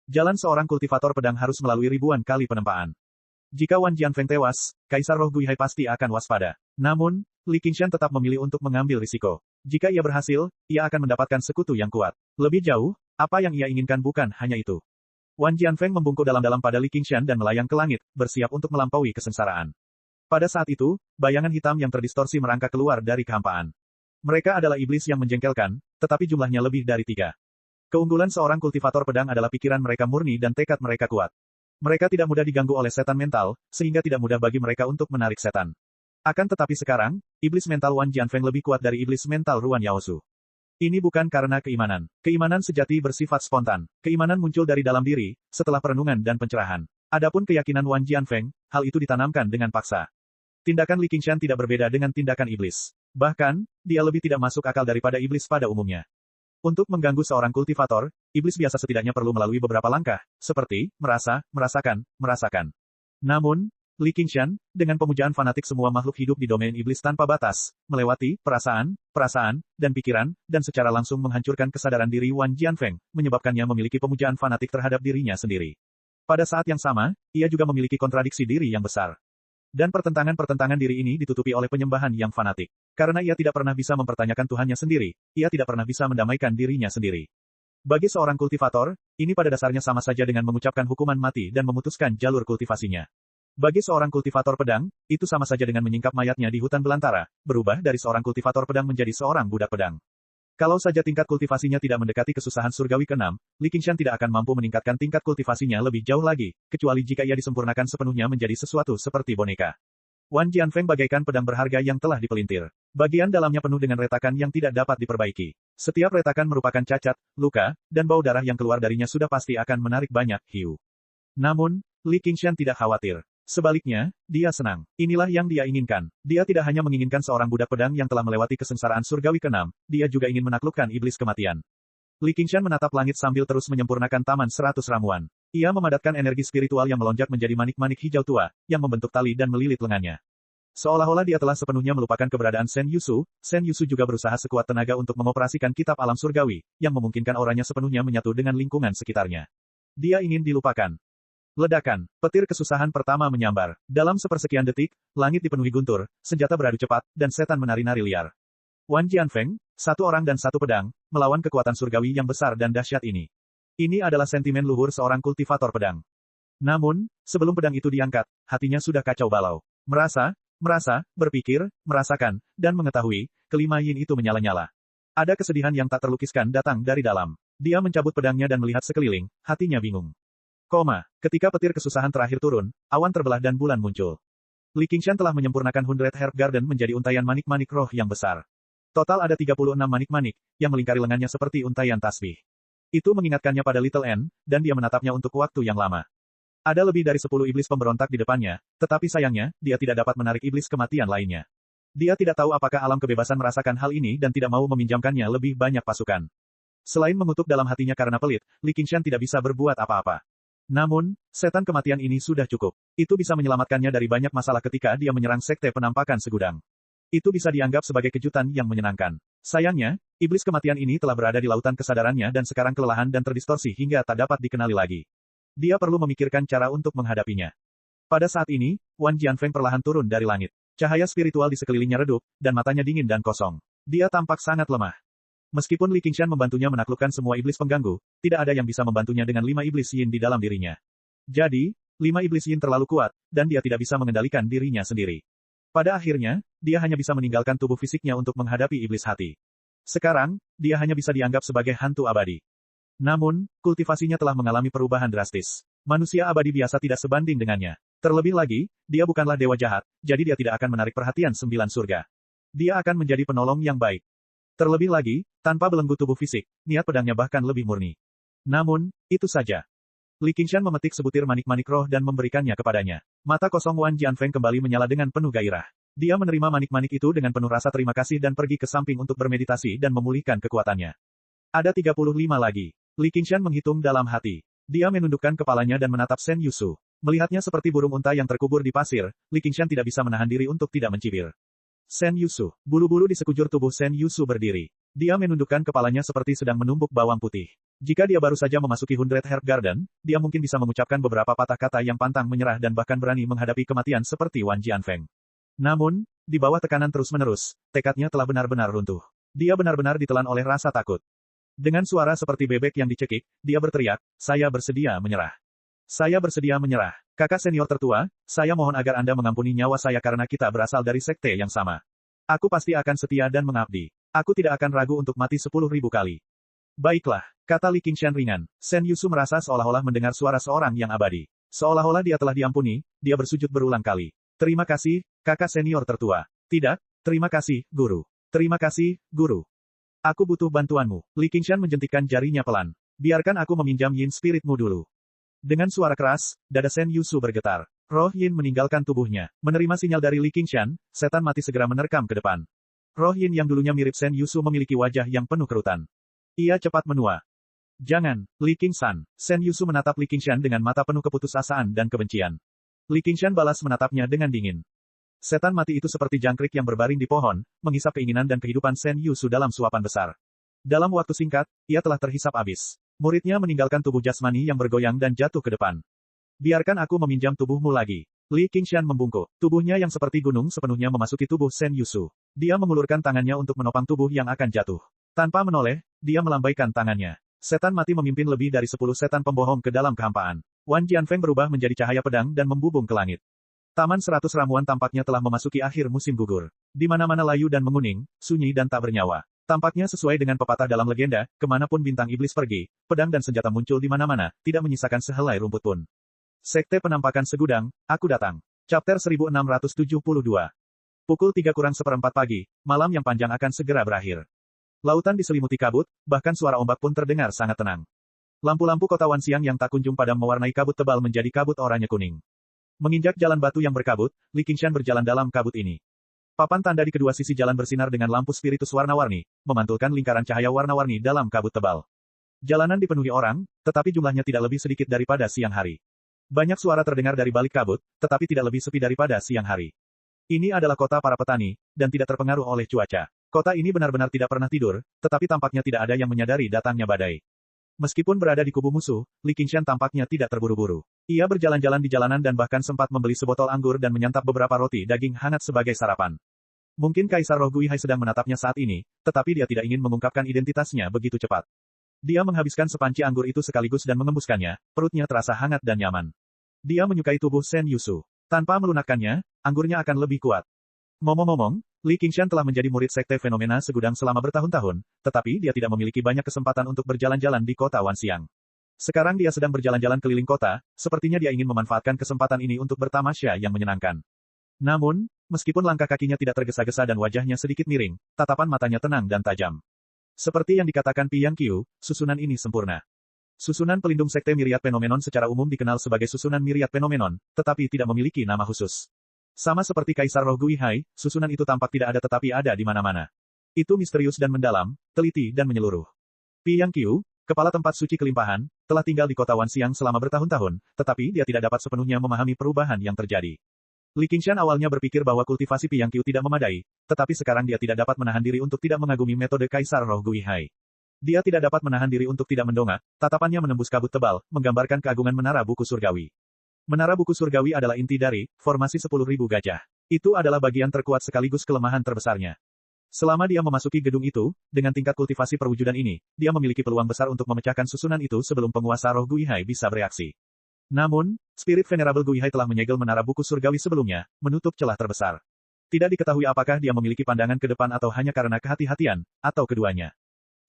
Jalan seorang kultivator pedang harus melalui ribuan kali penempaan. Jika Wan Jianfeng tewas, Kaisar Roh Guihai pasti akan waspada. Namun, Li Qingshan tetap memilih untuk mengambil risiko. Jika ia berhasil, ia akan mendapatkan sekutu yang kuat. Lebih jauh, apa yang ia inginkan bukan hanya itu. Wan Jianfeng membungkuk dalam-dalam pada Li Qingshan dan melayang ke langit, bersiap untuk melampaui kesengsaraan. Pada saat itu, bayangan hitam yang terdistorsi merangkak keluar dari kehampaan. Mereka adalah iblis yang menjengkelkan, tetapi jumlahnya lebih dari 3. Keunggulan seorang kultivator pedang adalah pikiran mereka murni dan tekad mereka kuat. Mereka tidak mudah diganggu oleh setan mental, sehingga tidak mudah bagi mereka untuk menarik setan. Akan tetapi sekarang, iblis mental Wan Jianfeng lebih kuat dari iblis mental Ruan Yaozu. Ini bukan karena keimanan. Keimanan sejati bersifat spontan. Keimanan muncul dari dalam diri, setelah perenungan dan pencerahan. Adapun keyakinan Wan Jianfeng, hal itu ditanamkan dengan paksa. Tindakan Li Qingshan tidak berbeda dengan tindakan iblis. Bahkan, dia lebih tidak masuk akal daripada iblis pada umumnya. Untuk mengganggu seorang kultivator, iblis biasa setidaknya perlu melalui beberapa langkah, seperti, merasakan. Namun, Li Qingshan, dengan pemujaan fanatik semua makhluk hidup di domain iblis tanpa batas, melewati perasaan, dan pikiran, dan secara langsung menghancurkan kesadaran diri Wan Jianfeng, menyebabkannya memiliki pemujaan fanatik terhadap dirinya sendiri. Pada saat yang sama, ia juga memiliki kontradiksi diri yang besar. Dan pertentangan diri ini ditutupi oleh penyembahan yang fanatik. Karena ia tidak pernah bisa mempertanyakan Tuhannya sendiri, ia tidak pernah bisa mendamaikan dirinya sendiri. Bagi seorang kultivator, ini pada dasarnya sama saja dengan mengucapkan hukuman mati dan memutuskan jalur kultivasinya. Bagi seorang kultivator pedang, itu sama saja dengan menyingkap mayatnya di hutan belantara, berubah dari seorang kultivator pedang menjadi seorang budak pedang. Kalau saja tingkat kultivasinya tidak mendekati kesusahan surgawi ke-6, Li Qingshan tidak akan mampu meningkatkan tingkat kultivasinya lebih jauh lagi, kecuali jika ia disempurnakan sepenuhnya menjadi sesuatu seperti boneka. Wan Jianfeng bagaikan pedang berharga yang telah dipelintir. Bagian dalamnya penuh dengan retakan yang tidak dapat diperbaiki. Setiap retakan merupakan cacat, luka, dan bau darah yang keluar darinya sudah pasti akan menarik banyak hiu. Namun, Li Qingshan tidak khawatir. Sebaliknya, dia senang. Inilah yang dia inginkan. Dia tidak hanya menginginkan seorang budak pedang yang telah melewati kesengsaraan surgawi ke-6, dia juga ingin menaklukkan iblis kematian. Li Qingshan menatap langit sambil terus menyempurnakan taman 100 ramuan. Ia memadatkan energi spiritual yang melonjak menjadi manik-manik hijau tua, yang membentuk tali dan melilit lengannya. Seolah-olah dia telah sepenuhnya melupakan keberadaan Shen Yusu juga berusaha sekuat tenaga untuk mengoperasikan kitab alam surgawi, yang memungkinkan auranya sepenuhnya menyatu dengan lingkungan sekitarnya. Dia ingin dilupakan. Ledakan, petir kesusahan pertama menyambar. Dalam sepersekian detik, langit dipenuhi guntur, senjata beradu cepat, dan setan menari-nari liar. Wan Jianfeng, satu orang dan satu pedang, melawan kekuatan surgawi yang besar dan dahsyat ini. Ini adalah sentimen luhur seorang kultivator pedang. Namun, sebelum pedang itu diangkat, hatinya sudah kacau balau. Berpikir, merasakan, dan mengetahui, kelima yin itu menyala-nyala. Ada kesedihan yang tak terlukiskan datang dari dalam. Dia mencabut pedangnya dan melihat sekeliling, hatinya bingung. Ketika petir kesusahan terakhir turun, awan terbelah dan bulan muncul. Li Qingshan telah menyempurnakan Hundred Herb Garden menjadi untaian manik-manik roh yang besar. Total ada 36 manik-manik, yang melingkari lengannya seperti untaian tasbih. Itu mengingatkannya pada Little N, dan dia menatapnya untuk waktu yang lama. Ada lebih dari 10 iblis pemberontak di depannya, tetapi sayangnya, dia tidak dapat menarik iblis kematian lainnya. Dia tidak tahu apakah alam kebebasan merasakan hal ini dan tidak mau meminjamkannya lebih banyak pasukan. Selain mengutuk dalam hatinya karena pelit, Li Qingshan tidak bisa berbuat apa-apa. Namun, setan kematian ini sudah cukup. Itu bisa menyelamatkannya dari banyak masalah ketika dia menyerang sekte penampakan segudang. Itu bisa dianggap sebagai kejutan yang menyenangkan. Sayangnya, iblis kematian ini telah berada di lautan kesadarannya dan sekarang kelelahan dan terdistorsi hingga tak dapat dikenali lagi. Dia perlu memikirkan cara untuk menghadapinya. Pada saat ini, Wan Jianfeng perlahan turun dari langit. Cahaya spiritual di sekelilingnya redup, dan matanya dingin dan kosong. Dia tampak sangat lemah. Meskipun Li Qingshan membantunya menaklukkan semua iblis pengganggu, tidak ada yang bisa membantunya dengan 5 iblis yin di dalam dirinya. Jadi, 5 iblis yin terlalu kuat, dan dia tidak bisa mengendalikan dirinya sendiri. Pada akhirnya, dia hanya bisa meninggalkan tubuh fisiknya untuk menghadapi iblis hati. Sekarang, dia hanya bisa dianggap sebagai hantu abadi. Namun, kultivasinya telah mengalami perubahan drastis. Manusia abadi biasa tidak sebanding dengannya. Terlebih lagi, dia bukanlah dewa jahat, jadi dia tidak akan menarik perhatian 9 surga. Dia akan menjadi penolong yang baik. Terlebih lagi, tanpa belenggu tubuh fisik, niat pedangnya bahkan lebih murni. Namun, itu saja. Li Qingshan memetik sebutir manik-manik roh dan memberikannya kepadanya. Mata kosong Wan Jianfeng kembali menyala dengan penuh gairah. Dia menerima manik-manik itu dengan penuh rasa terima kasih dan pergi ke samping untuk bermeditasi dan memulihkan kekuatannya. Ada 35 lagi. Li Qingshan menghitung dalam hati. Dia menundukkan kepalanya dan menatap Shen Yusu. Melihatnya seperti burung unta yang terkubur di pasir, Li Qingshan tidak bisa menahan diri untuk tidak mencibir. Shen Yusu. Bulu-bulu di sekujur tubuh Shen Yusu berdiri. Dia menundukkan kepalanya seperti sedang menumbuk bawang putih. Jika dia baru saja memasuki Hundred Herb Garden, dia mungkin bisa mengucapkan beberapa patah kata yang pantang menyerah dan bahkan berani menghadapi kematian seperti Wan Jianfeng. Namun, di bawah tekanan terus-menerus, tekadnya telah benar-benar runtuh. Dia benar-benar ditelan oleh rasa takut. Dengan suara seperti bebek yang dicekik, dia berteriak, "Saya bersedia menyerah. Saya bersedia menyerah. Kakak senior tertua, saya mohon agar Anda mengampuni nyawa saya karena kita berasal dari sekte yang sama. Aku pasti akan setia dan mengabdi. Aku tidak akan ragu untuk mati 10.000 kali." Baiklah, kata Li Qingshan ringan. Shen Yusu merasa seolah-olah mendengar suara seorang yang abadi. Seolah-olah dia telah diampuni, dia bersujud berulang kali. "Terima kasih, kakak senior tertua." "Tidak, terima kasih, guru. Terima kasih, guru. Aku butuh bantuanmu." Li Qingshan menjentikkan jarinya pelan. "Biarkan aku meminjam yin spiritmu dulu." Dengan suara keras, dada Shen Yusu bergetar. Roh yin meninggalkan tubuhnya. Menerima sinyal dari Li Qingshan, setan mati segera menerkam ke depan. Roh yin yang dulunya mirip Shen Yusu memiliki wajah yang penuh kerutan. Ia cepat menua. "Jangan, Li Qingshan." Shen Yusu menatap Li Qingshan dengan mata penuh keputusasaan dan kebencian. Li Qingshan balas menatapnya dengan dingin. Setan mati itu seperti jangkrik yang berbaring di pohon, menghisap keinginan dan kehidupan Shen Yusu dalam suapan besar. Dalam waktu singkat, ia telah terhisap habis. Muridnya meninggalkan tubuh jasmani yang bergoyang dan jatuh ke depan. "Biarkan aku meminjam tubuhmu lagi." Li Qingshan membungkuk. Tubuhnya yang seperti gunung sepenuhnya memasuki tubuh Shen Yusu. Dia mengulurkan tangannya untuk menopang tubuh yang akan jatuh. Tanpa menoleh, dia melambaikan tangannya. Setan mati memimpin lebih dari 10 setan pembohong ke dalam kehampaan. Wan Jianfeng berubah menjadi cahaya pedang dan membubung ke langit. Taman 100 ramuan tampaknya telah memasuki akhir musim gugur. Di mana-mana layu dan menguning, sunyi dan tak bernyawa. Tampaknya sesuai dengan pepatah dalam legenda, kemanapun bintang iblis pergi, pedang dan senjata muncul di mana-mana, tidak menyisakan sehelai rumput pun. Sekte penampakan segudang, aku datang. Chapter 1672. Pukul 3:04 pagi, malam yang panjang akan segera berakhir. Lautan diselimuti kabut, bahkan suara ombak pun terdengar sangat tenang. Lampu-lampu kota Wanxiang yang tak kunjung padam mewarnai kabut tebal menjadi kabut oranye kuning. Menginjak jalan batu yang berkabut, Li Qingshan berjalan dalam kabut ini. Papan tanda di kedua sisi jalan bersinar dengan lampu spiritus warna-warni, memantulkan lingkaran cahaya warna-warni dalam kabut tebal. Jalanan dipenuhi orang, tetapi jumlahnya tidak lebih sedikit daripada siang hari. Banyak suara terdengar dari balik kabut, tetapi tidak lebih sepi daripada siang hari. Ini adalah kota para petani, dan tidak terpengaruh oleh cuaca. Kota ini benar-benar tidak pernah tidur, tetapi tampaknya tidak ada yang menyadari datangnya badai. Meskipun berada di kubu musuh, Li Qingshan tampaknya tidak terburu-buru. Ia berjalan-jalan di jalanan dan bahkan sempat membeli sebotol anggur dan menyantap beberapa roti daging hangat sebagai sarapan. Mungkin Kaisar Roh Guihai sedang menatapnya saat ini, tetapi dia tidak ingin mengungkapkan identitasnya begitu cepat. Dia menghabiskan sepanci anggur itu sekaligus dan mengembuskannya, perutnya terasa hangat dan nyaman. Dia menyukai tubuh Shen Yusu. Tanpa melunakkannya, anggurnya akan lebih kuat. Ngomong-ngomong, Li Qingshan telah menjadi murid sekte fenomena segudang selama bertahun-tahun, tetapi dia tidak memiliki banyak kesempatan untuk berjalan-jalan di kota Wanxiang. Sekarang dia sedang berjalan-jalan keliling kota, sepertinya dia ingin memanfaatkan kesempatan ini untuk bertamasya yang menyenangkan. Namun, meskipun langkah kakinya tidak tergesa-gesa dan wajahnya sedikit miring, tatapan matanya tenang dan tajam. Seperti yang dikatakan Piang Qiu, susunan ini sempurna. Susunan pelindung Sekte Myriad Phenomenon secara umum dikenal sebagai susunan Myriad Phenomenon, tetapi tidak memiliki nama khusus. Sama seperti Kaisar Roh Gui Hai, susunan itu tampak tidak ada tetapi ada di mana-mana. Itu misterius dan mendalam, teliti dan menyeluruh. Piang Qiu, kepala tempat suci kelimpahan, telah tinggal di kota Wanxiang selama bertahun-tahun, tetapi dia tidak dapat sepenuhnya memahami perubahan yang terjadi. Li Qingshan awalnya berpikir bahwa kultivasi Piang Qiu tidak memadai, tetapi sekarang dia tidak dapat menahan diri untuk tidak mengagumi metode Kaisar Roh Gui Hai. Dia tidak dapat menahan diri untuk tidak mendongak, tatapannya menembus kabut tebal, menggambarkan keagungan menara buku surgawi. Menara buku surgawi adalah inti dari formasi 10.000 gajah. Itu adalah bagian terkuat sekaligus kelemahan terbesarnya. Selama dia memasuki gedung itu, dengan tingkat kultivasi perwujudan ini, dia memiliki peluang besar untuk memecahkan susunan itu sebelum penguasa Roh Gui Hai bisa bereaksi. Namun, Spirit Venerable Gui Hai telah menyegel menara buku surgawi sebelumnya, menutup celah terbesar. Tidak diketahui apakah dia memiliki pandangan ke depan atau hanya karena kehati-hatian, atau keduanya.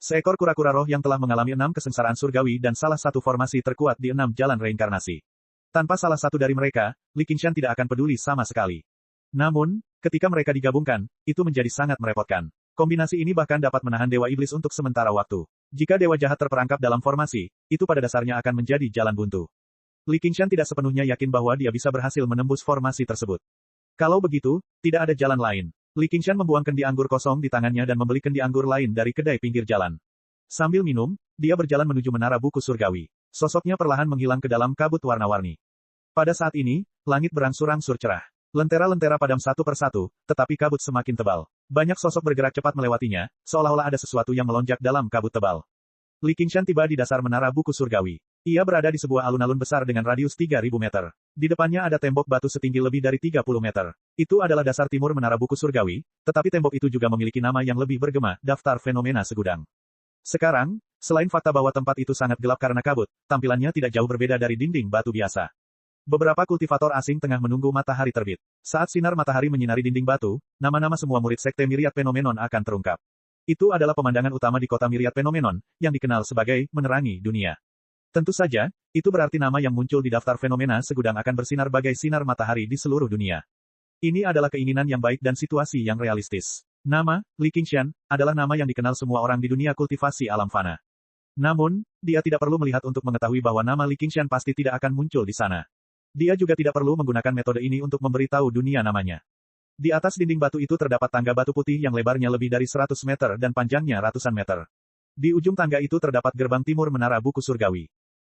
Seekor kura-kura roh yang telah mengalami 6 kesengsaraan surgawi dan salah satu formasi terkuat di 6 jalan reinkarnasi. Tanpa salah satu dari mereka, Li Qingshan tidak akan peduli sama sekali. Namun, ketika mereka digabungkan, itu menjadi sangat merepotkan. Kombinasi ini bahkan dapat menahan Dewa Iblis untuk sementara waktu. Jika Dewa Jahat terperangkap dalam formasi, itu pada dasarnya akan menjadi jalan buntu. Li Qingshan tidak sepenuhnya yakin bahwa dia bisa berhasil menembus formasi tersebut. Kalau begitu, tidak ada jalan lain. Li Qingshan membuang kendi anggur kosong di tangannya dan membeli kendi anggur lain dari kedai pinggir jalan. Sambil minum, dia berjalan menuju menara buku surgawi. Sosoknya perlahan menghilang ke dalam kabut warna-warni. Pada saat ini, langit berangsur-angsur cerah. Lentera-lentera padam satu persatu, tetapi kabut semakin tebal. Banyak sosok bergerak cepat melewatinya, seolah-olah ada sesuatu yang melonjak dalam kabut tebal. Li Qingshan tiba di dasar menara buku surgawi. Ia berada di sebuah alun-alun besar dengan radius 3.000 meter. Di depannya ada tembok batu setinggi lebih dari 30 meter. Itu adalah dasar timur menara buku surgawi, tetapi tembok itu juga memiliki nama yang lebih bergema, daftar fenomena segudang. Sekarang, selain fakta bahwa tempat itu sangat gelap karena kabut, tampilannya tidak jauh berbeda dari dinding batu biasa. Beberapa kultivator asing tengah menunggu matahari terbit. Saat sinar matahari menyinari dinding batu, nama-nama semua murid Sekte Myriad Phenomenon akan terungkap. Itu adalah pemandangan utama di kota Myriad Phenomenon, yang dikenal sebagai menerangi dunia. Tentu saja, itu berarti nama yang muncul di daftar fenomena segudang akan bersinar bagai sinar matahari di seluruh dunia. Ini adalah keinginan yang baik dan situasi yang realistis. Nama, Li Qingshan, adalah nama yang dikenal semua orang di dunia kultivasi alam fana. Namun, dia tidak perlu melihat untuk mengetahui bahwa nama Li Qingshan pasti tidak akan muncul di sana. Dia juga tidak perlu menggunakan metode ini untuk memberitahu dunia namanya. Di atas dinding batu itu terdapat tangga batu putih yang lebarnya lebih dari 100 meter dan panjangnya ratusan meter. Di ujung tangga itu terdapat gerbang timur menara buku surgawi.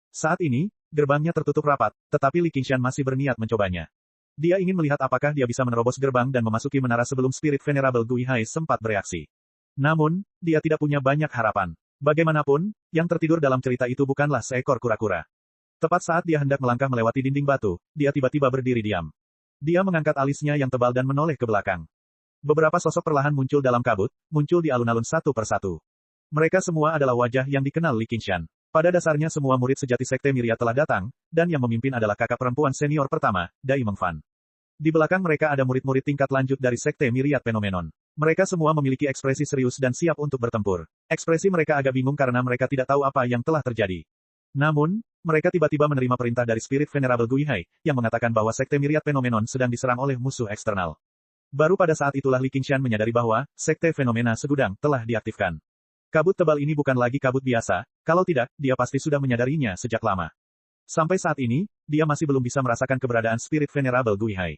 Saat ini, gerbangnya tertutup rapat, tetapi Li Qingshan masih berniat mencobanya. Dia ingin melihat apakah dia bisa menerobos gerbang dan memasuki menara sebelum Spirit Venerable Gui Hai sempat bereaksi. Namun, dia tidak punya banyak harapan. Bagaimanapun, yang tertidur dalam cerita itu bukanlah seekor kura-kura. Tepat saat dia hendak melangkah melewati dinding batu, dia tiba-tiba berdiri diam. Dia mengangkat alisnya yang tebal dan menoleh ke belakang. Beberapa sosok perlahan muncul dalam kabut, muncul di alun-alun satu persatu. Mereka semua adalah wajah yang dikenal Li Qingshan. Pada dasarnya semua murid sejati Sekte Myriad telah datang, dan yang memimpin adalah kakak perempuan senior pertama, Dai Mengfan. Di belakang mereka ada murid-murid tingkat lanjut dari Sekte Myriad Phenomenon. Mereka semua memiliki ekspresi serius dan siap untuk bertempur. Ekspresi mereka agak bingung karena mereka tidak tahu apa yang telah terjadi. Namun, mereka tiba-tiba menerima perintah dari Spirit Venerable Gui Hai, yang mengatakan bahwa Sekte Myriad Phenomenon sedang diserang oleh musuh eksternal. Baru pada saat itulah Li Qingshan menyadari bahwa Sekte Fenomena Segudang telah diaktifkan. Kabut tebal ini bukan lagi kabut biasa, kalau tidak, dia pasti sudah menyadarinya sejak lama. Sampai saat ini, dia masih belum bisa merasakan keberadaan Spirit Venerable Gui Hai.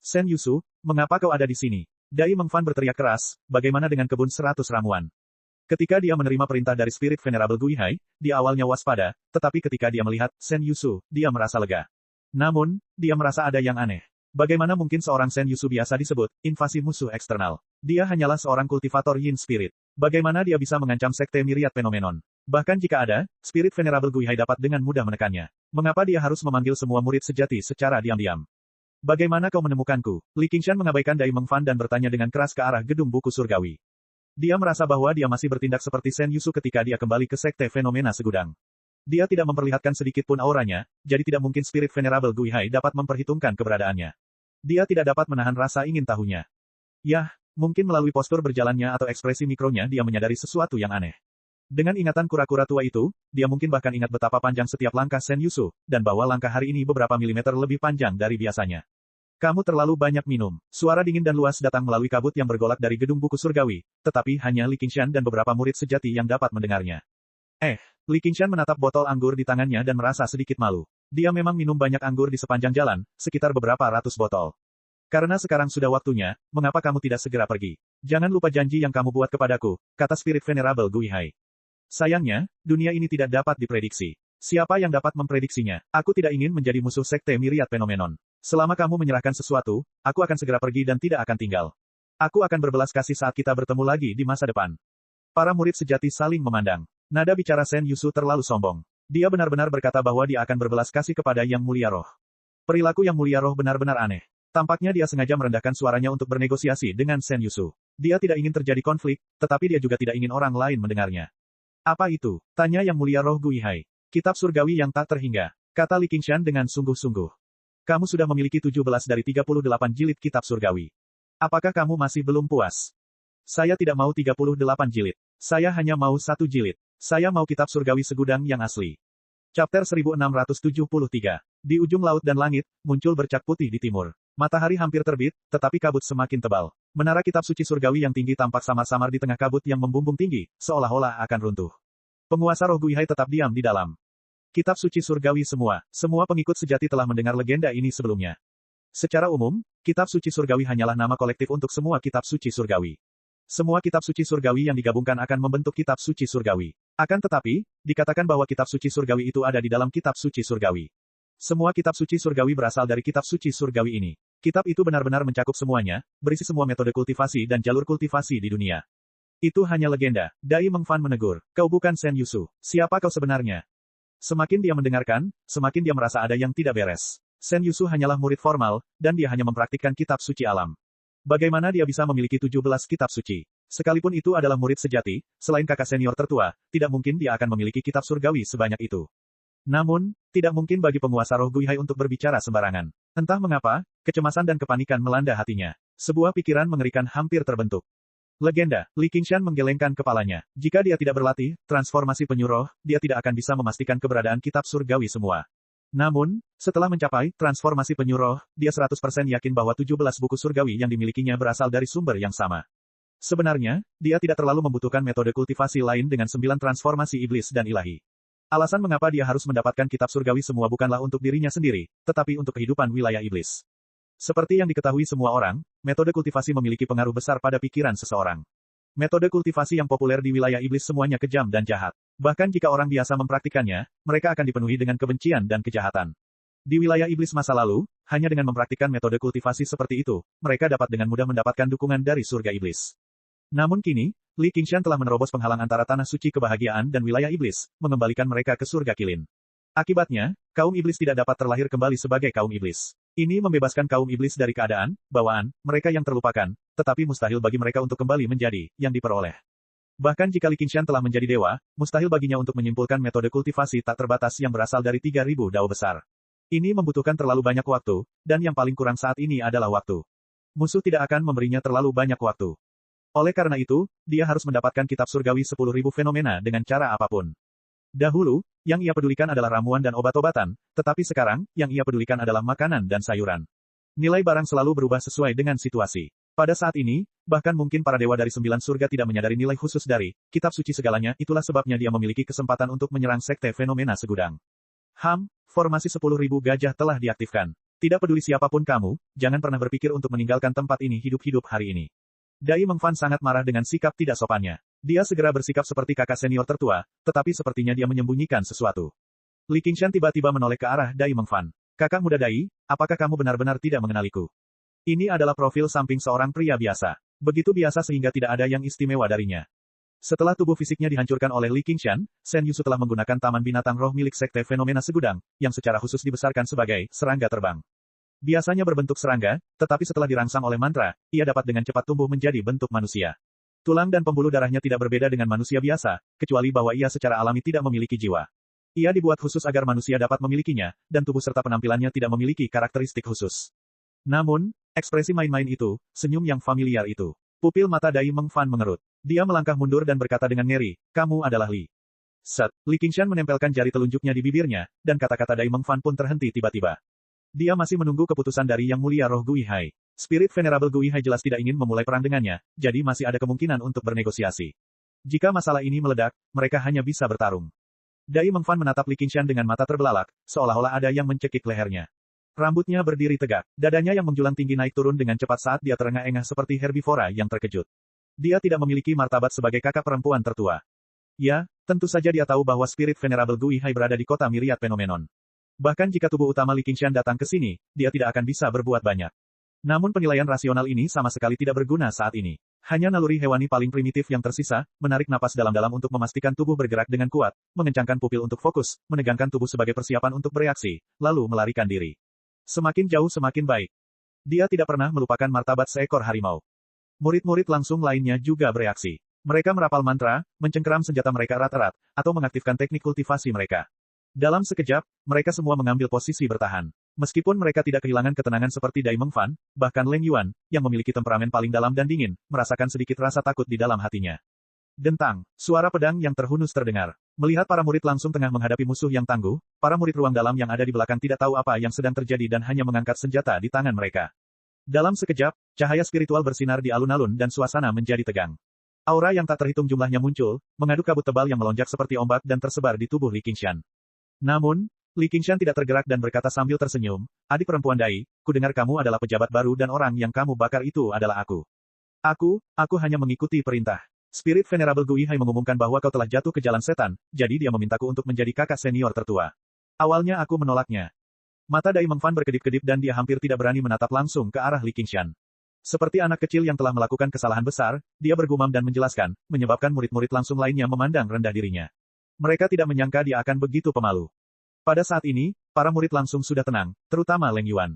Sen Yusu, mengapa kau ada di sini? Dai Mengfan berteriak keras, bagaimana dengan kebun 100 ramuan? Ketika dia menerima perintah dari Spirit Venerable Gui Hai, dia awalnya waspada, tetapi ketika dia melihat Sen Yusu, dia merasa lega. Namun, dia merasa ada yang aneh. Bagaimana mungkin seorang Sen Yusu biasa disebut invasi musuh eksternal? Dia hanyalah seorang kultivator Yin Spirit. Bagaimana dia bisa mengancam Sekte Myriad Phenomenon? Bahkan jika ada, Spirit Venerable Gui Hai dapat dengan mudah menekannya. Mengapa dia harus memanggil semua murid sejati secara diam-diam? Bagaimana kau menemukanku? Li Qingshan mengabaikan Dai Mengfan dan bertanya dengan keras ke arah gedung buku surgawi. Dia merasa bahwa dia masih bertindak seperti Sen Yusu ketika dia kembali ke Sekte Fenomena Segudang. Dia tidak memperlihatkan sedikit pun auranya, jadi tidak mungkin Spirit Venerable Gui Hai dapat memperhitungkan keberadaannya. Dia tidak dapat menahan rasa ingin tahunya. Yah, mungkin melalui postur berjalannya atau ekspresi mikronya dia menyadari sesuatu yang aneh. Dengan ingatan kura-kura tua itu, dia mungkin bahkan ingat betapa panjang setiap langkah Sen Yusu, dan bahwa langkah hari ini beberapa milimeter lebih panjang dari biasanya. Kamu terlalu banyak minum. Suara dingin dan luas datang melalui kabut yang bergolak dari gedung buku surgawi, tetapi hanya Li Qingshan dan beberapa murid sejati yang dapat mendengarnya. Li Qingshan menatap botol anggur di tangannya dan merasa sedikit malu. Dia memang minum banyak anggur di sepanjang jalan, sekitar beberapa ratus botol. Karena sekarang sudah waktunya, mengapa kamu tidak segera pergi? Jangan lupa janji yang kamu buat kepadaku, kata Spirit Venerable Guihai. Sayangnya, dunia ini tidak dapat diprediksi. Siapa yang dapat memprediksinya? Aku tidak ingin menjadi musuh sekte Myriad Phenomenon. Selama kamu menyerahkan sesuatu, aku akan segera pergi dan tidak akan tinggal. Aku akan berbelas kasih saat kita bertemu lagi di masa depan. Para murid sejati saling memandang. Nada bicara Shen Yusu terlalu sombong. Dia benar-benar berkata bahwa dia akan berbelas kasih kepada Yang Mulia Roh. Perilaku Yang Mulia Roh benar-benar aneh. Tampaknya dia sengaja merendahkan suaranya untuk bernegosiasi dengan Shen Yusu. Dia tidak ingin terjadi konflik, tetapi dia juga tidak ingin orang lain mendengarnya. Apa itu? Tanya Yang Mulia Roh Guihai. Kitab surgawi yang tak terhingga. Kata Li Qingshan dengan sungguh-sungguh. Kamu sudah memiliki 17 dari 38 jilid kitab surgawi. Apakah kamu masih belum puas? Saya tidak mau 38 jilid. Saya hanya mau 1 jilid. Saya mau kitab surgawi segudang yang asli. Chapter 1673. Di ujung laut dan langit, muncul bercak putih di timur. Matahari hampir terbit, tetapi kabut semakin tebal. Menara kitab suci surgawi yang tinggi tampak samar-samar di tengah kabut yang membumbung tinggi, seolah-olah akan runtuh. Penguasa roh Guihai tetap diam di dalam. Kitab suci surgawi semua pengikut sejati telah mendengar legenda ini sebelumnya. Secara umum, kitab suci surgawi hanyalah nama kolektif untuk semua kitab suci surgawi. Semua kitab suci surgawi yang digabungkan akan membentuk kitab suci surgawi. Akan tetapi, dikatakan bahwa kitab suci surgawi itu ada di dalam kitab suci surgawi. Semua kitab suci surgawi berasal dari kitab suci surgawi ini. Kitab itu benar-benar mencakup semuanya, berisi semua metode kultivasi dan jalur kultivasi di dunia. Itu hanya legenda. Dai Mengfan menegur. Kau bukan Shen Yusu. Siapa kau sebenarnya? Semakin dia mendengarkan, semakin dia merasa ada yang tidak beres. Shen Yusu hanyalah murid formal, dan dia hanya mempraktikkan kitab suci alam. Bagaimana dia bisa memiliki 17 kitab suci? Sekalipun itu adalah murid sejati, selain kakak senior tertua, tidak mungkin dia akan memiliki kitab surgawi sebanyak itu. Namun, tidak mungkin bagi penguasa roh Guihai untuk berbicara sembarangan. Entah mengapa, kecemasan dan kepanikan melanda hatinya. Sebuah pikiran mengerikan hampir terbentuk. Legenda, Li Qingshan menggelengkan kepalanya. Jika dia tidak berlatih, transformasi penyuruh, dia tidak akan bisa memastikan keberadaan kitab surgawi semua. Namun, setelah mencapai transformasi penyuruh, dia 100% yakin bahwa 17 buku surgawi yang dimilikinya berasal dari sumber yang sama. Sebenarnya, dia tidak terlalu membutuhkan metode kultivasi lain dengan 9 transformasi iblis dan ilahi. Alasan mengapa dia harus mendapatkan kitab surgawi semua bukanlah untuk dirinya sendiri, tetapi untuk kehidupan wilayah iblis. Seperti yang diketahui semua orang, metode kultivasi memiliki pengaruh besar pada pikiran seseorang. Metode kultivasi yang populer di wilayah iblis semuanya kejam dan jahat. Bahkan jika orang biasa mempraktikannya, mereka akan dipenuhi dengan kebencian dan kejahatan. Di wilayah iblis masa lalu, hanya dengan mempraktikkan metode kultivasi seperti itu, mereka dapat dengan mudah mendapatkan dukungan dari surga iblis. Namun kini, Li Qingshan telah menerobos penghalang antara tanah suci kebahagiaan dan wilayah iblis, mengembalikan mereka ke surga kilin. Akibatnya, kaum iblis tidak dapat terlahir kembali sebagai kaum iblis. Ini membebaskan kaum iblis dari keadaan, bawaan, mereka yang terlupakan, tetapi mustahil bagi mereka untuk kembali menjadi, yang diperoleh. Bahkan jika Li Qingshan telah menjadi dewa, mustahil baginya untuk menyimpulkan metode kultivasi tak terbatas yang berasal dari 3.000 dao besar. Ini membutuhkan terlalu banyak waktu, dan yang paling kurang saat ini adalah waktu. Musuh tidak akan memberinya terlalu banyak waktu. Oleh karena itu, dia harus mendapatkan kitab surgawi 10.000 fenomena dengan cara apapun. Dahulu, yang ia pedulikan adalah ramuan dan obat-obatan, tetapi sekarang, yang ia pedulikan adalah makanan dan sayuran. Nilai barang selalu berubah sesuai dengan situasi. Pada saat ini, bahkan mungkin para dewa dari 9 surga tidak menyadari nilai khusus dari kitab suci segalanya, itulah sebabnya dia memiliki kesempatan untuk menyerang sekte fenomena segudang. Formasi 10.000 gajah telah diaktifkan. Tidak peduli siapapun kamu, jangan pernah berpikir untuk meninggalkan tempat ini hidup-hidup hari ini. Dai Mengfan sangat marah dengan sikap tidak sopannya. Dia segera bersikap seperti kakak senior tertua, tetapi sepertinya dia menyembunyikan sesuatu. Li Qingshan tiba-tiba menoleh ke arah Dai Mengfan. Kakak muda Dai, apakah kamu benar-benar tidak mengenaliku? Ini adalah profil samping seorang pria biasa. Begitu biasa sehingga tidak ada yang istimewa darinya. Setelah tubuh fisiknya dihancurkan oleh Li Qingshan, Shen Yusu telah menggunakan taman binatang roh milik sekte fenomena segudang, yang secara khusus dibesarkan sebagai serangga terbang. Biasanya berbentuk serangga, tetapi setelah dirangsang oleh mantra, ia dapat dengan cepat tumbuh menjadi bentuk manusia. Tulang dan pembuluh darahnya tidak berbeda dengan manusia biasa, kecuali bahwa ia secara alami tidak memiliki jiwa. Ia dibuat khusus agar manusia dapat memilikinya, dan tubuh serta penampilannya tidak memiliki karakteristik khusus. Namun, ekspresi main-main itu, senyum yang familiar itu. Pupil mata Dai Mengfan mengerut. Dia melangkah mundur dan berkata dengan ngeri, kamu adalah Li. Set, Li Qingshan menempelkan jari telunjuknya di bibirnya, dan kata-kata Dai Mengfan pun terhenti tiba-tiba. Dia masih menunggu keputusan dari Yang Mulia Roh Guihai. Spirit Venerable Guihai jelas tidak ingin memulai perang dengannya, jadi masih ada kemungkinan untuk bernegosiasi. Jika masalah ini meledak, mereka hanya bisa bertarung. Dai Mengfan menatap Li Qingshan dengan mata terbelalak, seolah-olah ada yang mencekik lehernya. Rambutnya berdiri tegak, dadanya yang menjulang tinggi naik turun dengan cepat saat dia terengah-engah seperti herbivora yang terkejut. Dia tidak memiliki martabat sebagai kakak perempuan tertua. Ya, tentu saja dia tahu bahwa spirit Venerable Gui Hai berada di kota Myriad Phenomenon. Bahkan jika tubuh utama Li Qingshan datang ke sini, dia tidak akan bisa berbuat banyak. Namun penilaian rasional ini sama sekali tidak berguna saat ini. Hanya naluri hewani paling primitif yang tersisa, menarik napas dalam-dalam untuk memastikan tubuh bergerak dengan kuat, mengencangkan pupil untuk fokus, menegangkan tubuh sebagai persiapan untuk bereaksi, lalu melarikan diri. Semakin jauh semakin baik. Dia tidak pernah melupakan martabat seekor harimau. Murid-murid langsung lainnya juga bereaksi. Mereka merapal mantra, mencengkeram senjata mereka erat-erat, atau mengaktifkan teknik kultivasi mereka. Dalam sekejap, mereka semua mengambil posisi bertahan. Meskipun mereka tidak kehilangan ketenangan seperti Dai Mengfan, bahkan Leng Yuan, yang memiliki temperamen paling dalam dan dingin, merasakan sedikit rasa takut di dalam hatinya. Dentang, suara pedang yang terhunus terdengar. Melihat para murid langsung tengah menghadapi musuh yang tangguh, para murid ruang dalam yang ada di belakang tidak tahu apa yang sedang terjadi dan hanya mengangkat senjata di tangan mereka. Dalam sekejap, cahaya spiritual bersinar di alun-alun dan suasana menjadi tegang. Aura yang tak terhitung jumlahnya muncul, mengadu kabut tebal yang melonjak seperti ombak dan tersebar di tubuh Li Qingshan. Namun, Li Qingshan tidak tergerak dan berkata sambil tersenyum, "Adik perempuan Dai, kudengar kamu adalah pejabat baru dan orang yang kamu bakar itu adalah aku. Aku hanya mengikuti perintah. Spirit Venerable Gui Hai mengumumkan bahwa kau telah jatuh ke jalan setan, jadi dia memintaku untuk menjadi kakak senior tertua. Awalnya aku menolaknya." Mata Dai Mengfan berkedip-kedip dan dia hampir tidak berani menatap langsung ke arah Li Qingshan. Seperti anak kecil yang telah melakukan kesalahan besar, dia bergumam dan menjelaskan, menyebabkan murid-murid langsung lainnya memandang rendah dirinya. Mereka tidak menyangka dia akan begitu pemalu. Pada saat ini, para murid langsung sudah tenang, terutama Leng Yuan.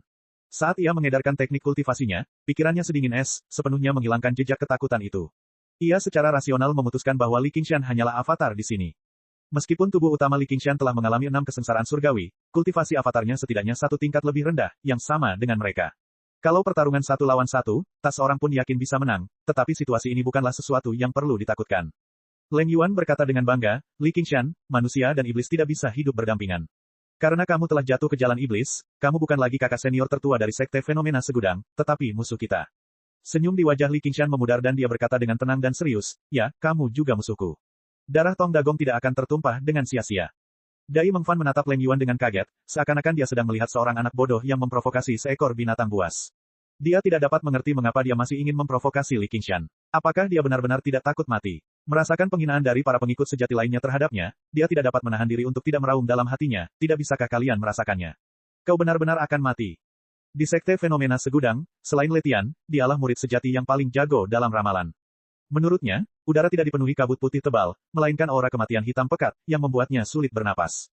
Saat ia mengedarkan teknik kultivasinya, pikirannya sedingin es, sepenuhnya menghilangkan jejak ketakutan itu. Ia secara rasional memutuskan bahwa Li Qingshan hanyalah avatar di sini. Meskipun tubuh utama Li Qingshan telah mengalami 6 kesengsaraan surgawi, kultivasi avatarnya setidaknya satu tingkat lebih rendah, yang sama dengan mereka. Kalau pertarungan 1 lawan 1, tak seorang pun yakin bisa menang, tetapi situasi ini bukanlah sesuatu yang perlu ditakutkan. Leng Yuan berkata dengan bangga, "Li Qingshan, manusia dan iblis tidak bisa hidup berdampingan. Karena kamu telah jatuh ke jalan iblis, kamu bukan lagi kakak senior tertua dari Sekte Fenomena Segudang, tetapi musuh kita." Senyum di wajah Li Qingshan memudar dan dia berkata dengan tenang dan serius, "Ya, kamu juga musuhku." Darah Tong Dagong tidak akan tertumpah dengan sia-sia. Dai Mengfan menatap Leng Yuan dengan kaget, seakan-akan dia sedang melihat seorang anak bodoh yang memprovokasi seekor binatang buas. Dia tidak dapat mengerti mengapa dia masih ingin memprovokasi Li Qingshan. Apakah dia benar-benar tidak takut mati? Merasakan penghinaan dari para pengikut sejati lainnya terhadapnya, dia tidak dapat menahan diri untuk tidak meraung dalam hatinya, tidak bisakah kalian merasakannya? Kau benar-benar akan mati. Di Sekte Fenomena Segudang, selain Letian, dialah murid sejati yang paling jago dalam ramalan. Menurutnya, udara tidak dipenuhi kabut putih tebal, melainkan aura kematian hitam pekat, yang membuatnya sulit bernapas.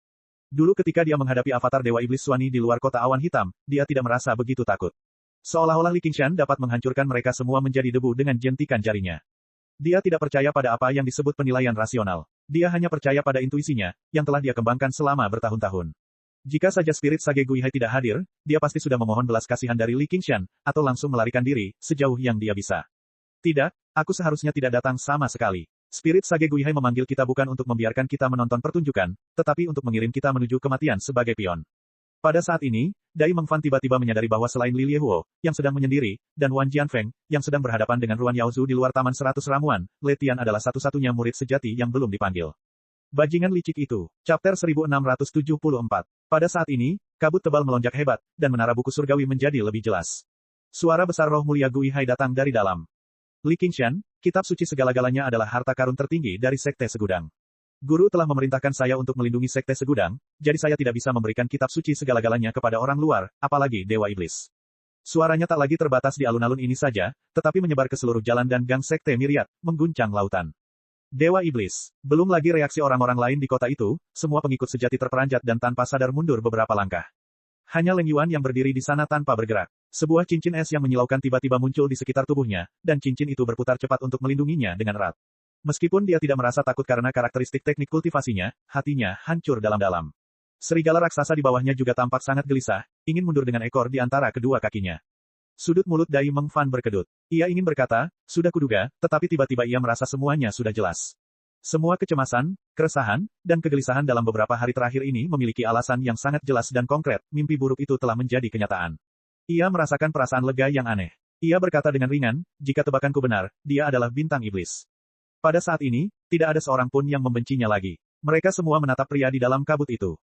Dulu ketika dia menghadapi avatar Dewa Iblis Suani di luar kota awan hitam, dia tidak merasa begitu takut. Seolah-olah Li Qingshan dapat menghancurkan mereka semua menjadi debu dengan jentikan jarinya. Dia tidak percaya pada apa yang disebut penilaian rasional. Dia hanya percaya pada intuisinya, yang telah dia kembangkan selama bertahun-tahun. Jika saja spirit Sage Gui Hai tidak hadir, dia pasti sudah memohon belas kasihan dari Li Qingshan, atau langsung melarikan diri, sejauh yang dia bisa. Tidak, aku seharusnya tidak datang sama sekali. Spirit Sage Gui Hai memanggil kita bukan untuk membiarkan kita menonton pertunjukan, tetapi untuk mengirim kita menuju kematian sebagai pion. Pada saat ini, Dai Mengfan tiba-tiba menyadari bahwa selain Li Liehuo, yang sedang menyendiri, dan Wan Jianfeng, yang sedang berhadapan dengan Ruan Yaozu di luar Taman 100 Ramuan, Letian adalah satu-satunya murid sejati yang belum dipanggil. Bajingan licik itu. Chapter 1674. Pada saat ini, kabut tebal melonjak hebat, dan menara buku surgawi menjadi lebih jelas. Suara besar roh mulia Gui Hai datang dari dalam. Li Qingshan, kitab suci segala-galanya adalah harta karun tertinggi dari Sekte Segudang. Guru telah memerintahkan saya untuk melindungi Sekte Segudang, jadi saya tidak bisa memberikan kitab suci segala-galanya kepada orang luar, apalagi Dewa Iblis. Suaranya tak lagi terbatas di alun-alun ini saja, tetapi menyebar ke seluruh jalan dan gang Sekte Myriad, mengguncang lautan. Dewa Iblis. Belum lagi reaksi orang-orang lain di kota itu, semua pengikut sejati terperanjat dan tanpa sadar mundur beberapa langkah. Hanya Leng Yuan yang berdiri di sana tanpa bergerak. Sebuah cincin es yang menyilaukan tiba-tiba muncul di sekitar tubuhnya, dan cincin itu berputar cepat untuk melindunginya dengan erat. Meskipun dia tidak merasa takut karena karakteristik teknik kultivasinya, hatinya hancur dalam-dalam. Serigala raksasa di bawahnya juga tampak sangat gelisah, ingin mundur dengan ekor di antara kedua kakinya. Sudut mulut Dai Mengfan berkedut. Ia ingin berkata, sudah kuduga, tetapi tiba-tiba ia merasa semuanya sudah jelas. Semua kecemasan, keresahan, dan kegelisahan dalam beberapa hari terakhir ini memiliki alasan yang sangat jelas dan konkret, mimpi buruk itu telah menjadi kenyataan. Ia merasakan perasaan lega yang aneh. Ia berkata dengan ringan, jika tebakanku benar, dia adalah bintang iblis. Pada saat ini, tidak ada seorang pun yang membencinya lagi. Mereka semua menatap pria di dalam kabut itu.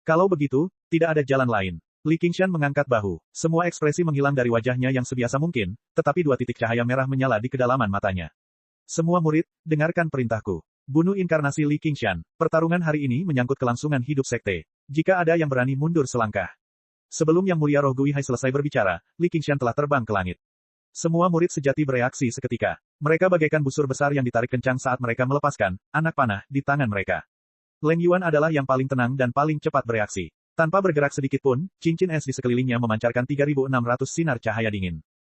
Kalau begitu, tidak ada jalan lain. Li Qingshan mengangkat bahu. Semua ekspresi menghilang dari wajahnya yang sebiasa mungkin, tetapi dua titik cahaya merah menyala di kedalaman matanya. Semua murid, dengarkan perintahku. Bunuh inkarnasi Li Qingshan. Pertarungan hari ini menyangkut kelangsungan hidup sekte. Jika ada yang berani mundur selangkah. Sebelum Yang Mulia Roh Gui Hai selesai berbicara, Li Qingshan telah terbang ke langit. Semua murid sejati bereaksi seketika. Mereka bagaikan busur besar yang ditarik kencang saat mereka melepaskan anak panah di tangan mereka. Leng Yuan adalah yang paling tenang dan paling cepat bereaksi. Tanpa bergerak sedikit pun, cincin es di sekelilingnya memancarkan 3.600 sinar cahaya dingin.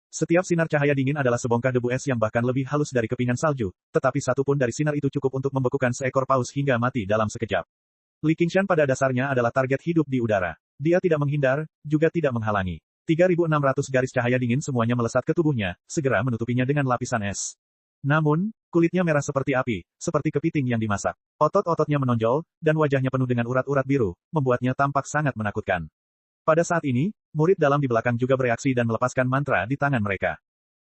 Setiap sinar cahaya dingin adalah sebongkah debu es yang bahkan lebih halus dari kepingan salju, tetapi satu pun dari sinar itu cukup untuk membekukan seekor paus hingga mati dalam sekejap. Li Qingshan pada dasarnya adalah target hidup di udara. Dia tidak menghindar, juga tidak menghalangi. 3.600 garis cahaya dingin semuanya melesat ke tubuhnya, segera menutupinya dengan lapisan es. Namun, kulitnya merah seperti api, seperti kepiting yang dimasak. Otot-ototnya menonjol, dan wajahnya penuh dengan urat-urat biru, membuatnya tampak sangat menakutkan. Pada saat ini, murid dalam di belakang juga bereaksi dan melepaskan mantra di tangan mereka.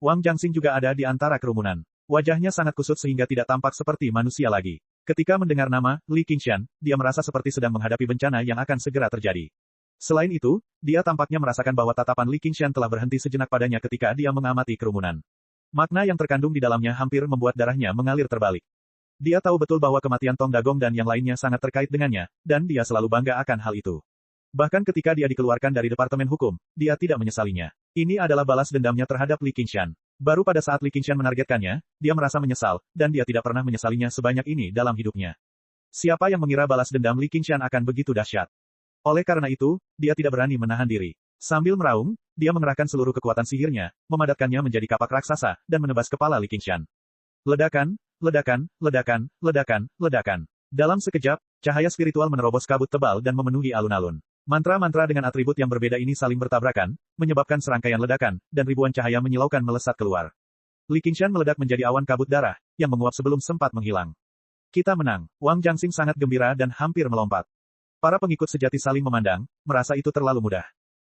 Wang Jiangxing juga ada di antara kerumunan. Wajahnya sangat kusut sehingga tidak tampak seperti manusia lagi. Ketika mendengar nama Li Qingshan, dia merasa seperti sedang menghadapi bencana yang akan segera terjadi. Selain itu, dia tampaknya merasakan bahwa tatapan Li Qingshan telah berhenti sejenak padanya ketika dia mengamati kerumunan. Makna yang terkandung di dalamnya hampir membuat darahnya mengalir terbalik. Dia tahu betul bahwa kematian Tong Dagong dan yang lainnya sangat terkait dengannya, dan dia selalu bangga akan hal itu. Bahkan ketika dia dikeluarkan dari Departemen Hukum, dia tidak menyesalinya. Ini adalah balas dendamnya terhadap Li Qingshan. Baru pada saat Li Qingshan menargetkannya, dia merasa menyesal, dan dia tidak pernah menyesalinya sebanyak ini dalam hidupnya. Siapa yang mengira balas dendam Li Qingshan akan begitu dahsyat? Oleh karena itu, dia tidak berani menahan diri. Sambil meraung, dia mengerahkan seluruh kekuatan sihirnya, memadatkannya menjadi kapak raksasa, dan menebas kepala Li Qingshan. Ledakan, ledakan, ledakan, ledakan, ledakan. Dalam sekejap, cahaya spiritual menerobos kabut tebal dan memenuhi alun-alun. Mantra-mantra dengan atribut yang berbeda ini saling bertabrakan, menyebabkan serangkaian ledakan, dan ribuan cahaya menyilaukan melesat keluar. Li Qingshan meledak menjadi awan kabut darah, yang menguap sebelum sempat menghilang. Kita menang. Wang Jiangxing sangat gembira dan hampir melompat. Para pengikut sejati saling memandang, merasa itu terlalu mudah.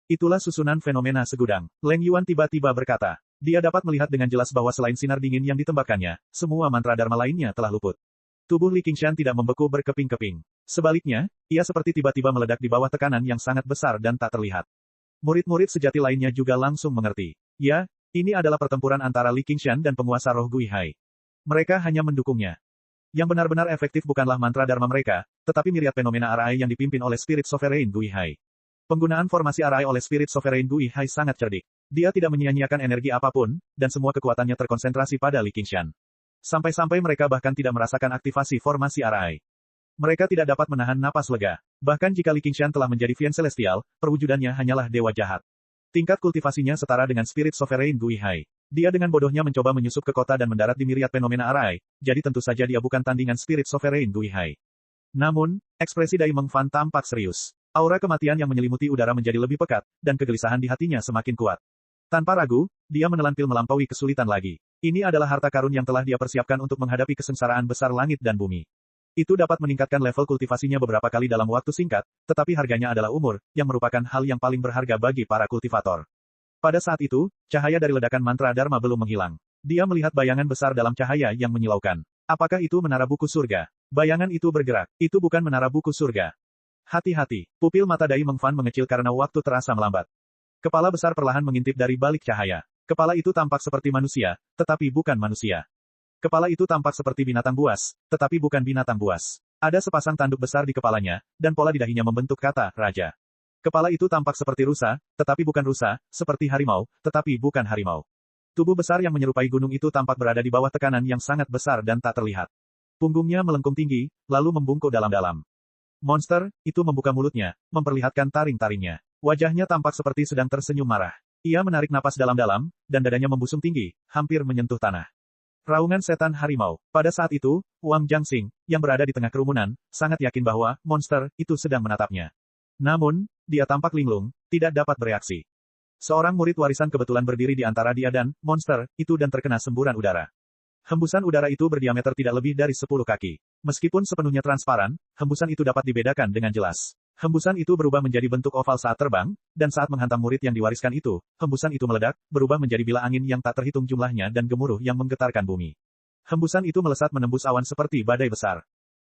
Itulah susunan fenomena segudang. Leng Yuan tiba-tiba berkata. Dia dapat melihat dengan jelas bahwa selain sinar dingin yang ditembakkannya, semua mantra dharma lainnya telah luput. Tubuh Li Qingshan tidak membeku berkeping-keping. Sebaliknya, ia seperti tiba-tiba meledak di bawah tekanan yang sangat besar dan tak terlihat. Murid-murid sejati lainnya juga langsung mengerti. Ya, ini adalah pertempuran antara Li Qingshan dan penguasa roh Gui Hai. Mereka hanya mendukungnya. Yang benar-benar efektif bukanlah mantra dharma mereka, tetapi myriad fenomena arai yang dipimpin oleh Spirit Sovereign Gui Hai. Penggunaan formasi arai oleh Spirit Sovereign Gui Hai sangat cerdik. Dia tidak menyia-nyiakan energi apapun, dan semua kekuatannya terkonsentrasi pada Li Qingshan. Sampai-sampai mereka bahkan tidak merasakan aktivasi formasi arai. Mereka tidak dapat menahan napas lega. Bahkan jika Li Qingshan telah menjadi Fiend Celestial, perwujudannya hanyalah dewa jahat. Tingkat kultivasinya setara dengan Spirit Sovereign Gui Hai. Dia dengan bodohnya mencoba menyusup ke kota dan mendarat di myriad fenomena arai, jadi tentu saja dia bukan tandingan Spirit Sovereign Gui Hai. Namun, ekspresi Dai Meng Fan tampak serius. Aura kematian yang menyelimuti udara menjadi lebih pekat, dan kegelisahan di hatinya semakin kuat. Tanpa ragu, dia menelan pil melampaui kesulitan lagi. Ini adalah harta karun yang telah dia persiapkan untuk menghadapi kesengsaraan besar langit dan bumi. Itu dapat meningkatkan level kultivasinya beberapa kali dalam waktu singkat, tetapi harganya adalah umur, yang merupakan hal yang paling berharga bagi para kultivator. Pada saat itu, cahaya dari ledakan mantra dharma belum menghilang. Dia melihat bayangan besar dalam cahaya yang menyilaukan. Apakah itu menara buku surga? Bayangan itu bergerak. Itu bukan menara buku surga. Hati-hati. Pupil mata Dai Meng Fan mengecil karena waktu terasa melambat. Kepala besar perlahan mengintip dari balik cahaya. Kepala itu tampak seperti manusia, tetapi bukan manusia. Kepala itu tampak seperti binatang buas, tetapi bukan binatang buas. Ada sepasang tanduk besar di kepalanya, dan pola di dahinya membentuk kata raja. Kepala itu tampak seperti rusa, tetapi bukan rusa, seperti harimau, tetapi bukan harimau. Tubuh besar yang menyerupai gunung itu tampak berada di bawah tekanan yang sangat besar dan tak terlihat. Punggungnya melengkung tinggi, lalu membungkuk dalam-dalam. Monster, itu membuka mulutnya, memperlihatkan taring-taringnya. Wajahnya tampak seperti sedang tersenyum marah. Ia menarik napas dalam-dalam, dan dadanya membusung tinggi, hampir menyentuh tanah. Raungan setan harimau. Pada saat itu, Wang Jiangxing, yang berada di tengah kerumunan, sangat yakin bahwa monster itu sedang menatapnya. Namun, dia tampak linglung, tidak dapat bereaksi. Seorang murid warisan kebetulan berdiri di antara dia dan monster itu dan terkena semburan udara. Hembusan udara itu berdiameter tidak lebih dari 10 kaki. Meskipun sepenuhnya transparan, hembusan itu dapat dibedakan dengan jelas. Hembusan itu berubah menjadi bentuk oval saat terbang, dan saat menghantam murid yang diwariskan itu, hembusan itu meledak, berubah menjadi bila angin yang tak terhitung jumlahnya dan gemuruh yang menggetarkan bumi. Hembusan itu melesat menembus awan seperti badai besar.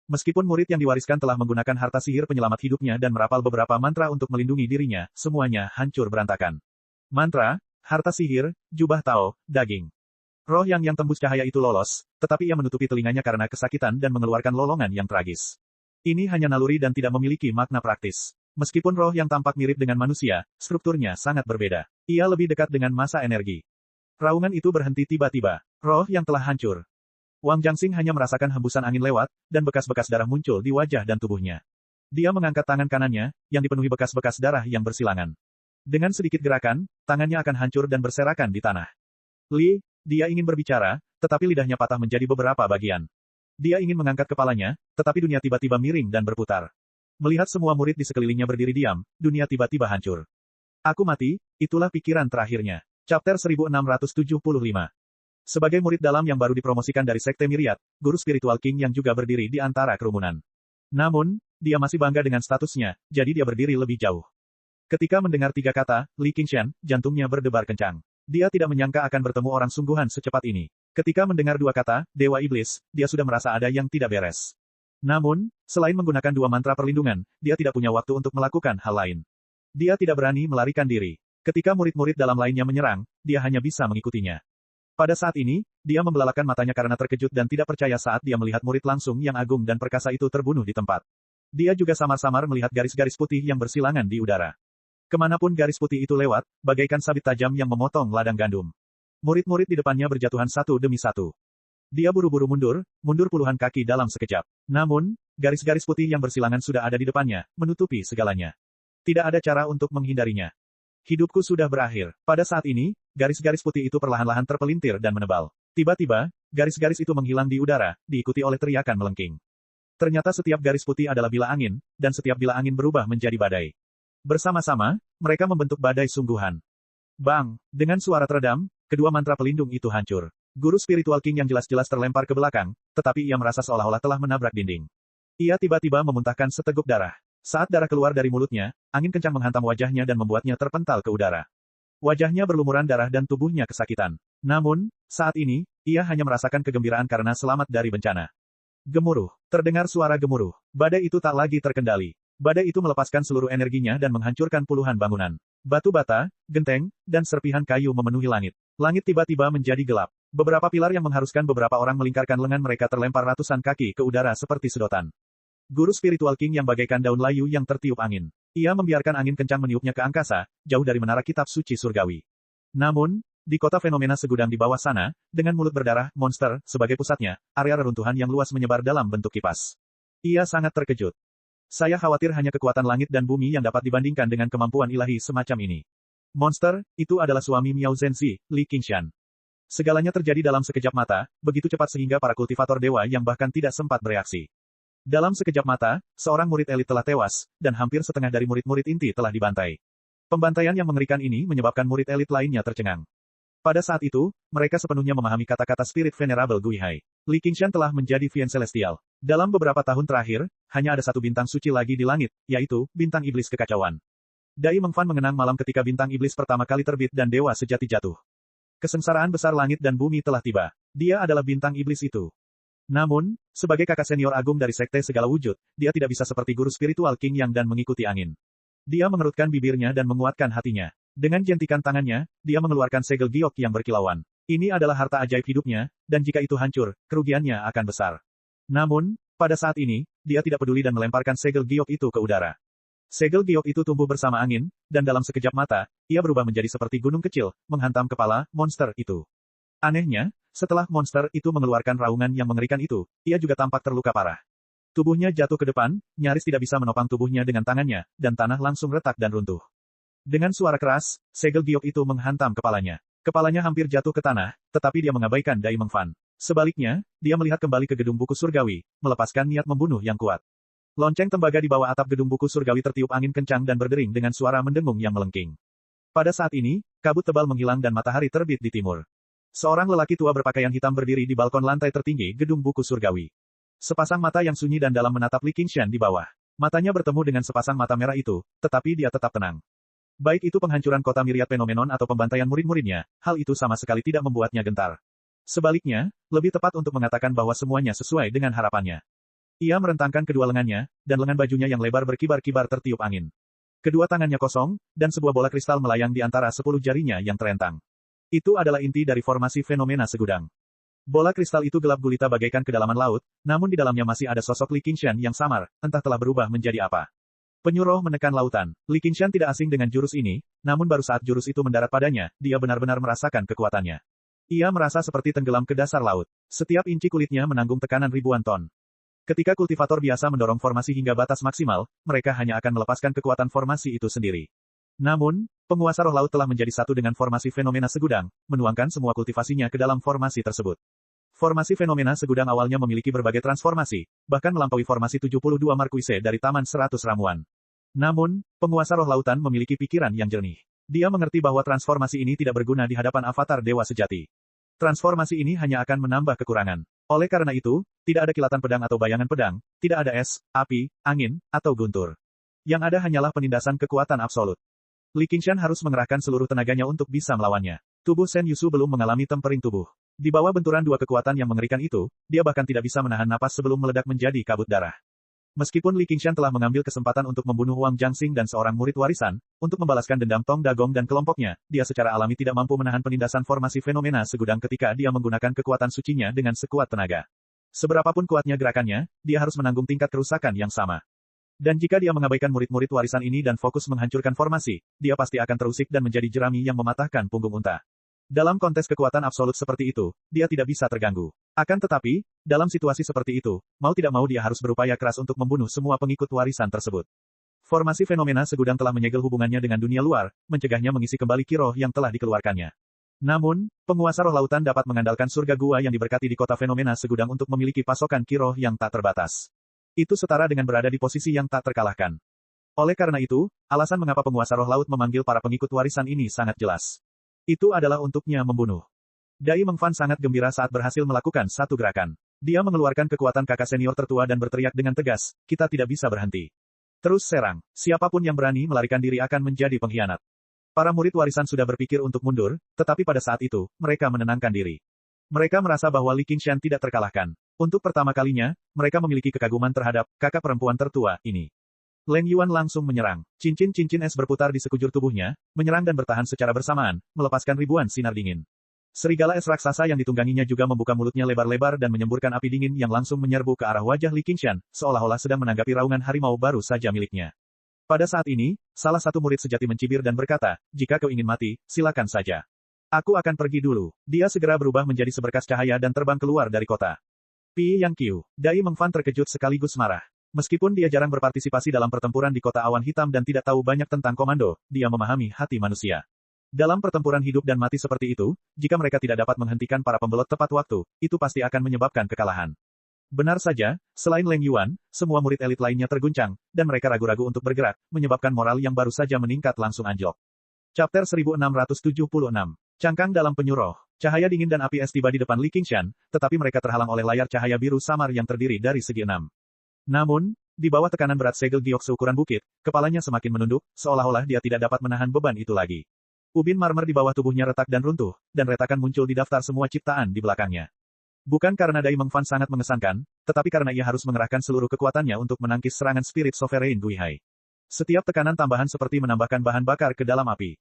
Meskipun murid yang diwariskan telah menggunakan harta sihir penyelamat hidupnya dan merapal beberapa mantra untuk melindungi dirinya, semuanya hancur berantakan. Mantra, harta sihir, jubah Tao, daging. Roh yang tembus cahaya itu lolos, tetapi ia menutupi telinganya karena kesakitan dan mengeluarkan lolongan yang tragis. Ini hanya naluri dan tidak memiliki makna praktis. Meskipun roh yang tampak mirip dengan manusia, strukturnya sangat berbeda. Ia lebih dekat dengan masa energi. Raungan itu berhenti tiba-tiba. Roh yang telah hancur. Wang Jiangxing hanya merasakan hembusan angin lewat, dan bekas-bekas darah muncul di wajah dan tubuhnya. Dia mengangkat tangan kanannya, yang dipenuhi bekas-bekas darah yang bersilangan. Dengan sedikit gerakan, tangannya akan hancur dan berserakan di tanah. Li, dia ingin berbicara, tetapi lidahnya patah menjadi beberapa bagian. Dia ingin mengangkat kepalanya, tetapi dunia tiba-tiba miring dan berputar. Melihat semua murid di sekelilingnya berdiri diam, dunia tiba-tiba hancur. Aku mati, itulah pikiran terakhirnya. Chapter 1675. Sebagai murid dalam yang baru dipromosikan dari Sekte Myriad, guru spiritual King yang juga berdiri di antara kerumunan. Namun, dia masih bangga dengan statusnya, jadi dia berdiri lebih jauh. Ketika mendengar 3 kata, Li Qingshan, jantungnya berdebar kencang. Dia tidak menyangka akan bertemu orang sungguhan secepat ini. Ketika mendengar 2 kata, Dewa Iblis, dia sudah merasa ada yang tidak beres. Namun, selain menggunakan 2 mantra perlindungan, dia tidak punya waktu untuk melakukan hal lain. Dia tidak berani melarikan diri. Ketika murid-murid dalam lainnya menyerang, dia hanya bisa mengikutinya. Pada saat ini, dia membelalakan matanya karena terkejut dan tidak percaya saat dia melihat murid langsung yang agung dan perkasa itu terbunuh di tempat. Dia juga samar-samar melihat garis-garis putih yang bersilangan di udara. Kemanapun garis putih itu lewat, bagaikan sabit tajam yang memotong ladang gandum. Murid-murid di depannya berjatuhan satu demi satu. Dia buru-buru mundur puluhan kaki dalam sekejap. Namun, garis-garis putih yang bersilangan sudah ada di depannya, menutupi segalanya. Tidak ada cara untuk menghindarinya. Hidupku sudah berakhir. Pada saat ini, garis-garis putih itu perlahan-lahan terpelintir dan menebal. Tiba-tiba, garis-garis itu menghilang di udara, diikuti oleh teriakan melengking. Ternyata setiap garis putih adalah bila angin, dan setiap bila angin berubah menjadi badai. Bersama-sama, mereka membentuk badai sungguhan. Bang! Dengan suara teredam, kedua mantra pelindung itu hancur. Guru spiritual King yang jelas-jelas terlempar ke belakang, tetapi ia merasa seolah-olah telah menabrak dinding. Ia tiba-tiba memuntahkan seteguk darah. Saat darah keluar dari mulutnya, angin kencang menghantam wajahnya dan membuatnya terpental ke udara. Wajahnya berlumuran darah dan tubuhnya kesakitan. Namun, saat ini, ia hanya merasakan kegembiraan karena selamat dari bencana. Gemuruh. Terdengar suara gemuruh. Badai itu tak lagi terkendali. Badai itu melepaskan seluruh energinya dan menghancurkan puluhan bangunan. Batu bata, genteng, dan serpihan kayu memenuhi langit. Langit tiba-tiba menjadi gelap. Beberapa pilar yang mengharuskan beberapa orang melingkarkan lengan mereka terlempar ratusan kaki ke udara seperti sedotan. Guru spiritual King yang bagaikan daun layu yang tertiup angin. Ia membiarkan angin kencang meniupnya ke angkasa, jauh dari menara kitab suci surgawi. Namun, di kota fenomena segudang di bawah sana, dengan mulut berdarah, monster, sebagai pusatnya, area reruntuhan yang luas menyebar dalam bentuk kipas. Ia sangat terkejut. Saya khawatir hanya kekuatan langit dan bumi yang dapat dibandingkan dengan kemampuan ilahi semacam ini. Monster, itu adalah suami Miao Zhenzi, Li Qingshan. Segalanya terjadi dalam sekejap mata, begitu cepat sehingga para kultivator dewa yang bahkan tidak sempat bereaksi. Dalam sekejap mata, seorang murid elit telah tewas, dan hampir setengah dari murid-murid inti telah dibantai. Pembantaian yang mengerikan ini menyebabkan murid elit lainnya tercengang. Pada saat itu, mereka sepenuhnya memahami kata-kata spirit Venerable Guihai. Li Qingshan telah menjadi Fiend Celestial. Dalam beberapa tahun terakhir, hanya ada satu bintang suci lagi di langit, yaitu bintang iblis kekacauan. Dai Mengfan mengenang malam ketika bintang iblis pertama kali terbit dan dewa sejati jatuh. Kesengsaraan besar langit dan bumi telah tiba. Dia adalah bintang iblis itu. Namun, sebagai kakak senior agung dari sekte segala wujud, dia tidak bisa seperti guru spiritual King Yang dan mengikuti angin. Dia mengerutkan bibirnya dan menguatkan hatinya. Dengan jentikan tangannya, dia mengeluarkan segel giok yang berkilauan. Ini adalah harta ajaib hidupnya, dan jika itu hancur, kerugiannya akan besar. Namun, pada saat ini, dia tidak peduli dan melemparkan segel giok itu ke udara. Segel giok itu tumbuh bersama angin, dan dalam sekejap mata, ia berubah menjadi seperti gunung kecil, menghantam kepala monster itu. Anehnya, setelah monster itu mengeluarkan raungan yang mengerikan itu, ia juga tampak terluka parah. Tubuhnya jatuh ke depan, nyaris tidak bisa menopang tubuhnya dengan tangannya, dan tanah langsung retak dan runtuh. Dengan suara keras, segel giok itu menghantam kepalanya. Kepalanya hampir jatuh ke tanah, tetapi dia mengabaikan Dai Mengfan. Sebaliknya, dia melihat kembali ke gedung buku surgawi, melepaskan niat membunuh yang kuat. Lonceng tembaga di bawah atap gedung buku surgawi tertiup angin kencang dan berdering dengan suara mendengung yang melengking. Pada saat ini, kabut tebal menghilang dan matahari terbit di timur. Seorang lelaki tua berpakaian hitam berdiri di balkon lantai tertinggi gedung buku surgawi. Sepasang mata yang sunyi dan dalam menatap Li Qingshan di bawah. Matanya bertemu dengan sepasang mata merah itu, tetapi dia tetap tenang. Baik itu penghancuran kota Myriad Phenomenon atau pembantaian murid-muridnya, hal itu sama sekali tidak membuatnya gentar. Sebaliknya, lebih tepat untuk mengatakan bahwa semuanya sesuai dengan harapannya. Ia merentangkan kedua lengannya, dan lengan bajunya yang lebar berkibar-kibar tertiup angin. Kedua tangannya kosong, dan sebuah bola kristal melayang di antara 10 jarinya yang terentang. Itu adalah inti dari formasi fenomena segudang. Bola kristal itu gelap gulita bagaikan kedalaman laut, namun di dalamnya masih ada sosok Li Qingshan yang samar, entah telah berubah menjadi apa. Penyuruh menekan lautan. Li Qingshan tidak asing dengan jurus ini, namun baru saat jurus itu mendarat padanya, dia benar-benar merasakan kekuatannya. Ia merasa seperti tenggelam ke dasar laut. Setiap inci kulitnya menanggung tekanan ribuan ton. Ketika kultivator biasa mendorong formasi hingga batas maksimal, mereka hanya akan melepaskan kekuatan formasi itu sendiri. Namun, penguasa roh laut telah menjadi satu dengan formasi fenomena segudang, menuangkan semua kultivasinya ke dalam formasi tersebut. Formasi fenomena segudang awalnya memiliki berbagai transformasi, bahkan melampaui formasi 72 Marquise dari Taman 100 Ramuan. Namun, penguasa roh lautan memiliki pikiran yang jernih. Dia mengerti bahwa transformasi ini tidak berguna di hadapan avatar dewa sejati. Transformasi ini hanya akan menambah kekurangan. Oleh karena itu, tidak ada kilatan pedang atau bayangan pedang, tidak ada es, api, angin, atau guntur. Yang ada hanyalah penindasan kekuatan absolut. Li Qingshan harus mengerahkan seluruh tenaganya untuk bisa melawannya. Tubuh Shen Yushu belum mengalami tempering tubuh. Di bawah benturan dua kekuatan yang mengerikan itu, dia bahkan tidak bisa menahan napas sebelum meledak menjadi kabut darah. Meskipun Li Qingshan telah mengambil kesempatan untuk membunuh Wang Jiangxing dan seorang murid warisan, untuk membalaskan dendam Tong Dagong dan kelompoknya, dia secara alami tidak mampu menahan penindasan formasi fenomena segudang ketika dia menggunakan kekuatan sucinya dengan sekuat tenaga. Seberapapun kuatnya gerakannya, dia harus menanggung tingkat kerusakan yang sama. Dan jika dia mengabaikan murid-murid warisan ini dan fokus menghancurkan formasi, dia pasti akan terusik dan menjadi jerami yang mematahkan punggung unta. Dalam kontes kekuatan absolut seperti itu, dia tidak bisa terganggu. Akan tetapi, dalam situasi seperti itu, mau tidak mau dia harus berupaya keras untuk membunuh semua pengikut warisan tersebut. Formasi fenomena segudang telah menyegel hubungannya dengan dunia luar, mencegahnya mengisi kembali ki roh yang telah dikeluarkannya. Namun, penguasa roh lautan dapat mengandalkan surga gua yang diberkati di kota fenomena segudang untuk memiliki pasokan ki roh yang tak terbatas. Itu setara dengan berada di posisi yang tak terkalahkan. Oleh karena itu, alasan mengapa penguasa roh laut memanggil para pengikut warisan ini sangat jelas. Itu adalah untuknya membunuh. Dai Mengfan sangat gembira saat berhasil melakukan satu gerakan. Dia mengeluarkan kekuatan kakak senior tertua dan berteriak dengan tegas, kita tidak bisa berhenti. Terus serang. Siapapun yang berani melarikan diri akan menjadi pengkhianat. Para murid warisan sudah berpikir untuk mundur, tetapi pada saat itu, mereka menenangkan diri. Mereka merasa bahwa Li Qingshan tidak terkalahkan. Untuk pertama kalinya, mereka memiliki kekaguman terhadap kakak perempuan tertua ini. Leng Yuan langsung menyerang. Cincin-cincin es berputar di sekujur tubuhnya, menyerang dan bertahan secara bersamaan, melepaskan ribuan sinar dingin. Serigala es raksasa yang ditungganginya juga membuka mulutnya lebar-lebar dan menyemburkan api dingin yang langsung menyerbu ke arah wajah Li Qingshan, seolah-olah sedang menanggapi raungan harimau baru saja miliknya. Pada saat ini, salah satu murid sejati mencibir dan berkata, jika kau ingin mati, silakan saja. Aku akan pergi dulu. Dia segera berubah menjadi seberkas cahaya dan terbang keluar dari kota. Pi Yang Qiu, Dai Mengfan terkejut sekaligus marah. Meskipun dia jarang berpartisipasi dalam pertempuran di kota awan hitam dan tidak tahu banyak tentang komando, dia memahami hati manusia. Dalam pertempuran hidup dan mati seperti itu, jika mereka tidak dapat menghentikan para pembelot tepat waktu, itu pasti akan menyebabkan kekalahan. Benar saja, selain Leng Yuan, semua murid elit lainnya terguncang, dan mereka ragu-ragu untuk bergerak, menyebabkan moral yang baru saja meningkat langsung anjlok. Chapter 1676. Cangkang dalam penyuruh. Cahaya dingin dan api es tiba di depan Li Qingshan, tetapi mereka terhalang oleh layar cahaya biru samar yang terdiri dari segi 6. Namun, di bawah tekanan berat segel giok seukuran bukit, kepalanya semakin menunduk, seolah-olah dia tidak dapat menahan beban itu lagi. Ubin marmer di bawah tubuhnya retak dan runtuh, dan retakan muncul di daftar semua ciptaan di belakangnya. Bukan karena Dai Mengfan sangat mengesankan, tetapi karena ia harus mengerahkan seluruh kekuatannya untuk menangkis serangan spirit sovereign Guihai. Setiap tekanan tambahan seperti menambahkan bahan bakar ke dalam api.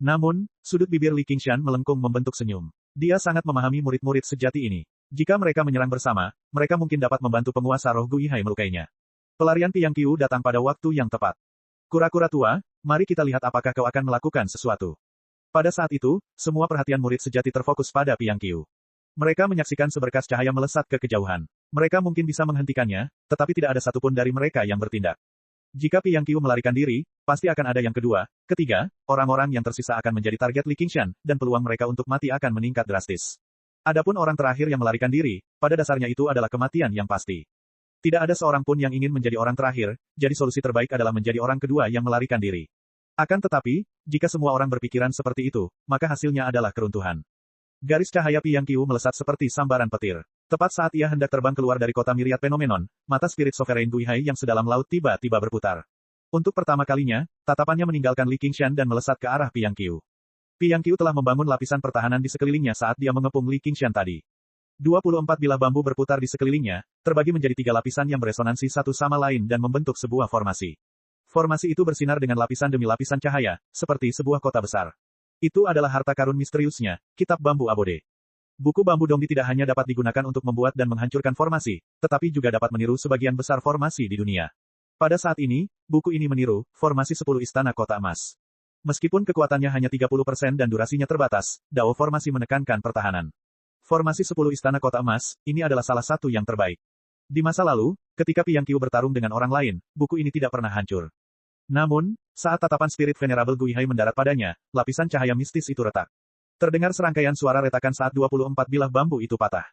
Namun, sudut bibir Li Qingshan melengkung membentuk senyum. Dia sangat memahami murid-murid sejati ini. Jika mereka menyerang bersama, mereka mungkin dapat membantu penguasa roh Guihai melukainya. Pelarian Pi Yang Qiu datang pada waktu yang tepat. Kura-kura tua, mari kita lihat apakah kau akan melakukan sesuatu. Pada saat itu, semua perhatian murid sejati terfokus pada Pi Yang Qiu. Mereka menyaksikan seberkas cahaya melesat ke kejauhan. Mereka mungkin bisa menghentikannya, tetapi tidak ada satupun dari mereka yang bertindak. Jika Pi Yang Qiu melarikan diri, pasti akan ada yang kedua, ketiga, orang-orang yang tersisa akan menjadi target Li Qingshan, dan peluang mereka untuk mati akan meningkat drastis. Adapun orang terakhir yang melarikan diri, pada dasarnya itu adalah kematian yang pasti. Tidak ada seorang pun yang ingin menjadi orang terakhir, jadi solusi terbaik adalah menjadi orang kedua yang melarikan diri. Akan tetapi, jika semua orang berpikiran seperti itu, maka hasilnya adalah keruntuhan. Garis cahaya Pi Yang Qiu melesat seperti sambaran petir. Tepat saat ia hendak terbang keluar dari kota Myriad Phenomenon, mata spirit sovereign Guihai yang sedalam laut tiba-tiba berputar. Untuk pertama kalinya, tatapannya meninggalkan Li Qingshan dan melesat ke arah Pi Yang Qiu. Pi Yang Qiu telah membangun lapisan pertahanan di sekelilingnya saat dia mengepung Li Qingshan tadi. 24 bilah bambu berputar di sekelilingnya, terbagi menjadi 3 lapisan yang beresonansi satu sama lain dan membentuk sebuah formasi. Formasi itu bersinar dengan lapisan demi lapisan cahaya, seperti sebuah kota besar. Itu adalah harta karun misteriusnya, Kitab Bambu Abode. Buku bambu Dongdi tidak hanya dapat digunakan untuk membuat dan menghancurkan formasi, tetapi juga dapat meniru sebagian besar formasi di dunia. Pada saat ini, buku ini meniru formasi 10 istana kota emas. Meskipun kekuatannya hanya 30% dan durasinya terbatas, Dao formasi menekankan pertahanan. Formasi 10 istana kota emas, ini adalah salah satu yang terbaik. Di masa lalu, ketika Piang Qiu bertarung dengan orang lain, buku ini tidak pernah hancur. Namun, saat tatapan spirit Venerable Guihai mendarat padanya, lapisan cahaya mistis itu retak. Terdengar serangkaian suara retakan saat 24 bilah bambu itu patah.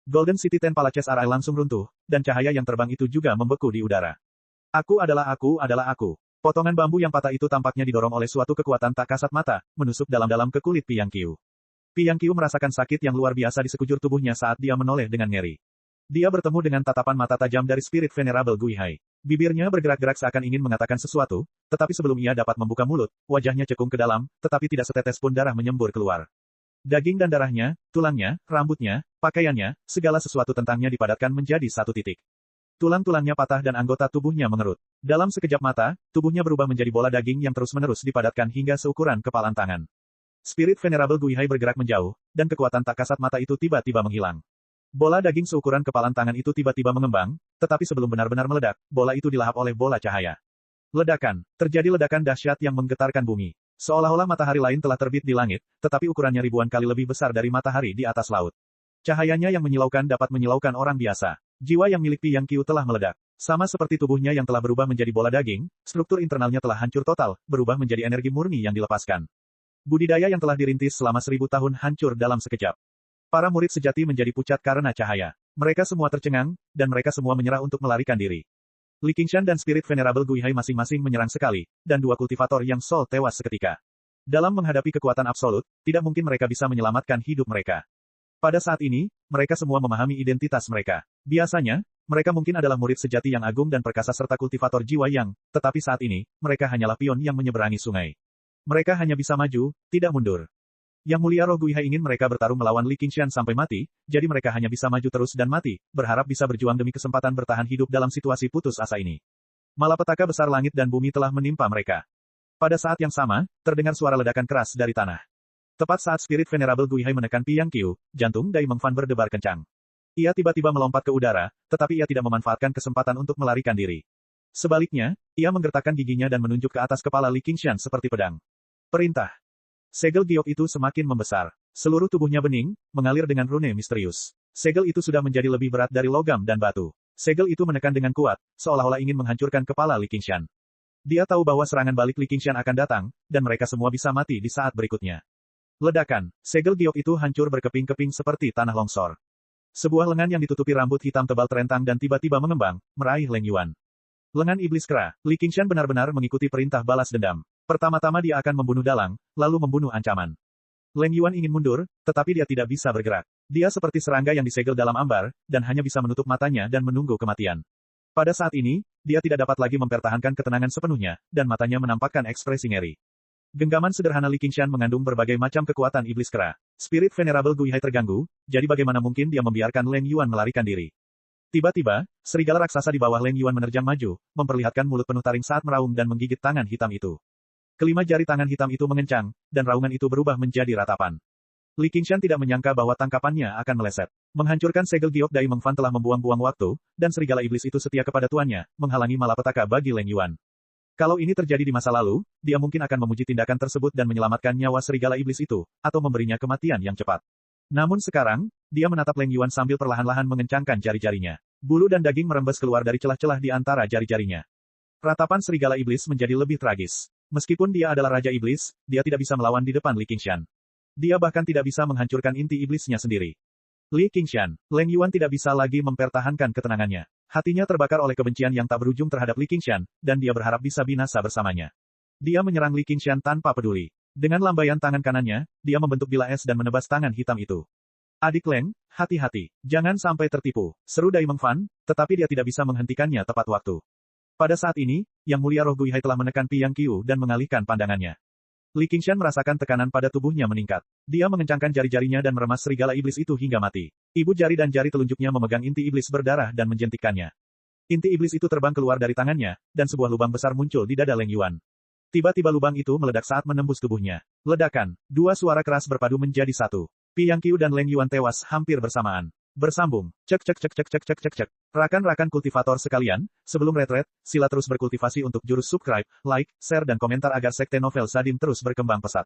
Golden City Ten Palaces Arai langsung runtuh, dan cahaya yang terbang itu juga membeku di udara. Aku adalah aku adalah aku. Potongan bambu yang patah itu tampaknya didorong oleh suatu kekuatan tak kasat mata, menusuk dalam-dalam ke kulit Piang Qiu. Piang Qiu merasakan sakit yang luar biasa di sekujur tubuhnya saat dia menoleh dengan ngeri. Dia bertemu dengan tatapan mata tajam dari spirit Venerable Guihai. Bibirnya bergerak-gerak seakan ingin mengatakan sesuatu, tetapi sebelum ia dapat membuka mulut, wajahnya cekung ke dalam, tetapi tidak setetes pun darah menyembur keluar. Daging dan darahnya, tulangnya, rambutnya, pakaiannya, segala sesuatu tentangnya dipadatkan menjadi satu titik. Tulang-tulangnya patah dan anggota tubuhnya mengerut. Dalam sekejap mata, tubuhnya berubah menjadi bola daging yang terus-menerus dipadatkan hingga seukuran kepalan tangan. Spirit Venerable Guihai bergerak menjauh, dan kekuatan tak kasat mata itu tiba-tiba menghilang. Bola daging seukuran kepalan tangan itu tiba-tiba mengembang, tetapi sebelum benar-benar meledak, bola itu dilahap oleh bola cahaya. Ledakan. Terjadi ledakan dahsyat yang menggetarkan bumi. Seolah-olah matahari lain telah terbit di langit, tetapi ukurannya ribuan kali lebih besar dari matahari di atas laut. Cahayanya yang menyilaukan dapat menyilaukan orang biasa. Jiwa yang milik Piang Qiu telah meledak. Sama seperti tubuhnya yang telah berubah menjadi bola daging, struktur internalnya telah hancur total, berubah menjadi energi murni yang dilepaskan. Budidaya yang telah dirintis selama 1000 tahun hancur dalam sekejap. Para murid sejati menjadi pucat karena cahaya. Mereka semua tercengang, dan mereka semua menyerah untuk melarikan diri. Li Qingshan dan Spirit Venerable Guihai masing-masing menyerang sekali, dan dua kultivator yang Sol tewas seketika. Dalam menghadapi kekuatan absolut, tidak mungkin mereka bisa menyelamatkan hidup mereka. Pada saat ini, mereka semua memahami identitas mereka. Biasanya, mereka mungkin adalah murid sejati yang agung dan perkasa serta kultivator jiwa yang, tetapi saat ini, mereka hanyalah pion yang menyeberangi sungai. Mereka hanya bisa maju, tidak mundur. Yang Mulia Roh Guihai ingin mereka bertarung melawan Li Qingshan sampai mati, jadi mereka hanya bisa maju terus dan mati, berharap bisa berjuang demi kesempatan bertahan hidup dalam situasi putus asa ini. Malapetaka besar langit dan bumi telah menimpa mereka. Pada saat yang sama, terdengar suara ledakan keras dari tanah. Tepat saat Spirit Venerable Guihai menekan Piang Qiu, jantung Dai Mengfan berdebar kencang. Ia tiba-tiba melompat ke udara, tetapi ia tidak memanfaatkan kesempatan untuk melarikan diri. Sebaliknya, ia menggertakkan giginya dan menunjuk ke atas kepala Li Qingshan seperti pedang. Perintah. Segel giok itu semakin membesar. Seluruh tubuhnya bening, mengalir dengan rune misterius. Segel itu sudah menjadi lebih berat dari logam dan batu. Segel itu menekan dengan kuat, seolah-olah ingin menghancurkan kepala Li Qingshan. Dia tahu bahwa serangan balik Li Qingshan akan datang, dan mereka semua bisa mati di saat berikutnya. Ledakan. Segel giok itu hancur berkeping-keping seperti tanah longsor. Sebuah lengan yang ditutupi rambut hitam tebal terentang dan tiba-tiba mengembang, meraih Leng Yuan. Lengan iblis kera. Li Qingshan benar-benar mengikuti perintah balas dendam. Pertama-tama dia akan membunuh dalang, lalu membunuh ancaman. Leng Yuan ingin mundur, tetapi dia tidak bisa bergerak. Dia seperti serangga yang disegel dalam ambar, dan hanya bisa menutup matanya dan menunggu kematian. Pada saat ini, dia tidak dapat lagi mempertahankan ketenangan sepenuhnya, dan matanya menampakkan ekspresi ngeri. Genggaman sederhana Li Qingshan mengandung berbagai macam kekuatan iblis kera. Spirit Venerable Guihai terganggu, jadi bagaimana mungkin dia membiarkan Leng Yuan melarikan diri. Tiba-tiba, serigala raksasa di bawah Leng Yuan menerjang maju, memperlihatkan mulut penuh taring saat meraung dan menggigit tangan hitam itu. Kelima jari tangan hitam itu mengencang, dan raungan itu berubah menjadi ratapan. Li Qingshan tidak menyangka bahwa tangkapannya akan meleset. Menghancurkan segel giok Dai Mengfan telah membuang-buang waktu, dan serigala iblis itu setia kepada tuannya, menghalangi malapetaka bagi Leng Yuan. Kalau ini terjadi di masa lalu, dia mungkin akan memuji tindakan tersebut dan menyelamatkan nyawa serigala iblis itu, atau memberinya kematian yang cepat. Namun sekarang, dia menatap Leng Yuan sambil perlahan-lahan mengencangkan jari-jarinya. Bulu dan daging merembes keluar dari celah-celah di antara jari-jarinya. Ratapan serigala iblis menjadi lebih tragis. Meskipun dia adalah Raja Iblis, dia tidak bisa melawan di depan Li Qingshan. Dia bahkan tidak bisa menghancurkan inti iblisnya sendiri. Li Qingshan, Leng Yuan tidak bisa lagi mempertahankan ketenangannya. Hatinya terbakar oleh kebencian yang tak berujung terhadap Li Qingshan, dan dia berharap bisa binasa bersamanya. Dia menyerang Li Qingshan tanpa peduli. Dengan lambaian tangan kanannya, dia membentuk bilah es dan menebas tangan hitam itu. Adik Leng, hati-hati, jangan sampai tertipu, seru Dai Mengfan, tetapi dia tidak bisa menghentikannya tepat waktu. Pada saat ini, Yang Mulia Roh Guihai telah menekan Piang Qiu dan mengalihkan pandangannya. Li Qingshan merasakan tekanan pada tubuhnya meningkat. Dia mengencangkan jari-jarinya dan meremas serigala iblis itu hingga mati. Ibu jari dan jari telunjuknya memegang inti iblis berdarah dan menjentikkannya. Inti iblis itu terbang keluar dari tangannya, dan sebuah lubang besar muncul di dada Leng Yuan. Tiba-tiba lubang itu meledak saat menembus tubuhnya. Ledakan. Dua suara keras berpadu menjadi satu. Piang Qiu dan Leng Yuan tewas hampir bersamaan. Bersambung. Cek cek cek cek cek cek cek cek. Rakan-rakan kultivator sekalian, sebelum retret, sila terus berkultivasi untuk jurus subscribe, like, share dan komentar agar sekte novel Sadim terus berkembang pesat.